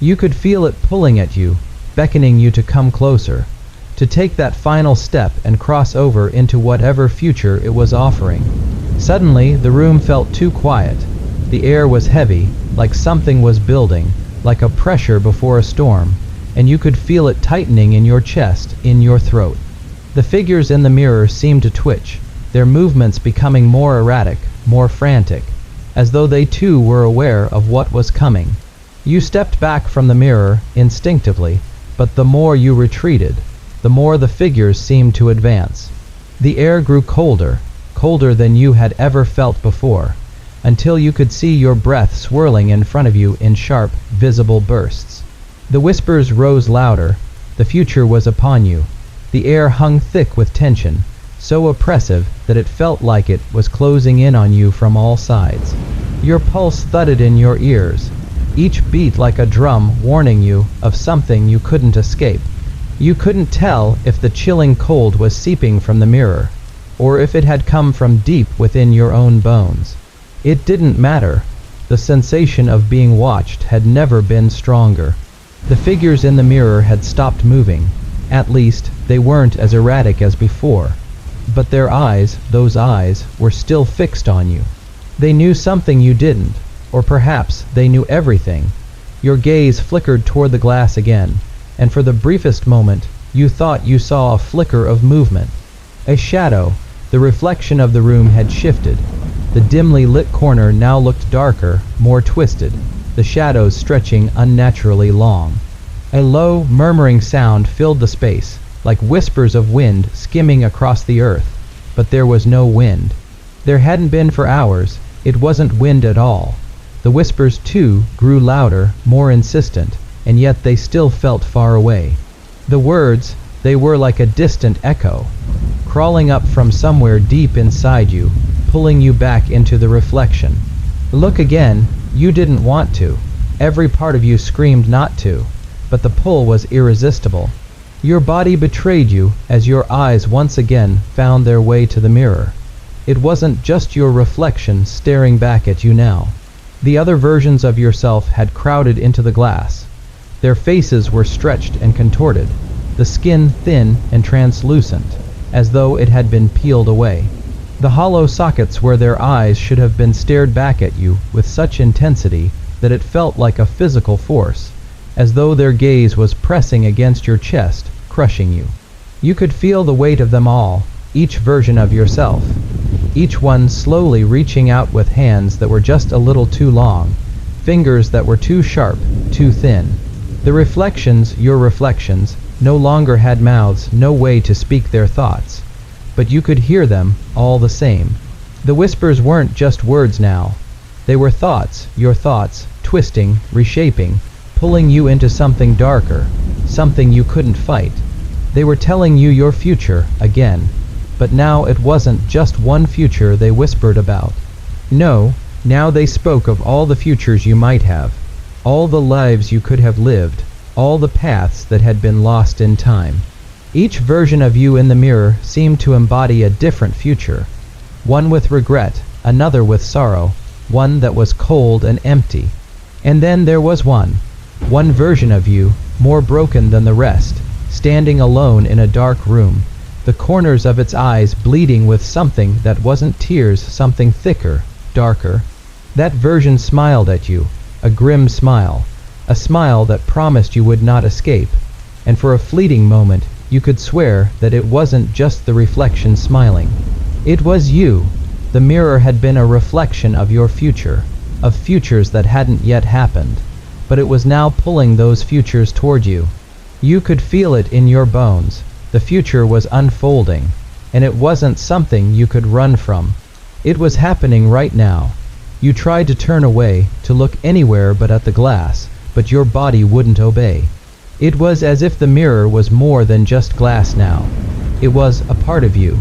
You could feel it pulling at you, beckoning you to come closer, to take that final step and cross over into whatever future it was offering. Suddenly, the room felt too quiet. The air was heavy, like something was building, like a pressure before a storm, and you could feel it tightening in your chest, in your throat. The figures in the mirror seemed to twitch, their movements becoming more erratic, more frantic, as though they too were aware of what was coming. You stepped back from the mirror instinctively, but the more you retreated, the more the figures seemed to advance. The air grew colder, colder than you had ever felt before, until you could see your breath swirling in front of you in sharp, visible bursts. The whispers rose louder. The future was upon you. The air hung thick with tension, so oppressive that it felt like it was closing in on you from all sides. Your pulse thudded in your ears, each beat like a drum warning you of something you couldn't escape. You couldn't tell if the chilling cold was seeping from the mirror, or if it had come from deep within your own bones. It didn't matter. The sensation of being watched had never been stronger. The figures in the mirror had stopped moving. At least, they weren't as erratic as before. But their eyes, those eyes, were still fixed on you. They knew something you didn't, or perhaps they knew everything. Your gaze flickered toward the glass again, and for the briefest moment, you thought you saw a flicker of movement. A shadow. The reflection of the room had shifted. The dimly lit corner now looked darker, more twisted, the shadows stretching unnaturally long. A low, murmuring sound filled the space, like whispers of wind skimming across the earth, but there was no wind. There hadn't been for hours. It wasn't wind at all. The whispers, too, grew louder, more insistent, and yet they still felt far away. The words, they were like a distant echo, crawling up from somewhere deep inside you, pulling you back into the reflection. Look again. You didn't want to. Every part of you screamed not to, but the pull was irresistible. Your body betrayed you as your eyes once again found their way to the mirror. It wasn't just your reflection staring back at you now. The other versions of yourself had crowded into the glass. Their faces were stretched and contorted, the skin thin and translucent, as though it had been peeled away. The hollow sockets where their eyes should have been stared back at you with such intensity that it felt like a physical force, as though their gaze was pressing against your chest, crushing you. You could feel the weight of them all, each version of yourself, each one slowly reaching out with hands that were just a little too long, fingers that were too sharp, too thin. The reflections, your reflections, no longer had mouths, no way to speak their thoughts, but you could hear them all the same. The whispers weren't just words now. They were thoughts, your thoughts, twisting, reshaping, pulling you into something darker, something you couldn't fight. They were telling you your future again, but now it wasn't just one future they whispered about. No, now they spoke of all the futures you might have, all the lives you could have lived, all the paths that had been lost in time. Each version of you in the mirror seemed to embody a different future, one with regret, another with sorrow, one that was cold and empty. And then there was one version of you, more broken than the rest, standing alone in a dark room, the corners of its eyes bleeding with something that wasn't tears, something thicker, darker. That version smiled at you, a grim smile, a smile that promised you would not escape, and for a fleeting moment you could swear that it wasn't just the reflection smiling. It was you. The mirror had been a reflection of your future, of futures that hadn't yet happened, but it was now pulling those futures toward you. You could feel it in your bones. The future was unfolding, and it wasn't something you could run from. It was happening right now. You tried to turn away, to look anywhere but at the glass, but your body wouldn't obey. It was as if the mirror was more than just glass now. It was a part of you,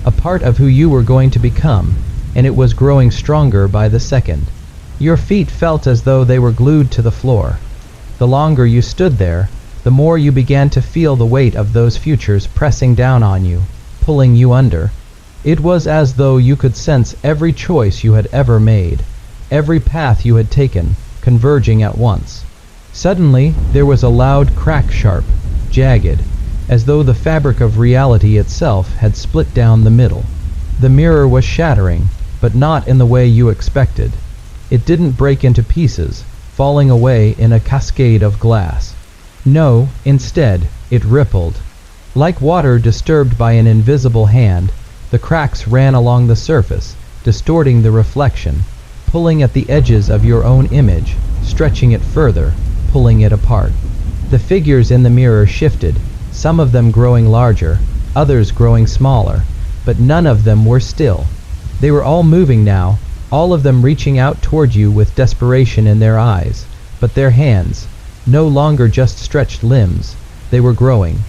a part of who you were going to become, and it was growing stronger by the second. Your feet felt as though they were glued to the floor. The longer you stood there, the more you began to feel the weight of those futures pressing down on you, pulling you under. It was as though you could sense every choice you had ever made, every path you had taken, converging at once. Suddenly, there was a loud crack, sharp, jagged, as though the fabric of reality itself had split down the middle. The mirror was shattering, but not in the way you expected. It didn't break into pieces, falling away in a cascade of glass. No, instead, it rippled. Like water disturbed by an invisible hand, the cracks ran along the surface, distorting the reflection, pulling at the edges of your own image, stretching it further, pulling it apart. The figures in the mirror shifted, some of them growing larger, others growing smaller, but none of them were still. They were all moving now, all of them reaching out toward you with desperation in their eyes, but their hands, no longer just stretched limbs, they were growing,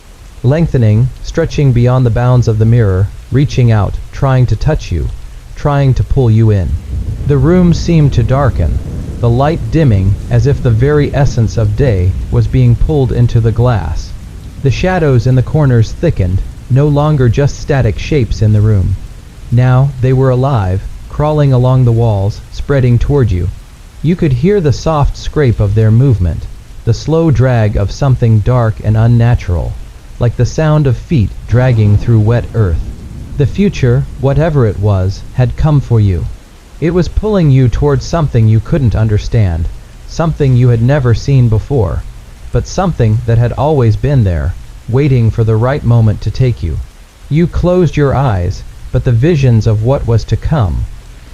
lengthening, stretching beyond the bounds of the mirror, reaching out, trying to touch you, trying to pull you in. The room seemed to darken, the light dimming as if the very essence of day was being pulled into the glass. The shadows in the corners thickened, no longer just static shapes in the room. Now they were alive, crawling along the walls, spreading toward you. You could hear the soft scrape of their movement, the slow drag of something dark and unnatural, like the sound of feet dragging through wet earth. The future, whatever it was, had come for you. It was pulling you towards something you couldn't understand, something you had never seen before, but something that had always been there, waiting for the right moment to take you. You closed your eyes, but the visions of what was to come,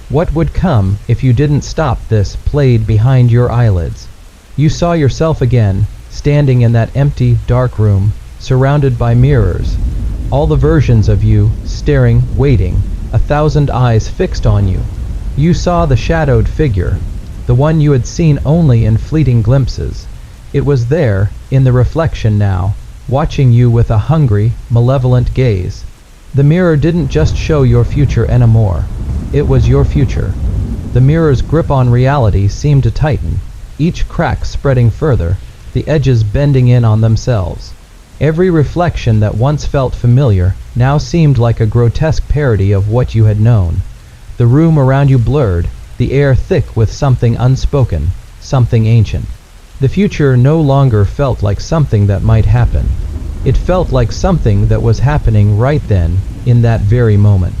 what would come if you didn't stop this, played behind your eyelids. You saw yourself again, standing in that empty, dark room, surrounded by mirrors, all the versions of you, staring, waiting, 1,000 eyes fixed on you. You saw the shadowed figure, the one you had seen only in fleeting glimpses. It was there, in the reflection now, watching you with a hungry, malevolent gaze. The mirror didn't just show your future anymore. It was your future. The mirror's grip on reality seemed to tighten, each crack spreading further, the edges bending in on themselves. Every reflection that once felt familiar now seemed like a grotesque parody of what you had known. The room around you blurred, the air thick with something unspoken, something ancient. The future no longer felt like something that might happen. It felt like something that was happening right then, in that very moment.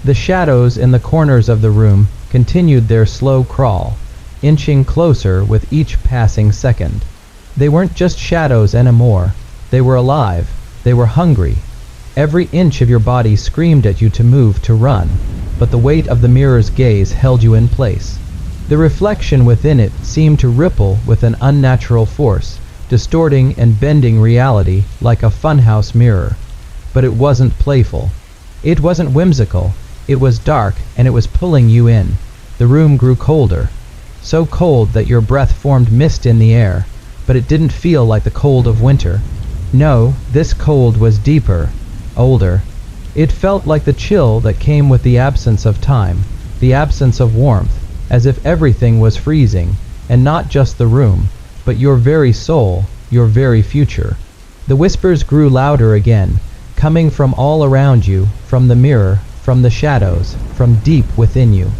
The shadows in the corners of the room continued their slow crawl, inching closer with each passing second. They weren't just shadows anymore. They were alive. They were hungry. Every inch of your body screamed at you to move, to run, but the weight of the mirror's gaze held you in place. The reflection within it seemed to ripple with an unnatural force, distorting and bending reality like a funhouse mirror. But it wasn't playful. It wasn't whimsical. It was dark, and it was pulling you in. The room grew colder, so cold that your breath formed mist in the air, but it didn't feel like the cold of winter. No, this cold was deeper, older. It felt like the chill that came with the absence of time, the absence of warmth, as if everything was freezing, and not just the room, but your very soul, your very future. The whispers grew louder again, coming from all around you, from the mirror, from the shadows, from deep within you.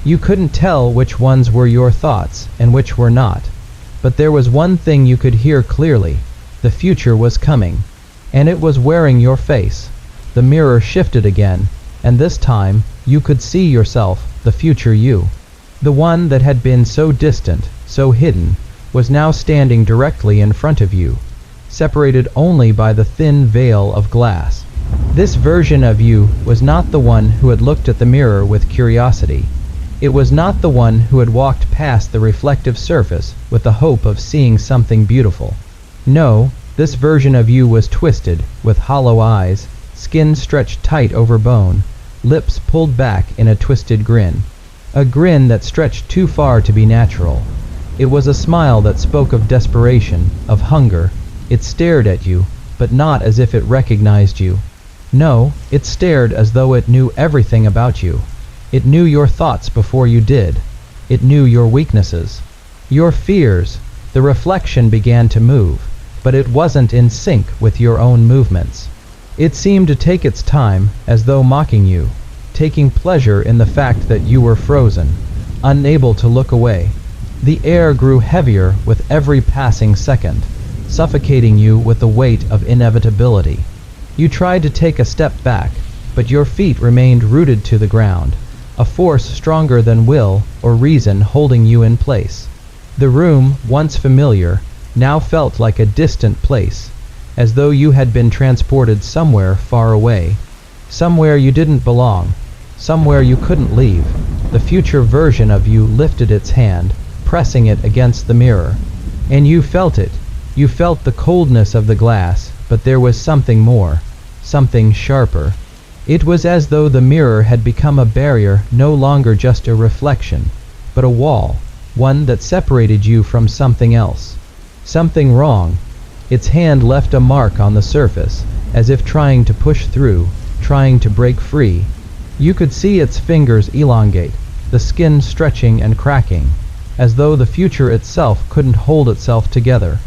You couldn't tell which ones were your thoughts and which were not, but there was one thing you could hear clearly. The future was coming, and it was wearing your face. The mirror shifted again, and this time you could see yourself, the future you. The one that had been so distant, so hidden, was now standing directly in front of you, separated only by the thin veil of glass. This version of you was not the one who had looked at the mirror with curiosity. It was not the one who had walked past the reflective surface with the hope of seeing something beautiful. No, this version of you was twisted, with hollow eyes, skin stretched tight over bone, lips pulled back in a twisted grin. A grin that stretched too far to be natural. It was a smile that spoke of desperation, of hunger. It stared at you, but not as if it recognized you. No, it stared as though it knew everything about you. It knew your thoughts before you did. It knew your weaknesses, your fears. The reflection began to move, but it wasn't in sync with your own movements. It seemed to take its time, as though mocking you, taking pleasure in the fact that you were frozen, unable to look away. The air grew heavier with every passing second, suffocating you with the weight of inevitability. You tried to take a step back, but your feet remained rooted to the ground, a force stronger than will or reason holding you in place. The room, once familiar, now felt like a distant place, as though you had been transported somewhere far away, somewhere you didn't belong, somewhere you couldn't leave. The future version of you lifted its hand, pressing it against the mirror. And you felt it. You felt the coldness of the glass, but there was something more, something sharper. It was as though the mirror had become a barrier, no longer just a reflection, but a wall, one that separated you from something else. Something wrong. Its hand left a mark on the surface, as if trying to push through, trying to break free. You could see its fingers elongate, the skin stretching and cracking, as though the future itself couldn't hold itself together.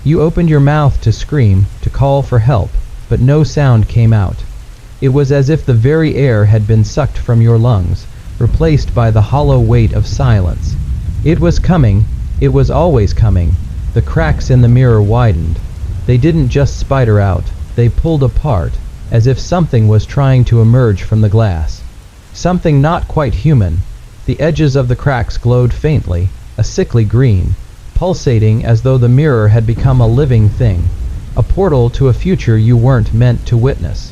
You opened your mouth to scream, to call for help, but no sound came out. It was as if the very air had been sucked from your lungs, replaced by the hollow weight of silence. It was coming. It was always coming. The cracks in the mirror widened. They didn't just spider out, they pulled apart, as if something was trying to emerge from the glass. Something not quite human. The edges of the cracks glowed faintly, a sickly green, pulsating as though the mirror had become a living thing, a portal to a future you weren't meant to witness.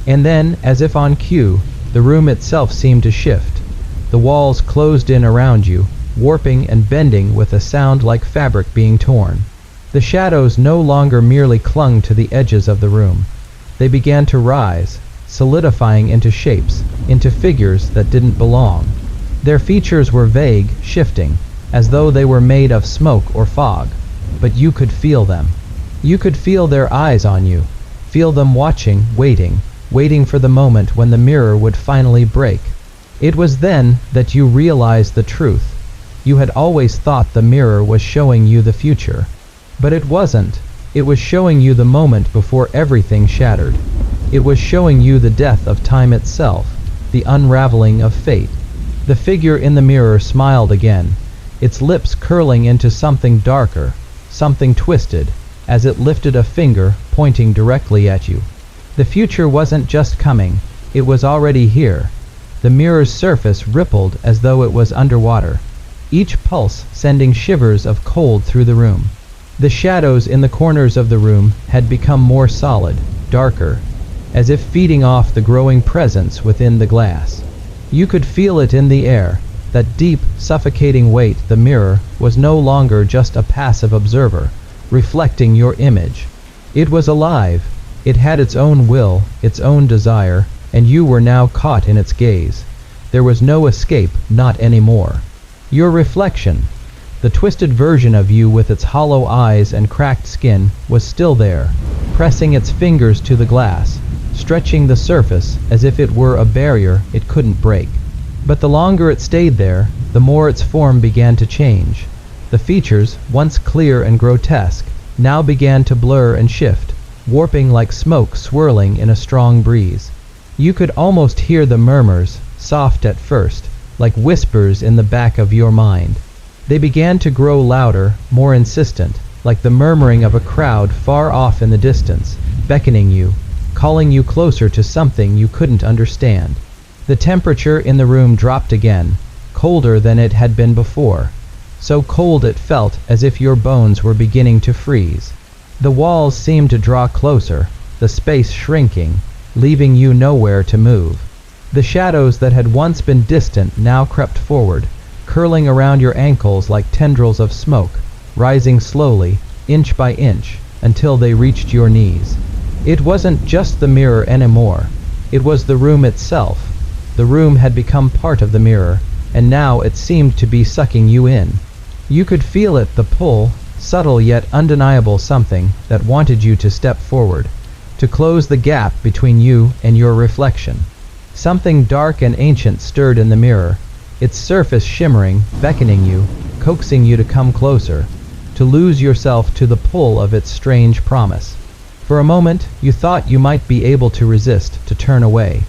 And then, as if on cue, the room itself seemed to shift. The walls closed in around you, warping and bending with a sound like fabric being torn. The shadows no longer merely clung to the edges of the room. They began to rise, solidifying into shapes, into figures that didn't belong. Their features were vague, shifting, as though they were made of smoke or fog, but you could feel them. You could feel their eyes on you, feel them watching, waiting for the moment when the mirror would finally break. It was then that you realized the truth. You had always thought the mirror was showing you the future, but it wasn't. It was showing you the moment before everything shattered. It was showing you the death of time itself, the unraveling of fate. The figure in the mirror smiled again, its lips curling into something darker, something twisted, as it lifted a finger pointing directly at you. The future wasn't just coming, it was already here. The mirror's surface rippled as though it was underwater, each pulse sending shivers of cold through the room. The shadows in the corners of the room had become more solid, darker, as if feeding off the growing presence within the glass. You could feel it in the air, that deep, suffocating weight. The mirror was no longer just a passive observer, reflecting your image. It was alive. It had its own will, its own desire, and you were now caught in its gaze. There was no escape, not anymore. Your reflection, the twisted version of you with its hollow eyes and cracked skin, was still there, pressing its fingers to the glass, stretching the surface as if it were a barrier it couldn't break. But the longer it stayed there, the more its form began to change. The features, once clear and grotesque, now began to blur and shift, warping like smoke swirling in a strong breeze. You could almost hear the murmurs, soft at first, like whispers in the back of your mind. They began to grow louder, more insistent, like the murmuring of a crowd far off in the distance, beckoning you, calling you closer to something you couldn't understand. The temperature in the room dropped again, colder than it had been before, so cold it felt as if your bones were beginning to freeze. The walls seemed to draw closer, the space shrinking, leaving you nowhere to move. The shadows that had once been distant now crept forward, curling around your ankles like tendrils of smoke, rising slowly, inch by inch, until they reached your knees. It wasn't just the mirror anymore. It was the room itself. The room had become part of the mirror, and now it seemed to be sucking you in. You could feel it, the pull, subtle yet undeniable something that wanted you to step forward, to close the gap between you and your reflection. Something dark and ancient stirred in the mirror, its surface shimmering, beckoning you, coaxing you to come closer, to lose yourself to the pull of its strange promise. For a moment, you thought you might be able to resist, to turn away.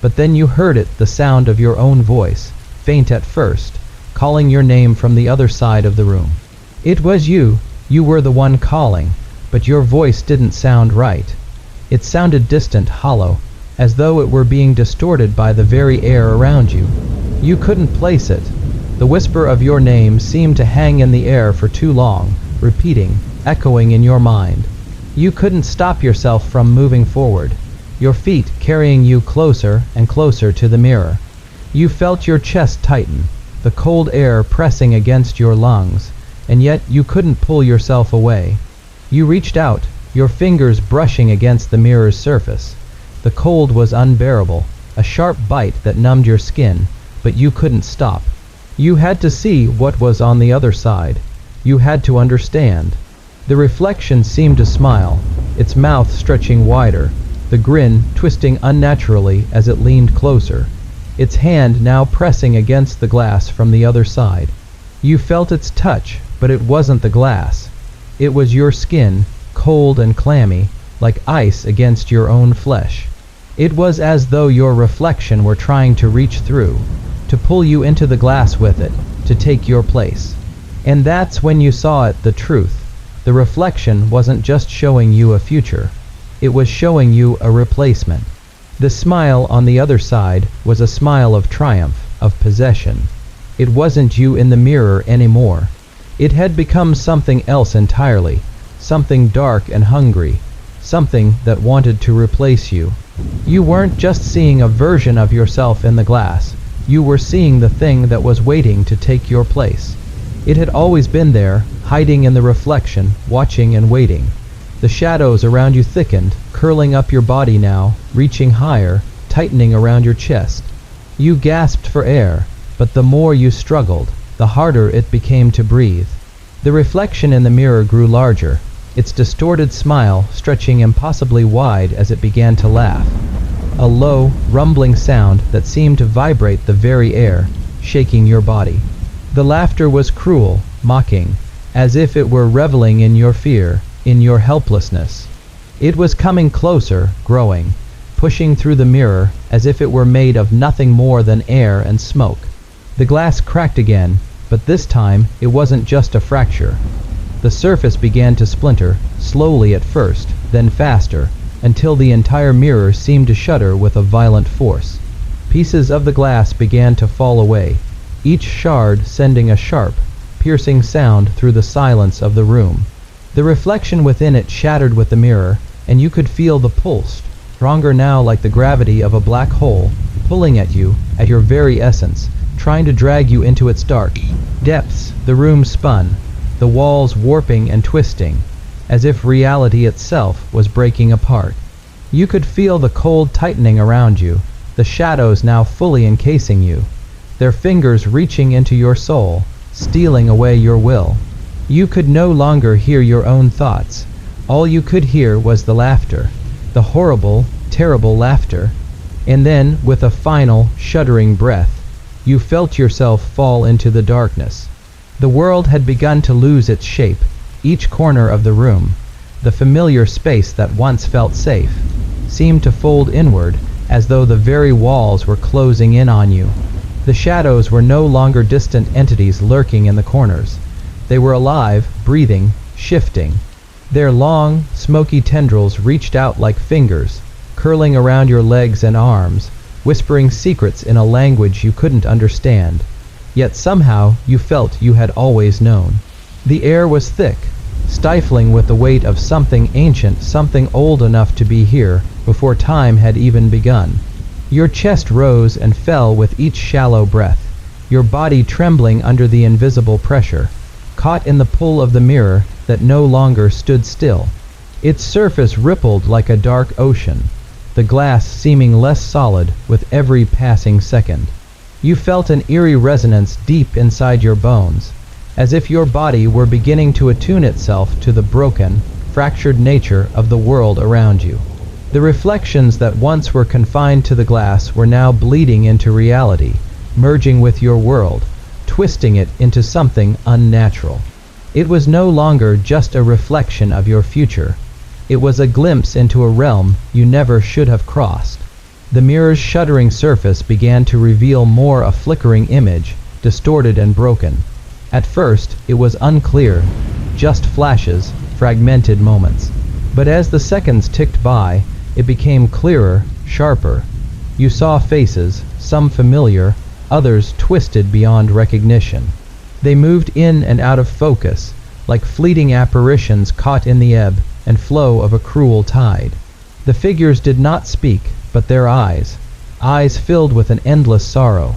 But then you heard it, the sound of your own voice, faint at first, calling your name from the other side of the room. It was you were the one calling, but your voice didn't sound right. It sounded distant, hollow, as though it were being distorted by the very air around you. You couldn't place it. The whisper of your name seemed to hang in the air for too long, repeating, echoing in your mind. You couldn't stop yourself from moving forward, your feet carrying you closer and closer to the mirror. You felt your chest tighten, the cold air pressing against your lungs, and yet you couldn't pull yourself away. You reached out, your fingers brushing against the mirror's surface. The cold was unbearable, a sharp bite that numbed your skin, but you couldn't stop. You had to see what was on the other side. You had to understand. The reflection seemed to smile, its mouth stretching wider, the grin twisting unnaturally as it leaned closer, its hand now pressing against the glass from the other side. You felt its touch, but it wasn't the glass. It was your skin, cold and clammy, like ice against your own flesh. It was as though your reflection were trying to reach through, to pull you into the glass with it, to take your place. And that's when you saw it, the truth. The reflection wasn't just showing you a future. It was showing you a replacement. The smile on the other side was a smile of triumph, of possession. It wasn't you in the mirror anymore. It had become something else entirely, something dark and hungry, something that wanted to replace you. You weren't just seeing a version of yourself in the glass. You were seeing the thing that was waiting to take your place. It had always been there, hiding in the reflection, watching and waiting. The shadows around you thickened, curling up your body now, reaching higher, tightening around your chest. You gasped for air, but the more you struggled, the harder it became to breathe. The reflection in the mirror grew larger, its distorted smile stretching impossibly wide as it began to laugh. A low, rumbling sound that seemed to vibrate the very air, shaking your body. The laughter was cruel, mocking, as if it were reveling in your fear, in your helplessness. It was coming closer, growing, pushing through the mirror as if it were made of nothing more than air and smoke. The glass cracked again, but this time it wasn't just a fracture. The surface began to splinter, slowly at first, then faster, until the entire mirror seemed to shudder with a violent force. Pieces of the glass began to fall away, each shard sending a sharp, piercing sound through the silence of the room. The reflection within it shattered with the mirror, and you could feel the pulse, stronger now like the gravity of a black hole, pulling at you, at your very essence, trying to drag you into its dark depths. The room spun, the walls warping and twisting, as if reality itself was breaking apart. You could feel the cold tightening around you, the shadows now fully encasing you, their fingers reaching into your soul, stealing away your will. You could no longer hear your own thoughts. All you could hear was the laughter, the horrible, terrible laughter. And then, with a final, shuddering breath, you felt yourself fall into the darkness. The world had begun to lose its shape, each corner of the room, the familiar space that once felt safe, seemed to fold inward, as though the very walls were closing in on you. The shadows were no longer distant entities lurking in the corners. They were alive, breathing, shifting. Their long, smoky tendrils reached out like fingers, curling around your legs and arms, whispering secrets in a language you couldn't understand. Yet somehow you felt you had always known. The air was thick, stifling with the weight of something ancient, something old enough to be here before time had even begun. Your chest rose and fell with each shallow breath, your body trembling under the invisible pressure, caught in the pull of the mirror that no longer stood still. Its surface rippled like a dark ocean, the glass seeming less solid with every passing second. You felt an eerie resonance deep inside your bones, as if your body were beginning to attune itself to the broken, fractured nature of the world around you. The reflections that once were confined to the glass were now bleeding into reality, merging with your world, twisting it into something unnatural. It was no longer just a reflection of your future. It was a glimpse into a realm you never should have crossed. The mirror's shuddering surface began to reveal more a flickering image, distorted and broken. At first, it was unclear, just flashes, fragmented moments. But as the seconds ticked by, it became clearer, sharper. You saw faces, some familiar, others twisted beyond recognition. They moved in and out of focus, like fleeting apparitions caught in the ebb and flow of a cruel tide. The figures did not speak, but their eyes filled with an endless sorrow,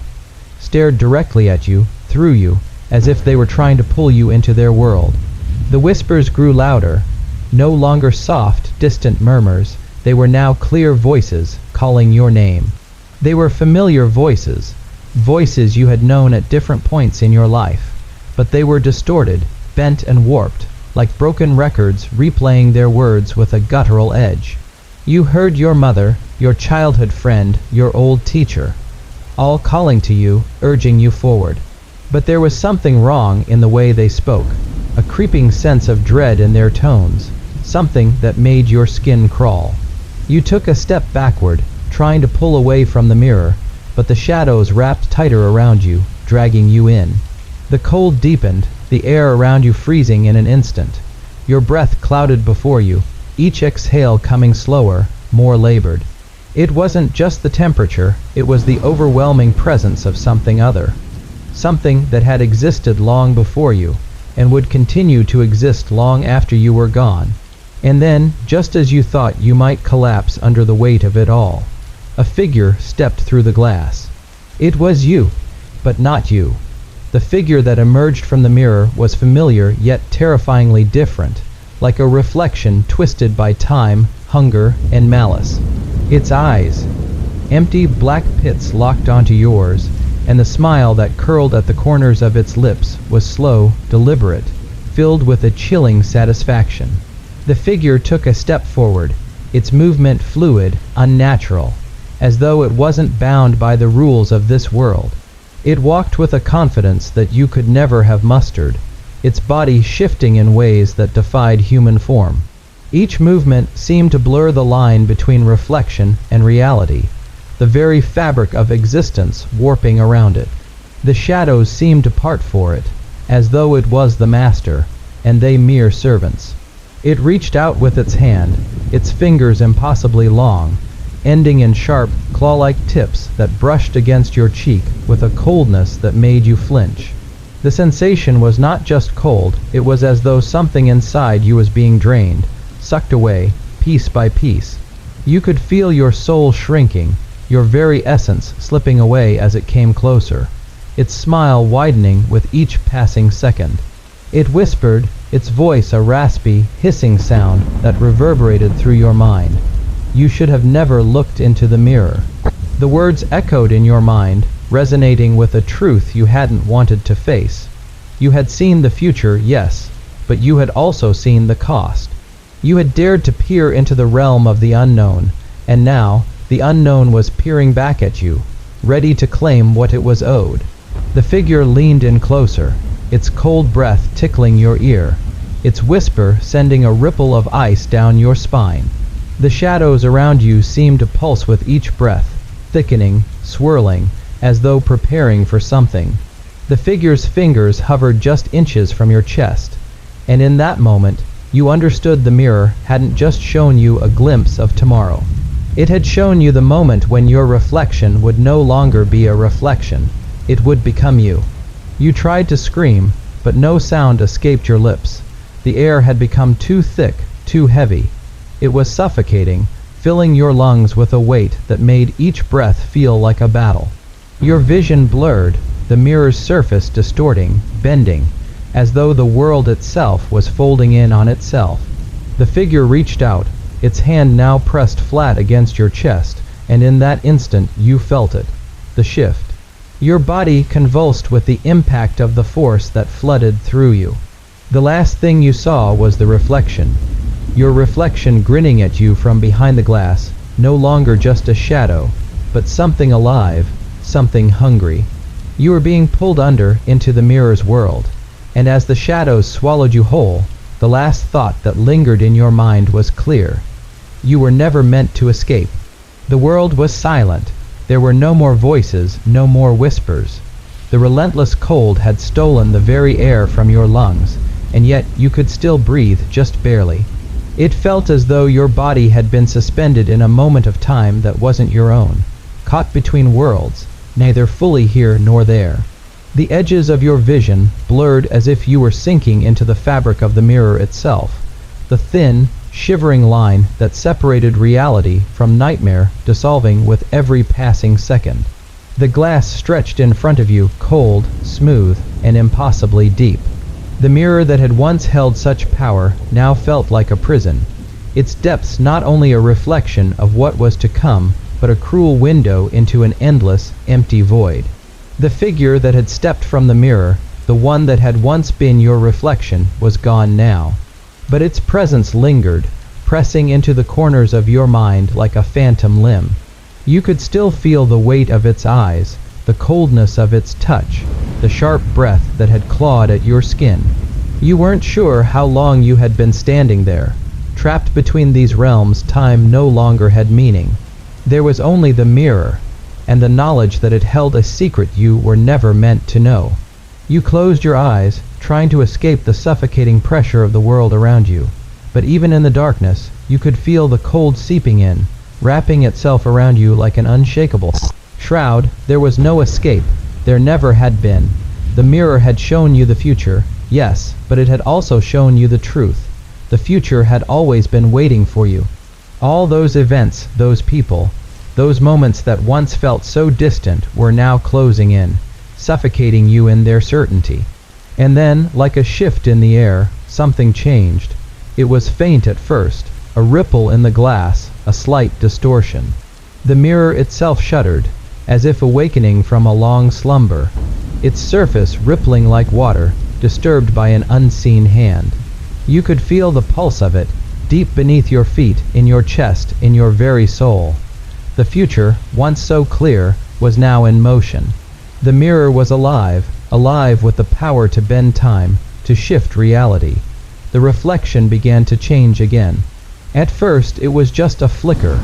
stared directly at you, through you, as if they were trying to pull you into their world. The whispers grew louder, no longer soft, distant murmurs. They were now clear voices, calling your name. They were familiar voices, voices you had known at different points in your life, but they were distorted, bent and warped, like broken records replaying their words with a guttural edge. You heard your mother, your childhood friend, your old teacher, all calling to you, urging you forward. But there was something wrong in the way they spoke, a creeping sense of dread in their tones, something that made your skin crawl. You took a step backward, trying to pull away from the mirror, but the shadows wrapped tighter around you, dragging you in. The cold deepened, the air around you freezing in an instant. Your breath clouded before you, each exhale coming slower, more labored. It wasn't just the temperature, it was the overwhelming presence of something other. Something that had existed long before you, and would continue to exist long after you were gone. And then, just as you thought you might collapse under the weight of it all, a figure stepped through the glass. It was you, but not you. The figure that emerged from the mirror was familiar yet terrifyingly different, like a reflection twisted by time, hunger, and malice. Its eyes, empty black pits locked onto yours, and the smile that curled at the corners of its lips was slow, deliberate, filled with a chilling satisfaction. The figure took a step forward, its movement fluid, unnatural, as though it wasn't bound by the rules of this world. It walked with a confidence that you could never have mustered, its body shifting in ways that defied human form. Each movement seemed to blur the line between reflection and reality, the very fabric of existence warping around it. The shadows seemed to part for it, as though it was the master, and they mere servants. It reached out with its hand, its fingers impossibly long, ending in sharp, claw-like tips that brushed against your cheek with a coldness that made you flinch. The sensation was not just cold, it was as though something inside you was being drained, sucked away, piece by piece. You could feel your soul shrinking, your very essence slipping away as it came closer, its smile widening with each passing second. It whispered, its voice a raspy, hissing sound that reverberated through your mind. You should have never looked into the mirror. The words echoed in your mind, resonating with a truth you hadn't wanted to face. You had seen the future, yes, but you had also seen the cost. You had dared to peer into the realm of the unknown, and now the unknown was peering back at you, ready to claim what it was owed. The figure leaned in closer, its cold breath tickling your ear, its whisper sending a ripple of ice down your spine. The shadows around you seemed to pulse with each breath, thickening, swirling, as though preparing for something. The figure's fingers hovered just inches from your chest, and in that moment, you understood the mirror hadn't just shown you a glimpse of tomorrow. It had shown you the moment when your reflection would no longer be a reflection. It would become you. You tried to scream, but no sound escaped your lips. The air had become too thick, too heavy. It was suffocating, filling your lungs with a weight that made each breath feel like a battle. Your vision blurred, the mirror's surface distorting, bending, as though the world itself was folding in on itself. The figure reached out, its hand now pressed flat against your chest, and in that instant you felt it, the shift. Your body convulsed with the impact of the force that flooded through you. The last thing you saw was the reflection. Your reflection grinning at you from behind the glass, no longer just a shadow, but something alive, something hungry. You were being pulled under into the mirror's world, and as the shadows swallowed you whole, the last thought that lingered in your mind was clear. You were never meant to escape. The world was silent. There were no more voices, no more whispers. The relentless cold had stolen the very air from your lungs, and yet you could still breathe, just barely. It felt as though your body had been suspended in a moment of time that wasn't your own, caught between worlds, neither fully here nor there. The edges of your vision blurred as if you were sinking into the fabric of the mirror itself, the thin, shivering line that separated reality from nightmare dissolving with every passing second. The glass stretched in front of you, cold, smooth, and impossibly deep. The mirror that had once held such power now felt like a prison, its depths not only a reflection of what was to come, but a cruel window into an endless, empty void. The figure that had stepped from the mirror, the one that had once been your reflection, was gone now. But its presence lingered, pressing into the corners of your mind like a phantom limb. You could still feel the weight of its eyes, the coldness of its touch, the sharp breath that had clawed at your skin. You weren't sure how long you had been standing there. Trapped between these realms, time no longer had meaning. There was only the mirror, and the knowledge that it held a secret you were never meant to know. You closed your eyes, trying to escape the suffocating pressure of the world around you. But even in the darkness, you could feel the cold seeping in, wrapping itself around you like an unshakable shroud. There was no escape. There never had been. The mirror had shown you the future, yes, but it had also shown you the truth. The future had always been waiting for you. All those events, those people, those moments that once felt so distant were now closing in, suffocating you in their certainty. And then, like a shift in the air, something changed. It was faint at first, a ripple in the glass, a slight distortion. The mirror itself shuddered, as if awakening from a long slumber, its surface rippling like water, disturbed by an unseen hand. You could feel the pulse of it, deep beneath your feet, in your chest, in your very soul. The future, once so clear, was now in motion. The mirror was alive, alive with the power to bend time, to shift reality. The reflection began to change again. At first it was just a flicker,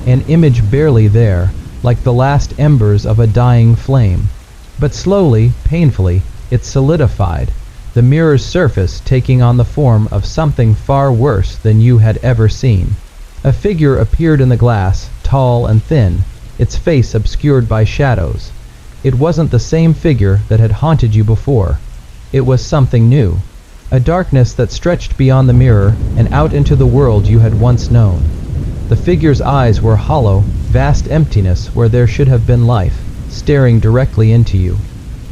an image barely there, like the last embers of a dying flame. But slowly, painfully, it solidified, the mirror's surface taking on the form of something far worse than you had ever seen. A figure appeared in the glass, tall and thin, its face obscured by shadows. It wasn't the same figure that had haunted you before. It was something new, a darkness that stretched beyond the mirror and out into the world you had once known. The figure's eyes were hollow, vast emptiness where there should have been life, staring directly into you.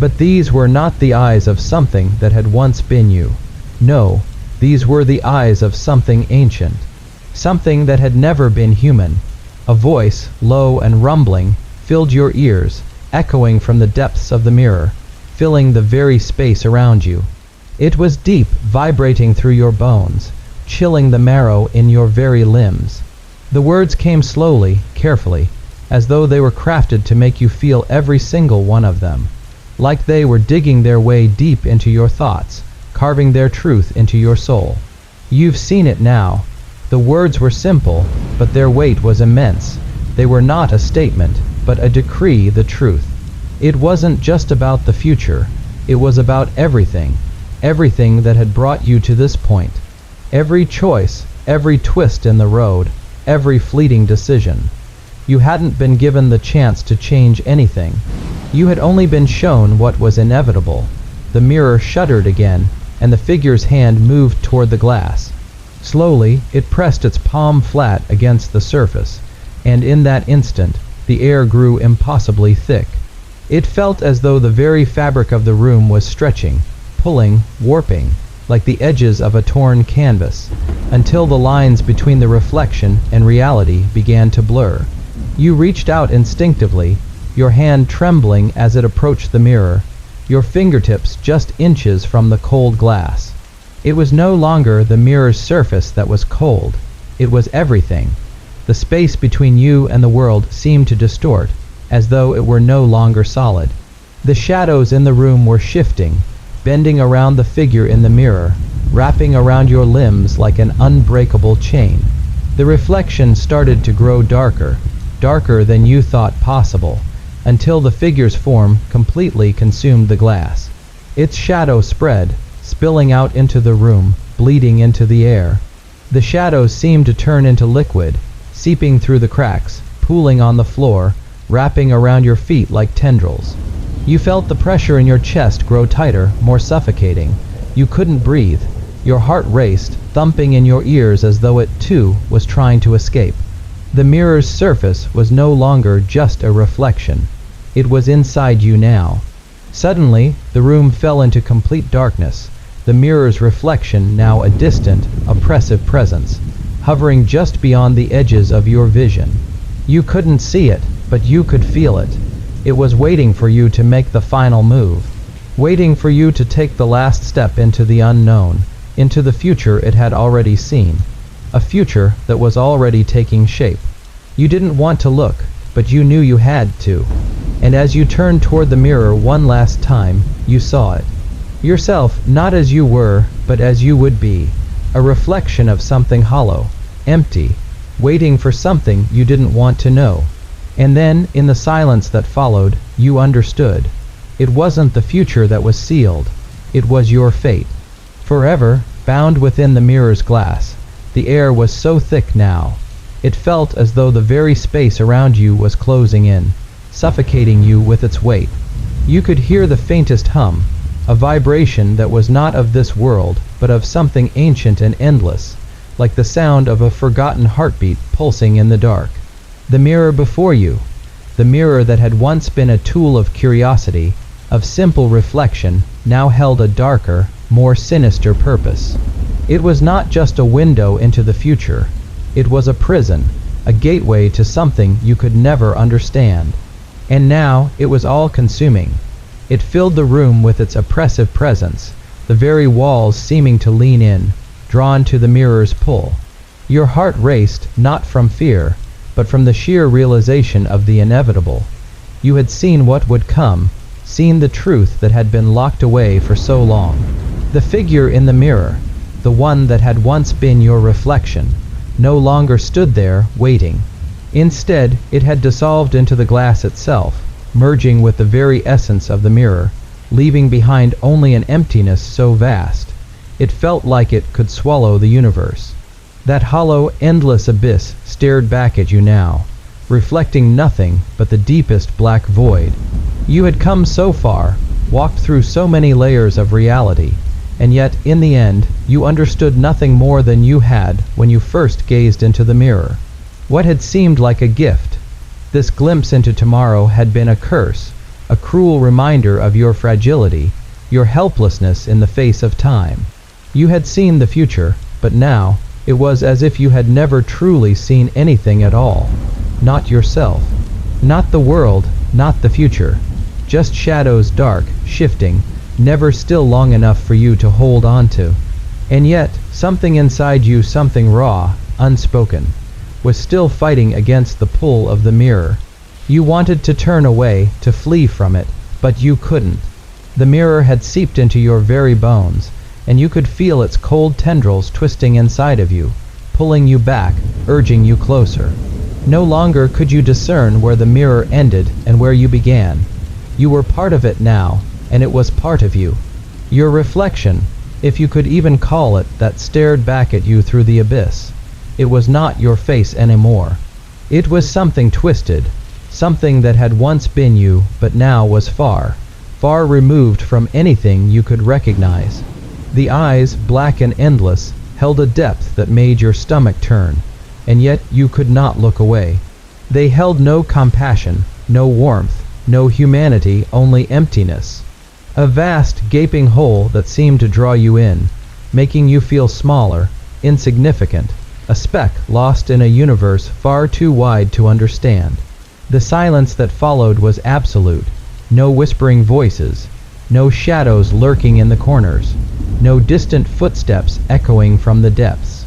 But these were not the eyes of something that had once been you. No, these were the eyes of something ancient, something that had never been human. A voice, low and rumbling, filled your ears, echoing from the depths of the mirror, filling the very space around you. It was deep, vibrating through your bones, chilling the marrow in your very limbs. The words came slowly, carefully, as though they were crafted to make you feel every single one of them, like they were digging their way deep into your thoughts, carving their truth into your soul. You've seen it now. The words were simple, but their weight was immense. They were not a statement, but a decree, the truth. It wasn't just about the future. It was about everything, everything that had brought you to this point. Every choice, every twist in the road, every fleeting decision. You hadn't been given the chance to change anything. You had only been shown what was inevitable. The mirror shuddered again, and the figure's hand moved toward the glass. Slowly, it pressed its palm flat against the surface, and in that instant, the air grew impossibly thick. It felt as though the very fabric of the room was stretching, pulling, warping, like the edges of a torn canvas, until the lines between the reflection and reality began to blur. You reached out instinctively, your hand trembling as it approached the mirror, your fingertips just inches from the cold glass. It was no longer the mirror's surface that was cold. It was everything. The space between you and the world seemed to distort, as though it were no longer solid. The shadows in the room were shifting, bending around the figure in the mirror, wrapping around your limbs like an unbreakable chain. The reflection started to grow darker, darker than you thought possible, until the figure's form completely consumed the glass. Its shadow spread, spilling out into the room, bleeding into the air. The shadows seemed to turn into liquid, seeping through the cracks, pooling on the floor, wrapping around your feet like tendrils. You felt the pressure in your chest grow tighter, more suffocating. You couldn't breathe. Your heart raced, thumping in your ears as though it, too, was trying to escape. The mirror's surface was no longer just a reflection. It was inside you now. Suddenly, the room fell into complete darkness, the mirror's reflection now a distant, oppressive presence, hovering just beyond the edges of your vision. You couldn't see it, but you could feel it. It was waiting for you to make the final move, waiting for you to take the last step into the unknown, into the future it had already seen, a future that was already taking shape. You didn't want to look, but you knew you had to. And as you turned toward the mirror one last time, you saw it. Yourself, not as you were, but as you would be, a reflection of something hollow, empty, waiting for something you didn't want to know. And then, in the silence that followed, you understood. It wasn't the future that was sealed. It was your fate. Forever, bound within the mirror's glass. The air was so thick now. It felt as though the very space around you was closing in, suffocating you with its weight. You could hear the faintest hum, a vibration that was not of this world, but of something ancient and endless, like the sound of a forgotten heartbeat pulsing in the dark. The mirror before you, the mirror that had once been a tool of curiosity, of simple reflection, now held a darker, more sinister purpose. It was not just a window into the future. It was a prison, a gateway to something you could never understand. And now it was all-consuming. It filled the room with its oppressive presence, the very walls seeming to lean in, drawn to the mirror's pull. Your heart raced, not from fear, but from the sheer realization of the inevitable. You had seen what would come, seen the truth that had been locked away for so long. The figure in the mirror, the one that had once been your reflection, no longer stood there, waiting. Instead, it had dissolved into the glass itself, merging with the very essence of the mirror, leaving behind only an emptiness so vast. It felt like it could swallow the universe. That hollow, endless abyss stared back at you now, reflecting nothing but the deepest black void. You had come so far, walked through so many layers of reality, and yet, in the end, you understood nothing more than you had when you first gazed into the mirror. What had seemed like a gift, this glimpse into tomorrow, had been a curse, a cruel reminder of your fragility, your helplessness in the face of time. You had seen the future, but now, it was as if you had never truly seen anything at all. Not yourself. Not the world, not the future. Just shadows, dark, shifting, never still long enough for you to hold on to. And yet, something inside you, something raw, unspoken, was still fighting against the pull of the mirror. You wanted to turn away, to flee from it, but you couldn't. The mirror had seeped into your very bones, and you could feel its cold tendrils twisting inside of you, pulling you back, urging you closer. No longer could you discern where the mirror ended and where you began. You were part of it now, and it was part of you. Your reflection, if you could even call it, that stared back at you through the abyss. It was not your face anymore. It was something twisted, something that had once been you, but now was far, far removed from anything you could recognize. The eyes, black and endless, held a depth that made your stomach turn, and yet you could not look away. They held no compassion, no warmth, no humanity, only emptiness. A vast, gaping hole that seemed to draw you in, making you feel smaller, insignificant, a speck lost in a universe far too wide to understand. The silence that followed was absolute. No whispering voices, no shadows lurking in the corners, no distant footsteps echoing from the depths.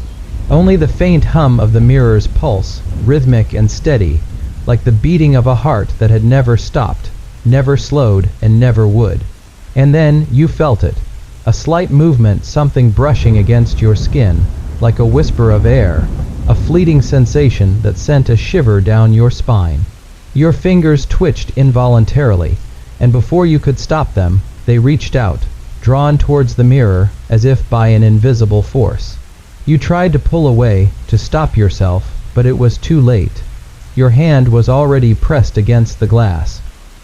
Only the faint hum of the mirror's pulse, rhythmic and steady, like the beating of a heart that had never stopped, never slowed, and never would. And then you felt it, a slight movement, something brushing against your skin, like a whisper of air, a fleeting sensation that sent a shiver down your spine. Your fingers twitched involuntarily, and before you could stop them, they reached out, drawn towards the mirror as if by an invisible force. You tried to pull away, to stop yourself, but it was too late. Your hand was already pressed against the glass.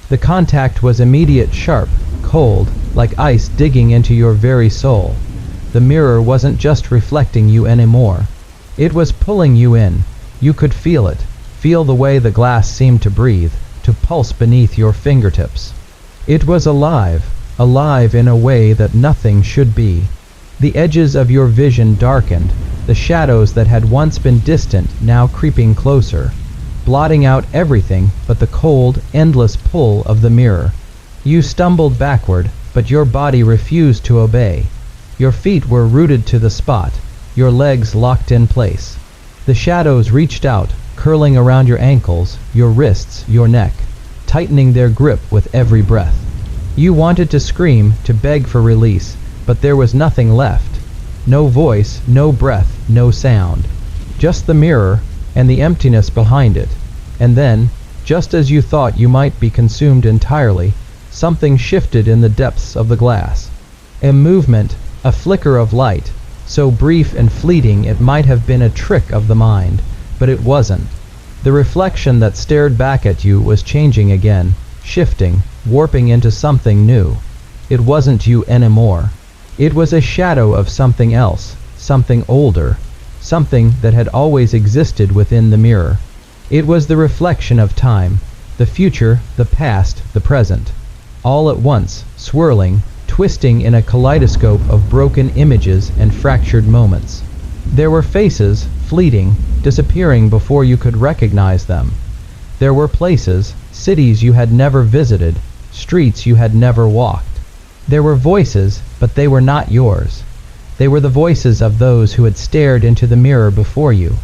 The contact was immediate, sharp, cold, like ice digging into your very soul. The mirror wasn't just reflecting you anymore. It was pulling you in. You could feel it. Feel the way the glass seemed to breathe, to pulse beneath your fingertips. It was alive, alive in a way that nothing should be. The edges of your vision darkened, the shadows that had once been distant now creeping closer, blotting out everything but the cold, endless pull of the mirror. You stumbled backward, but your body refused to obey. Your feet were rooted to the spot, your legs locked in place. The shadows reached out, curling around your ankles, your wrists, your neck, tightening their grip with every breath. You wanted to scream, to beg for release, but there was nothing left. No voice, no breath, no sound. Just the mirror, and the emptiness behind it. And then, just as you thought you might be consumed entirely, something shifted in the depths of the glass. A movement, a flicker of light, so brief and fleeting it might have been a trick of the mind, but it wasn't. The reflection that stared back at you was changing again, shifting, warping into something new. It wasn't you anymore. It was a shadow of something else, something older, something that had always existed within the mirror. It was the reflection of time, the future, the past, the present, all at once, swirling, twisting in a kaleidoscope of broken images and fractured moments. There were faces, fleeting, disappearing before you could recognize them. There were places, cities you had never visited, streets you had never walked. There were voices, but they were not yours. They were the voices of those who had stared into the mirror before you,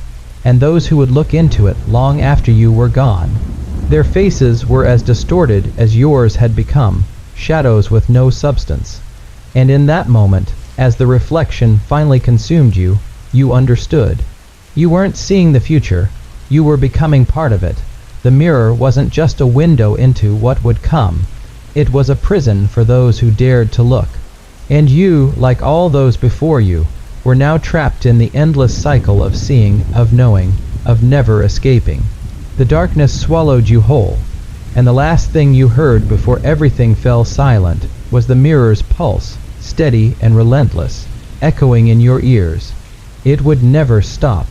and those who would look into it long after you were gone. Their faces were as distorted as yours had become, shadows with no substance. And in that moment, as the reflection finally consumed you, you understood. You weren't seeing the future, you were becoming part of it. The mirror wasn't just a window into what would come. It was a prison for those who dared to look. And you, like all those before you, were now trapped in the endless cycle of seeing, of knowing, of never escaping. The darkness swallowed you whole, and the last thing you heard before everything fell silent was the mirror's pulse, steady and relentless, echoing in your ears. It would never stop.